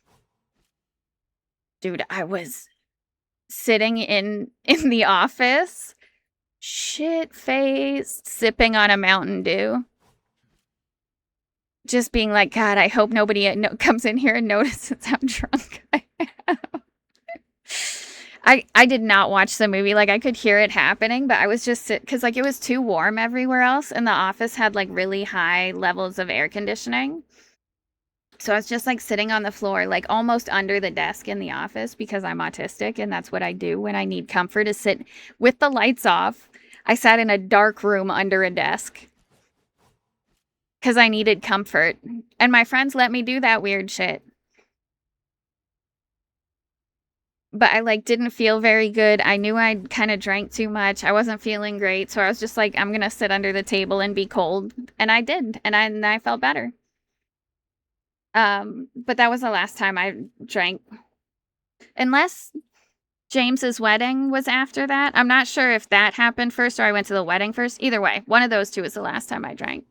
Dude, I was sitting in the office, shit-faced, sipping on a Mountain Dew. Just being like, God, I hope nobody comes in here and notices how drunk I am. I did not watch the movie. Like, I could hear it happening, but I was just because like it was too warm everywhere else, and the office had like really high levels of air conditioning. So I was just like sitting on the floor, like almost under the desk in the office because I'm autistic, and that's what I do when I need comfort is sit with the lights off. I sat in a dark room under a desk because I needed comfort. And my friends let me do that weird shit. But I like didn't feel very good. I knew I kind of drank too much. I wasn't feeling great. So I was just like, I'm going to sit under the table and be cold. And I did. And I felt better. But that was the last time I drank. Unless James's wedding was after that. I'm not sure if that happened first or I went to the wedding first. Either way, one of those two was the last time I drank.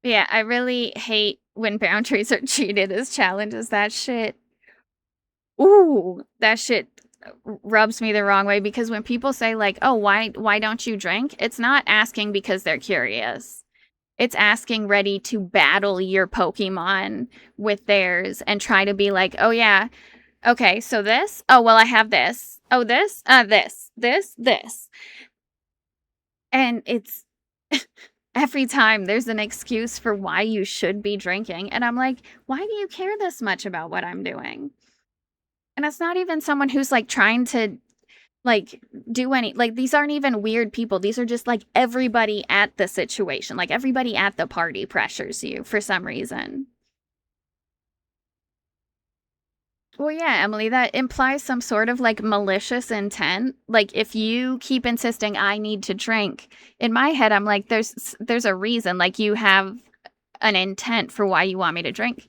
Yeah, I really hate when boundaries are treated as challenges. That shit. Ooh, that shit rubs me the wrong way because when people say like, "Oh, why don't you drink?" It's not asking because they're curious. It's asking ready to battle your Pokemon with theirs and try to be like, "Oh yeah, okay, so this? Oh, well I have this. Oh, this? This." And it's every time there's an excuse for why you should be drinking. And I'm like, why do you care this much about what I'm doing? And it's not even someone who's like trying to like do any, like these aren't even weird people. These are just like everybody at the situation, like everybody at the party pressures you for some reason. Well, yeah, Emily, that implies some sort of like malicious intent. Like if you keep insisting I need to drink, in my head I'm like there's a reason, like you have an intent for why you want me to drink.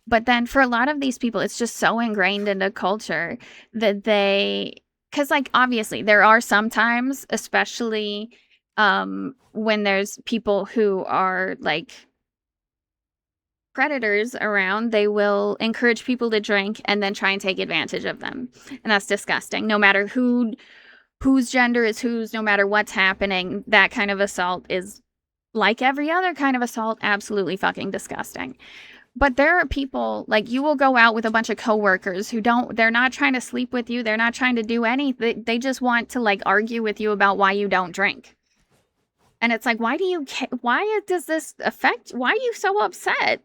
But then for a lot of these people it's just so ingrained into culture that they, cuz like obviously there are some times, especially when there's people who are like predators around, they will encourage people to drink and then try and take advantage of them. And that's disgusting. No matter whose gender is whose, no matter what's happening, that kind of assault is, like every other kind of assault, absolutely fucking disgusting. But there are people, like you will go out with a bunch of coworkers who they're not trying to sleep with you, they're not trying to do anything. They just want to like argue with you about why you don't drink. And it's like, why does this affect, why are you so upset?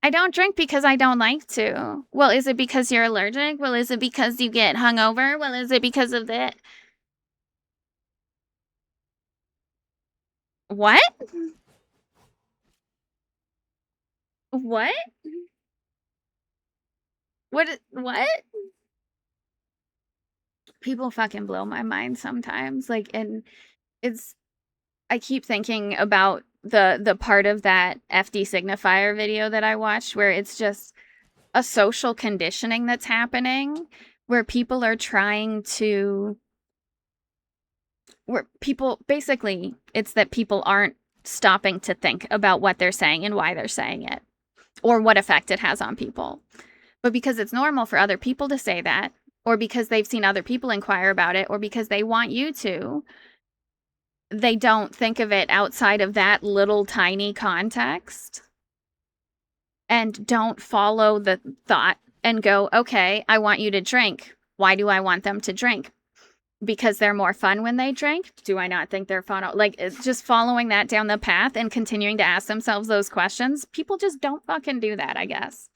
I don't drink because I don't like to. Well, is it because you're allergic? Well, is it because you get hungover? Well, is it because of that? What? What? What? People fucking blow my mind sometimes. Like, and it's, I keep thinking about the part of that FD signifier video that I watched where it's just a social conditioning that's happening where people are trying to, where people basically, it's that people aren't stopping to think about what they're saying and why they're saying it or what effect it has on people. But because it's normal for other people to say that, or because they've seen other people inquire about it, or because they want you to, they don't think of it outside of that little tiny context and don't follow the thought and go, okay, I want you to drink. Why do I want them to drink? Because they're more fun when they drink? Do I not think they're fun? Like, it's just following that down the path and continuing to ask themselves those questions. People just don't fucking do that, I guess.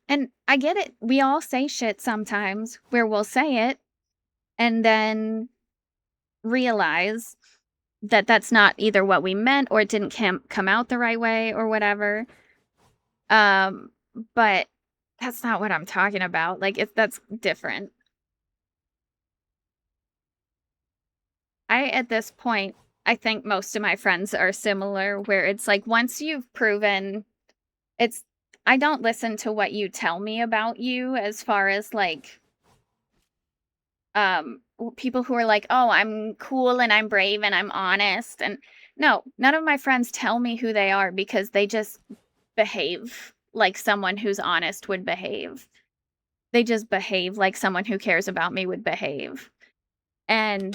And I get it. We all say shit sometimes where we'll say it and then realize that that's not either what we meant or it didn't come out the right way or whatever. But that's not what I'm talking about. Like, that's different. At this point, I think most of my friends are similar, where it's like once you've proven it's, I don't listen to what you tell me about you as far as like people who are like, "Oh, I'm cool and I'm brave and I'm honest." And no, none of my friends tell me who they are because they just behave like someone who's honest would behave. They just behave like someone who cares about me would behave. And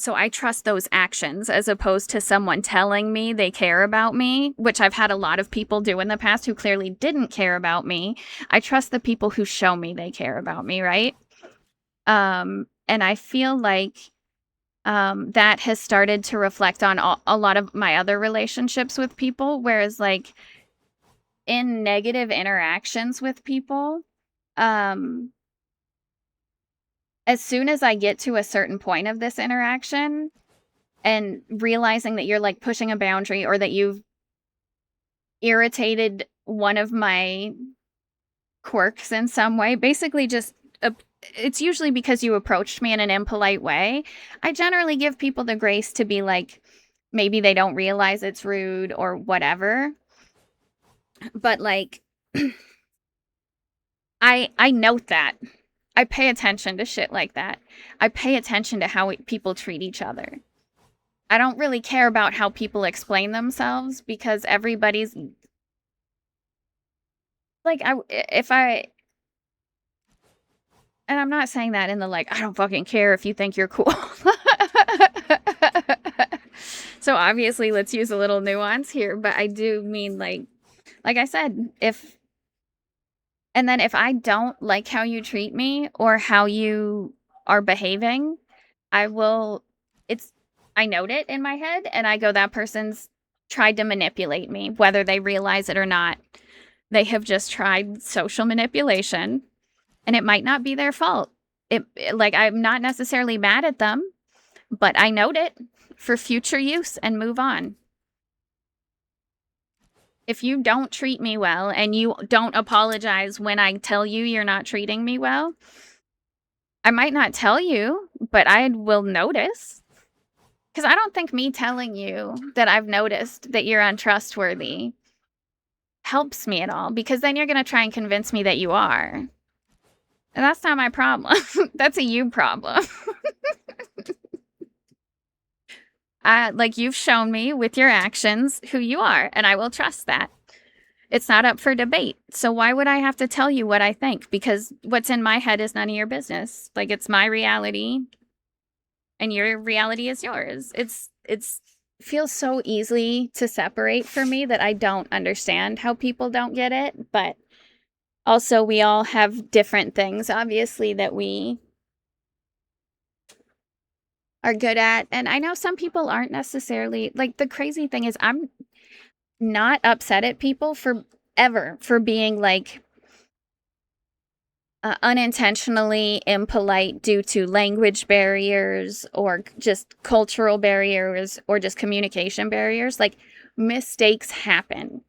so I trust those actions as opposed to someone telling me they care about me, which I've had a lot of people do in the past who clearly didn't care about me. I trust the people who show me they care about me, right? And I feel like that has started to reflect on a lot of my other relationships with people, whereas like in negative interactions with people, um, as soon as I get to a certain point of this interaction and realizing that you're like pushing a boundary or that you've irritated one of my quirks in some way, basically just it's usually because you approached me in an impolite way. I generally give people the grace to be like, maybe they don't realize it's rude or whatever. But like, I note that. I pay attention to shit like that. I pay attention to how people treat each other. I don't really care about how people explain themselves because everybody's like, and I'm not saying that in the like, I don't fucking care if you think you're cool. So obviously, let's use a little nuance here, but I do mean like I said, and then if I don't like how you treat me or how you are behaving, I will, I note it in my head and I go, that person's tried to manipulate me, whether they realize it or not. They have just tried social manipulation, and it might not be their fault. Like, I'm not necessarily mad at them, but I note it for future use and move on. If you don't treat me well and you don't apologize when I tell you you're not treating me well, I might not tell you, but I will notice. Because I don't think me telling you that I've noticed that you're untrustworthy helps me at all, because then you're going to try and convince me that you are. And that's not my problem. That's a you problem. Like, you've shown me with your actions who you are, and I will trust that. It's not up for debate. So why would I have to tell you what I think? Because what's in my head is none of your business. Like, it's my reality, and your reality is yours. It's feels so easy to separate for me that I don't understand how people don't get it. But also, we all have different things, obviously, that we are good at. And I know some people aren't necessarily, like, the crazy thing is I'm not upset at people for being like unintentionally impolite due to language barriers or just cultural barriers or just communication barriers. Like, mistakes happen.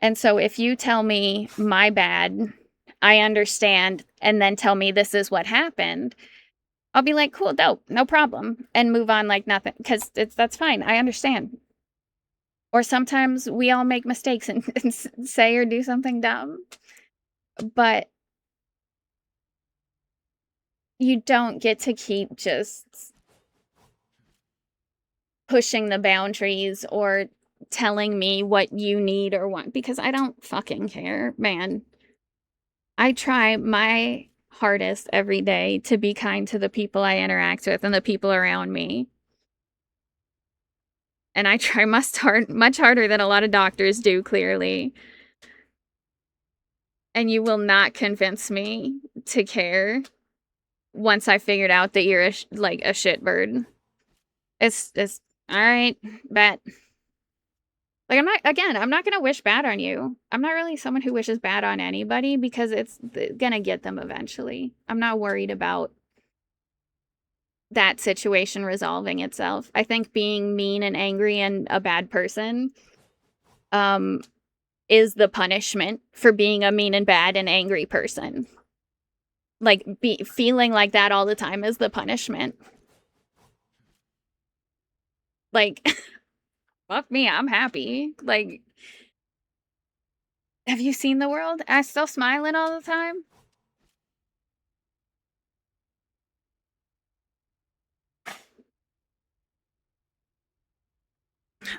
And so if you tell me my bad, I understand, and then tell me this is what happened, I'll be like, cool, dope, no problem, and move on like nothing, because that's fine. I understand. Or sometimes we all make mistakes and say or do something dumb, but you don't get to keep just pushing the boundaries or telling me what you need or want, because I don't fucking care, man. I try my hardest every day to be kind to the people I interact with and the people around me. And I try much harder than a lot of doctors do, clearly. And you will not convince me to care once I figured out that you're like a shitbird. It's all right, bet. Like, I'm not gonna wish bad on you. I'm not really someone who wishes bad on anybody, because it's gonna get them eventually. I'm not worried about that situation resolving itself. I think being mean and angry and a bad person is the punishment for being a mean and bad and angry person. Like, feeling like that all the time is the punishment. Like, fuck me, I'm happy. Like, have you seen the world? I'm still smiling all the time.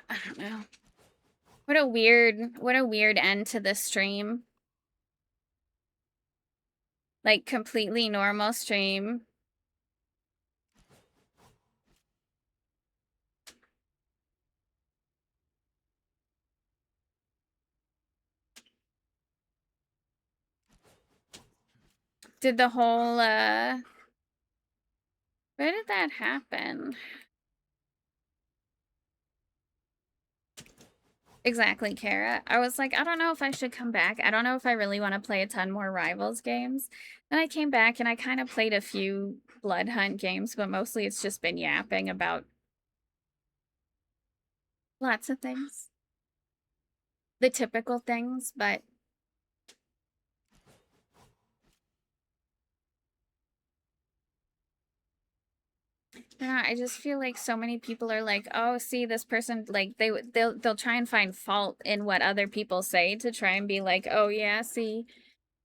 I don't know. What a weird end to this stream. Like, completely normal stream. Did the whole, where did that happen? Exactly, Kara. I was like, I don't know if I should come back. I don't know if I really want to play a ton more Rivals games. Then I came back and I kind of played a few Blood Hunt games, but mostly it's just been yapping about lots of things. The typical things, but yeah, I just feel like so many people are like, oh, see, this person, like, they'll try and find fault in what other people say to try and be like, oh yeah, see,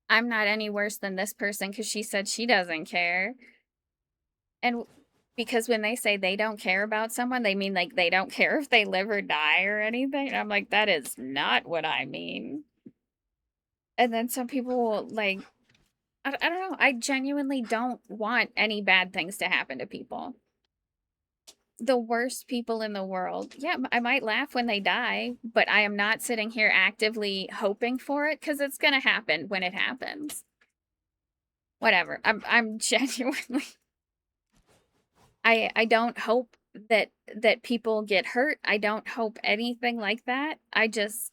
I'm not any worse than this person because she said she doesn't care. And because when they say they don't care about someone, they mean like they don't care if they live or die or anything. And I'm like, that is not what I mean. And then some people will, like, I don't know. I genuinely don't want any bad things to happen to people. The worst people in the world. Yeah, I might laugh when they die, but I am not sitting here actively hoping for it, because it's gonna happen when it happens. Whatever. I'm genuinely, I don't hope that people get hurt. I don't hope anything like that. I just,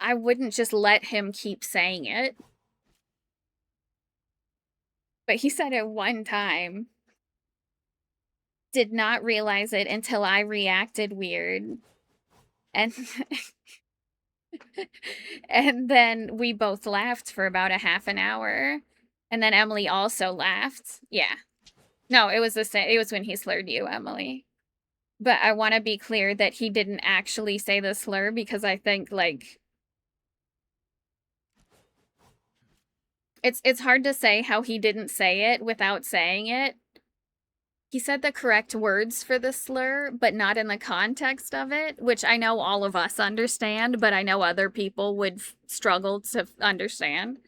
I wouldn't just let him keep saying it. But he said it one time. Did not realize it until I reacted weird. And and then we both laughed for about a half an hour. And then Emily also laughed. Yeah. No, it was the same. It was when he slurred you, Emily. But I want to be clear that he didn't actually say the slur because I think like it's hard to say how he didn't say it without saying it. He said the correct words for the slur, but not in the context of it, which I know all of us understand, but I know other people would struggle to understand.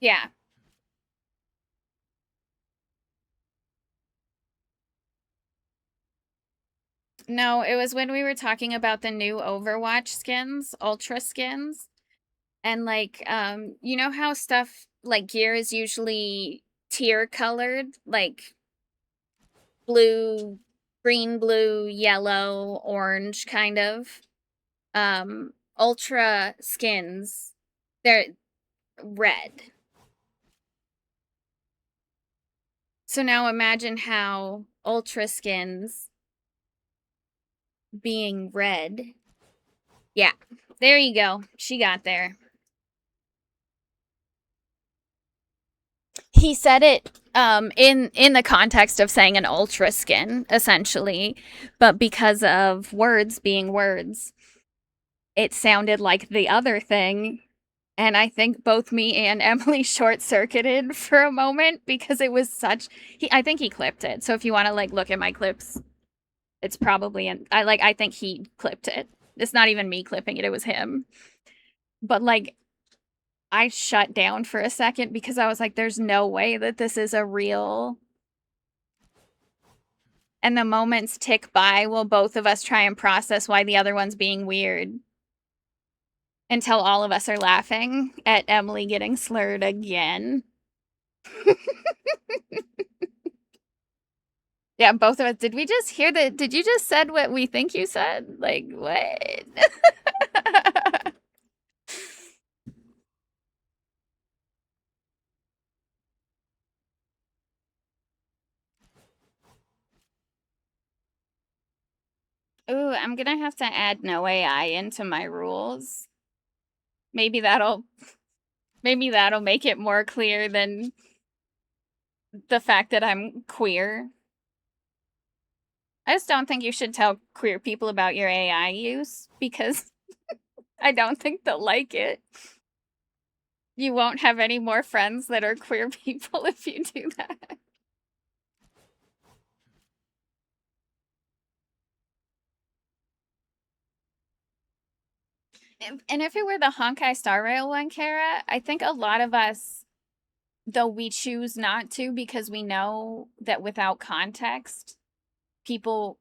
Yeah. No, it was when we were talking about the new Overwatch skins, Ultra skins. And like, you know how stuff like gear is usually tier colored, like blue, green, blue, yellow, orange kind of. Ultra skins, they're red. So now imagine how ultra skins being red. Yeah, there you go. She got there. He said it in the context of saying an ultra skin essentially, but because of words being words, it sounded like the other thing. And I think both me and Emily short circuited for a moment because it was such. I think he clipped it. So if you want to like look at my clips, it's probably in. I think he clipped it. It's not even me clipping it. It was him. But like, I shut down for a second because I was like, "There's no way that this is a real." And the moments tick by while both of us try and process why the other one's being weird. Until all of us are laughing at Emily getting slurred again. Yeah, both of us. Did we just hear that? Did you just said what we think you said? Like, what? Ooh, I'm gonna have to add no AI into my rules. Maybe that'll make it more clear than the fact that I'm queer. I just don't think you should tell queer people about your AI use because I don't think they'll like it. You won't have any more friends that are queer people if you do that. And if it were the Honkai Star Rail one, Kara, I think a lot of us, though we choose not to because we know that without context, people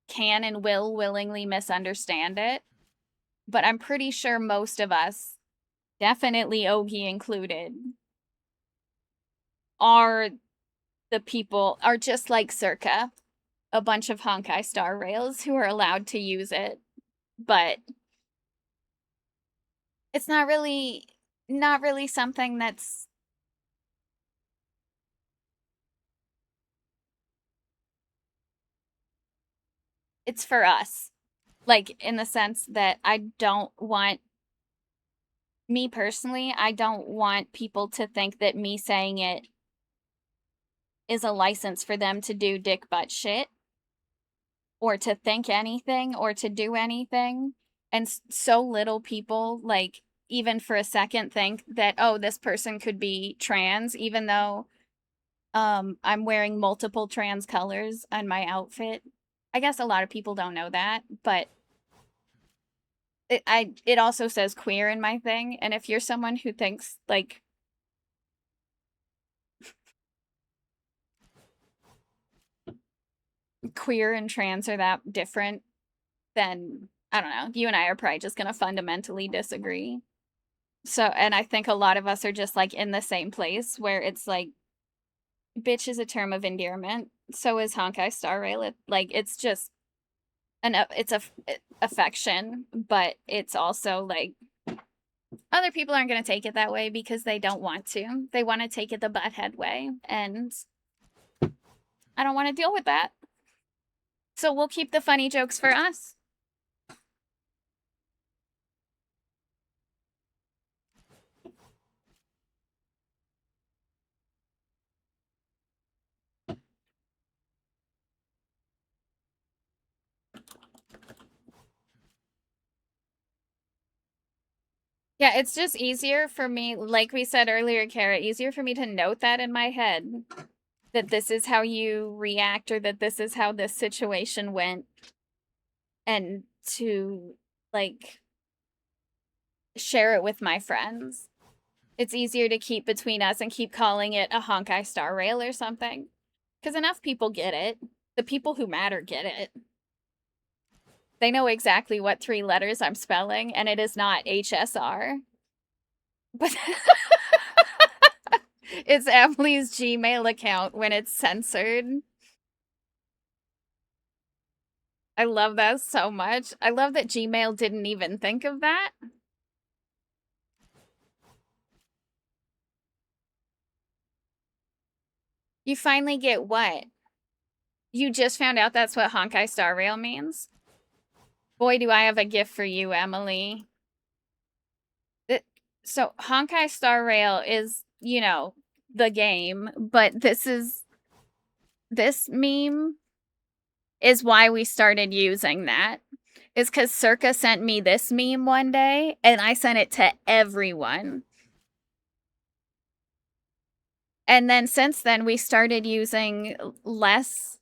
can and will willingly misunderstand it. But I'm pretty sure most of us, definitely Ogi included, are the people, are just like Circa, a bunch of Honkai Star Rails who are allowed to use it. But it's not really something that's it's for us. Like in the sense that I don't want me personally, I don't want people to think that me saying it is a license for them to do dick butt shit or to think anything or to do anything. And so little people like even for a second think that oh this person could be trans even though I'm wearing multiple trans colors on my outfit. I guess a lot of people don't know that, but it also says queer in my thing, and if you're someone who thinks like queer and trans are that different, then I don't know. You and I are probably just gonna fundamentally disagree. So, and I think a lot of us are just like in the same place where it's like, bitch is a term of endearment. So is Honkai Star Rail. Like it's just it's a affection, but it's also like other people aren't going to take it that way because they don't want to. They want to take it the butthead way, and I don't want to deal with that. So we'll keep the funny jokes for us. Yeah, it's just easier for me, like we said earlier, Kara, easier for me to note that in my head that this is how you react or that this is how this situation went, and to like share it with my friends. It's easier to keep between us and keep calling it a Honkai Star Rail or something. Because enough people get it. The people who matter get it. They know exactly what 3 letters I'm spelling, and it is not HSR. But it's Emily's Gmail account when it's censored. I love that so much. I love that Gmail didn't even think of that. You finally get what? You just found out that's what Honkai Star Rail means? Boy, do I have a gift for you, Emily. So Honkai Star Rail is, you know, the game, but this meme is why we started using that. Is because Circa sent me this meme one day, and I sent it to everyone. And then since then, we started using less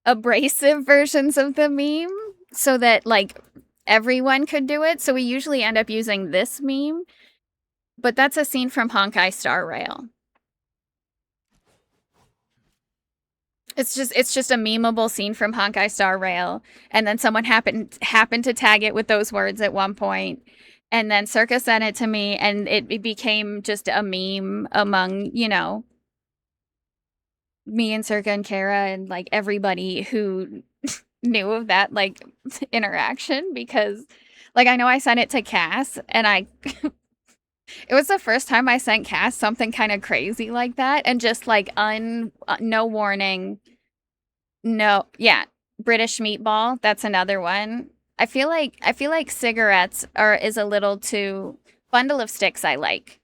abrasive versions of the meme so that, like, everyone could do it. So we usually end up using this meme, but that's a scene from Honkai Star Rail. It's just a memeable scene from Honkai Star Rail, and then someone happened to tag it with those words at one point, and then Circa sent it to me, and it became just a meme among, you know, me and Circa and Kara and like everybody who knew of that like interaction, because like I know I sent it to Cass, and I it was the first time I sent Cass something kind of crazy like that, and just like no warning. No, yeah, British meatball, that's another one. I feel like cigarettes is a little too bundle of sticks I like.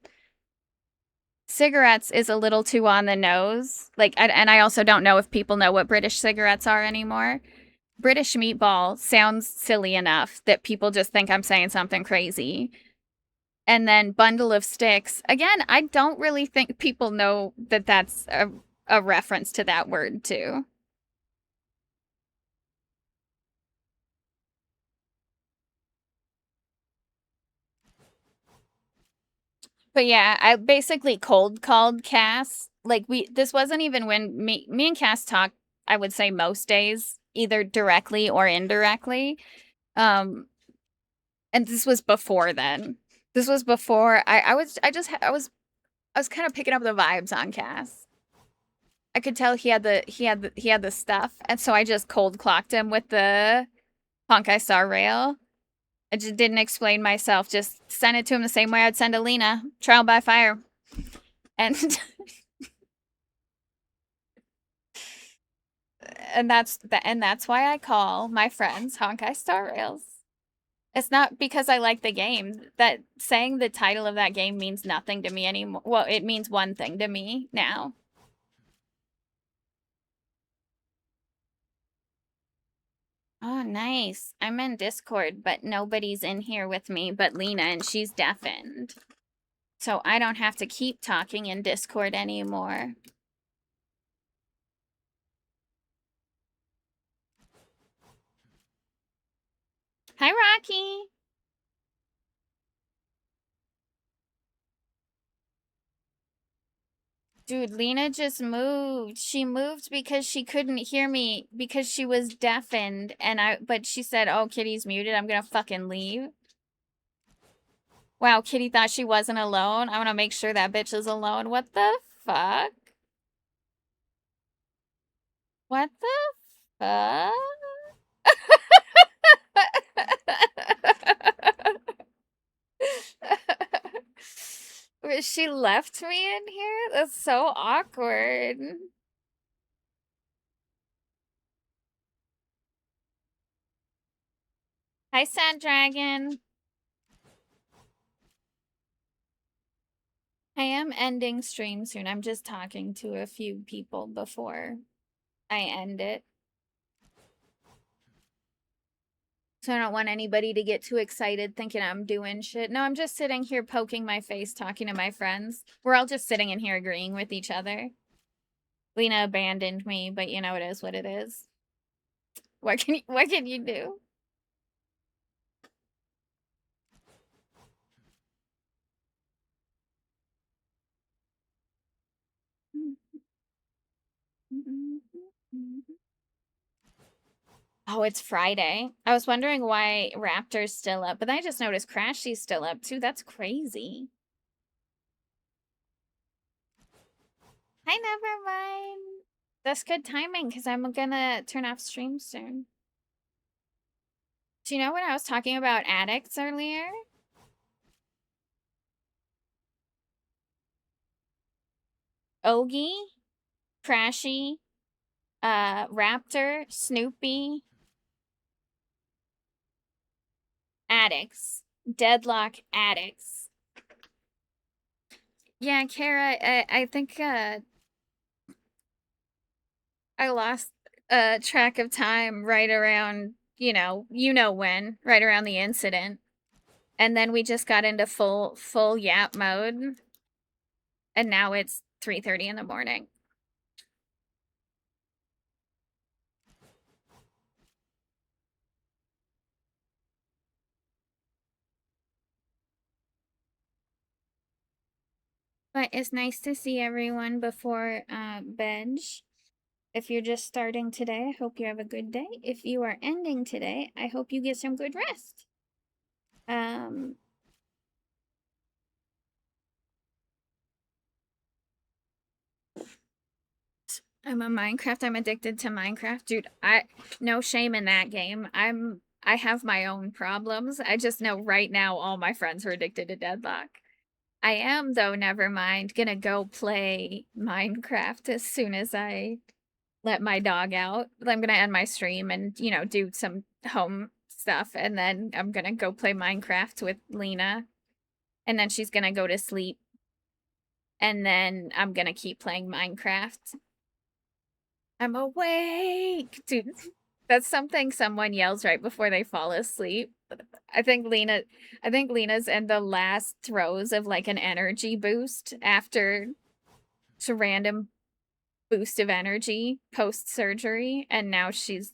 Cigarettes is a little too on the nose. Like and I also don't know if people know what British cigarettes are anymore. British meatball sounds silly enough that people just think I'm saying something crazy. And then bundle of sticks, again, I don't really think people know that that's a reference to that word too. But yeah, I basically cold called Cass. Like this wasn't even when me and Cass talked, I would say most days, either directly or indirectly. And this was before then. This was before I was kind of picking up the vibes on Cass. I could tell he had the stuff, and so I just cold clocked him with the Honkai Star Rail. I just didn't explain myself, just sent it to him the same way I'd send Alina, trial by fire. And that's why I call my friends Honkai Star Rails. It's not because I like the game. That saying the title of that game means nothing to me anymore. Well, it means one thing to me now. Oh, nice. I'm in Discord, but nobody's in here with me but Lena, and she's deafened. So I don't have to keep talking in Discord anymore. Hi, Rocky. Dude, Lena just moved. She moved because she couldn't hear me because she was deafened, but she said, "Oh, Kitty's muted. I'm gonna fucking leave." Wow, Kitty thought she wasn't alone. I want to make sure that bitch is alone. What the fuck? What the fuck? She left me in here? That's so awkward. Hi, Sad Dragon. I am ending stream soon. I'm just talking to a few people before I end it. So I don't want anybody to get too excited thinking I'm doing shit. No, I'm just sitting here poking my face, talking to my friends. We're all just sitting in here agreeing with each other. Lena abandoned me, but you know, it is what it is. What can you do? Oh, it's Friday. I was wondering why Raptor's still up, but then I just noticed Crashy's still up too. That's crazy. Hi, never mind. That's good timing because I'm gonna turn off stream soon. Do you know when I was talking about addicts earlier? Ogie, Crashy, Raptor, Snoopy, addicts, deadlock addicts. Yeah, Kara, I think I lost track of time right around, you know when, right around the incident. And then we just got into full yap mode. And now it's 3:30 in the morning. But it's nice to see everyone before bed. If you're just starting today, I hope you have a good day. If you are ending today, I hope you get some good rest. I'm a Minecraft. I'm addicted to Minecraft. Dude, no shame in that game. I have my own problems. I just know right now all my friends are addicted to Deadlock. I am, though, never mind, gonna go play Minecraft as soon as I let my dog out. I'm gonna end my stream and, do some home stuff, and then I'm gonna go play Minecraft with Lena. And then she's gonna go to sleep. And then I'm gonna keep playing Minecraft. I'm awake! Dude, that's something someone yells right before they fall asleep. I think Lena's in the last throes of like an energy boost after it's a random boost of energy post surgery, and now she's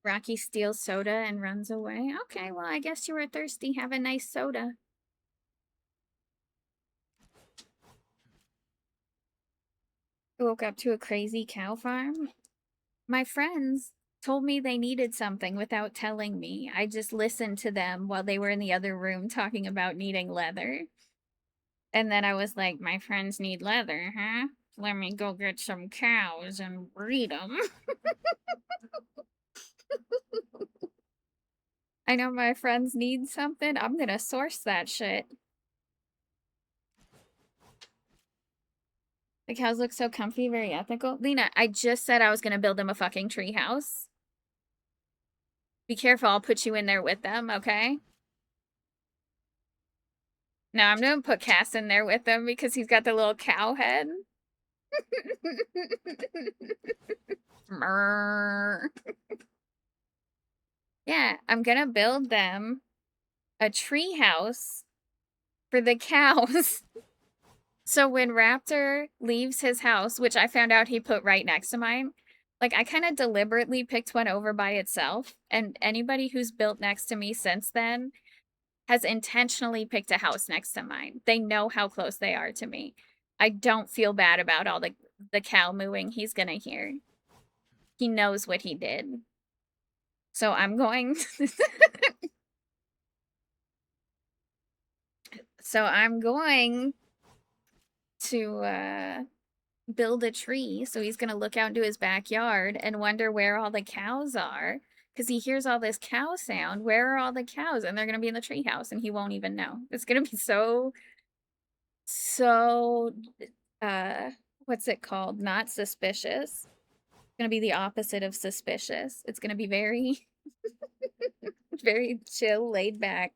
Rocky steals soda and runs away. Okay, well, I guess you were thirsty. Have a nice soda. I woke up to a crazy cow farm. My friends told me they needed something without telling me. I just listened to them while they were in the other room talking about needing leather. And then I was like, my friends need leather, huh? Let me go get some cows and breed them. I know my friends need something. I'm gonna source that shit. The cows look so comfy, very ethical. Lena, I just said I was gonna build them a fucking tree house. Be careful, I'll put you in there with them, okay? No, I'm gonna put Cass in there with them because he's got the little cow head. Yeah, I'm gonna build them a tree house for the cows. So when Raptor leaves his house, which I found out he put right next to mine, like I kind of deliberately picked one over by itself, and anybody who's built next to me since then has intentionally picked a house next to mine. They know how close they are to me. I don't feel bad about all the cow mooing he's gonna hear. He knows what he did. So I'm going so I'm going to build a tree. So he's gonna look out into his backyard and wonder where all the cows are. because he hears all this cow sound. Where are all the cows? And they're gonna be in the treehouse, and he won't even know. It's gonna be so what's it called? Not suspicious. It's gonna be the opposite of suspicious. It's gonna be very very chill, laid back.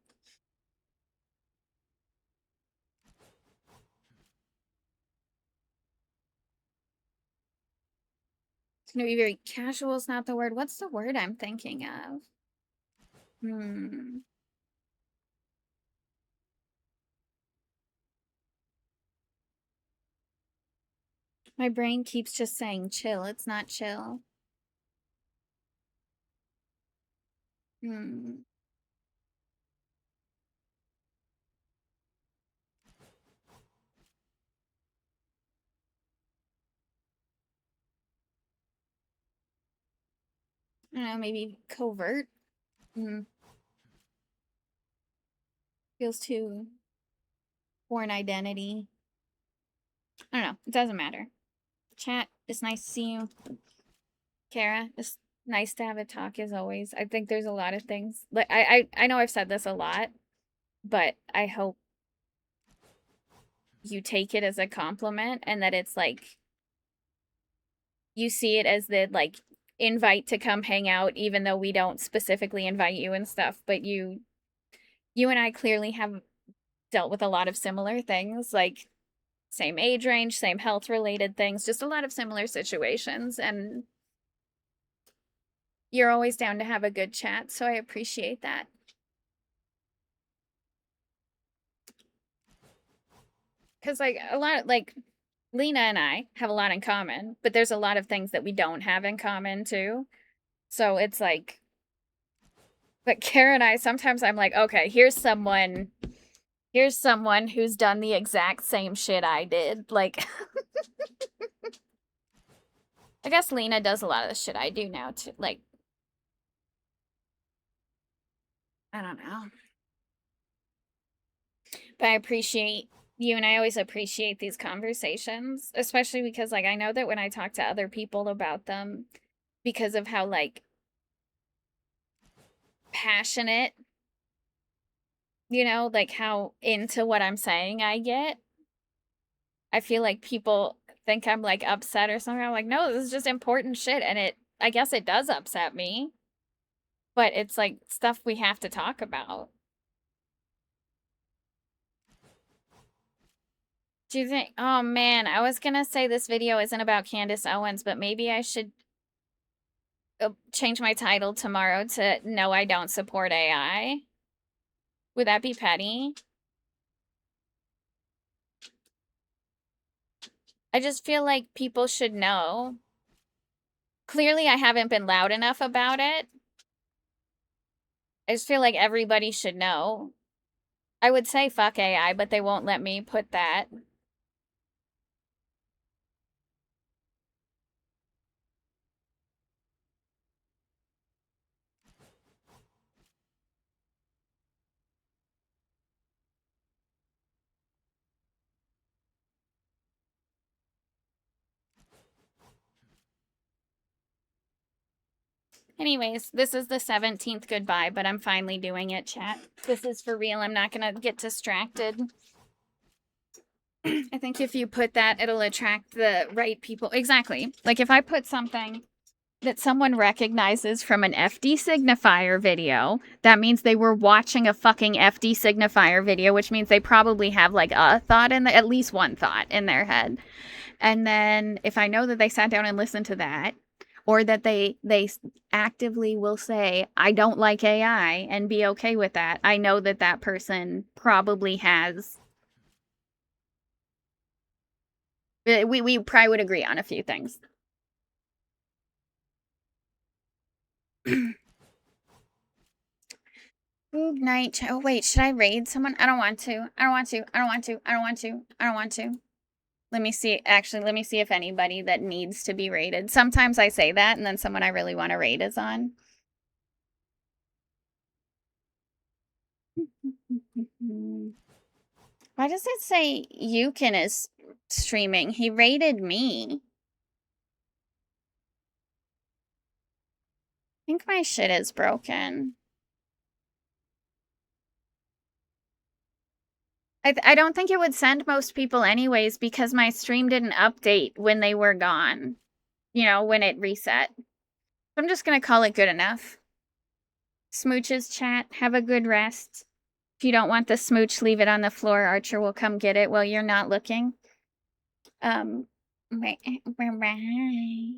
It's gonna be very casual is not the word. What's the word I'm thinking of? My brain keeps just saying chill. It's not chill. I don't know, maybe covert. Feels too foreign identity. I don't know. It doesn't matter. Chat, it's nice to see you. Kara, it's nice to have a talk as always. I think there's a lot of things. Like I know I've said this a lot, but I hope you take it as a compliment and that it's like you see it as the like invite to come hang out even though we don't specifically invite you and stuff, but you and I clearly have dealt with a lot of similar things, like same age range, same health related things, just a lot of similar situations, and you're always down to have a good chat, so I appreciate that. Because like a lot, like Lena and I have a lot in common, but there's a lot of things that we don't have in common too. So it's like, but Kara and I, sometimes I'm like, okay, here's someone who's done the exact same shit I did. Like, I guess Lena does a lot of the shit I do now too. Like, I don't know. But I appreciate you, and I always appreciate these conversations, especially because like I know that when I talk to other people about them, because of how like passionate, you know, like how into what I'm saying I get, I feel like people think I'm like upset or something. I'm like, no, this is just important shit, and I guess it does upset me, but it's like stuff we have to talk about. Do you think, oh man, I was gonna say this video isn't about Candace Owens, but maybe I should change my title tomorrow to no, I don't support AI. Would that be petty? I just feel like people should know. Clearly, I haven't been loud enough about it. I just feel like everybody should know. I would say fuck AI, but they won't let me put that. Anyways, this is the 17th goodbye, but I'm finally doing it, chat. This is for real. I'm not gonna get distracted. I think if you put that, it'll attract the right people. Exactly. Like if I put something that someone recognizes from an FD signifier video, that means they were watching a fucking FD signifier video, which means they probably have like a thought at least one thought in their head. And then if I know that they sat down and listened to that, or that they actively will say, I don't like AI and be okay with that, I know that that person probably has. We probably would agree on a few things. Good night. Oh wait, should I raid someone? I don't want to. I don't want to. I don't want to. I don't want to. I don't want to. Let me see. Actually, let me see if anybody that needs to be raided. Sometimes I say that, and then someone I really want to raid is on. Why does it say Yukin is streaming? He raided me. think my shit is broken. I don't think it would send most people anyways because my stream didn't update when they were gone. You know, when it reset. So I'm just gonna call it good enough. Smooches, chat. Have a good rest. If you don't want the smooch, leave it on the floor. Archer will come get it while you're not looking. Bye.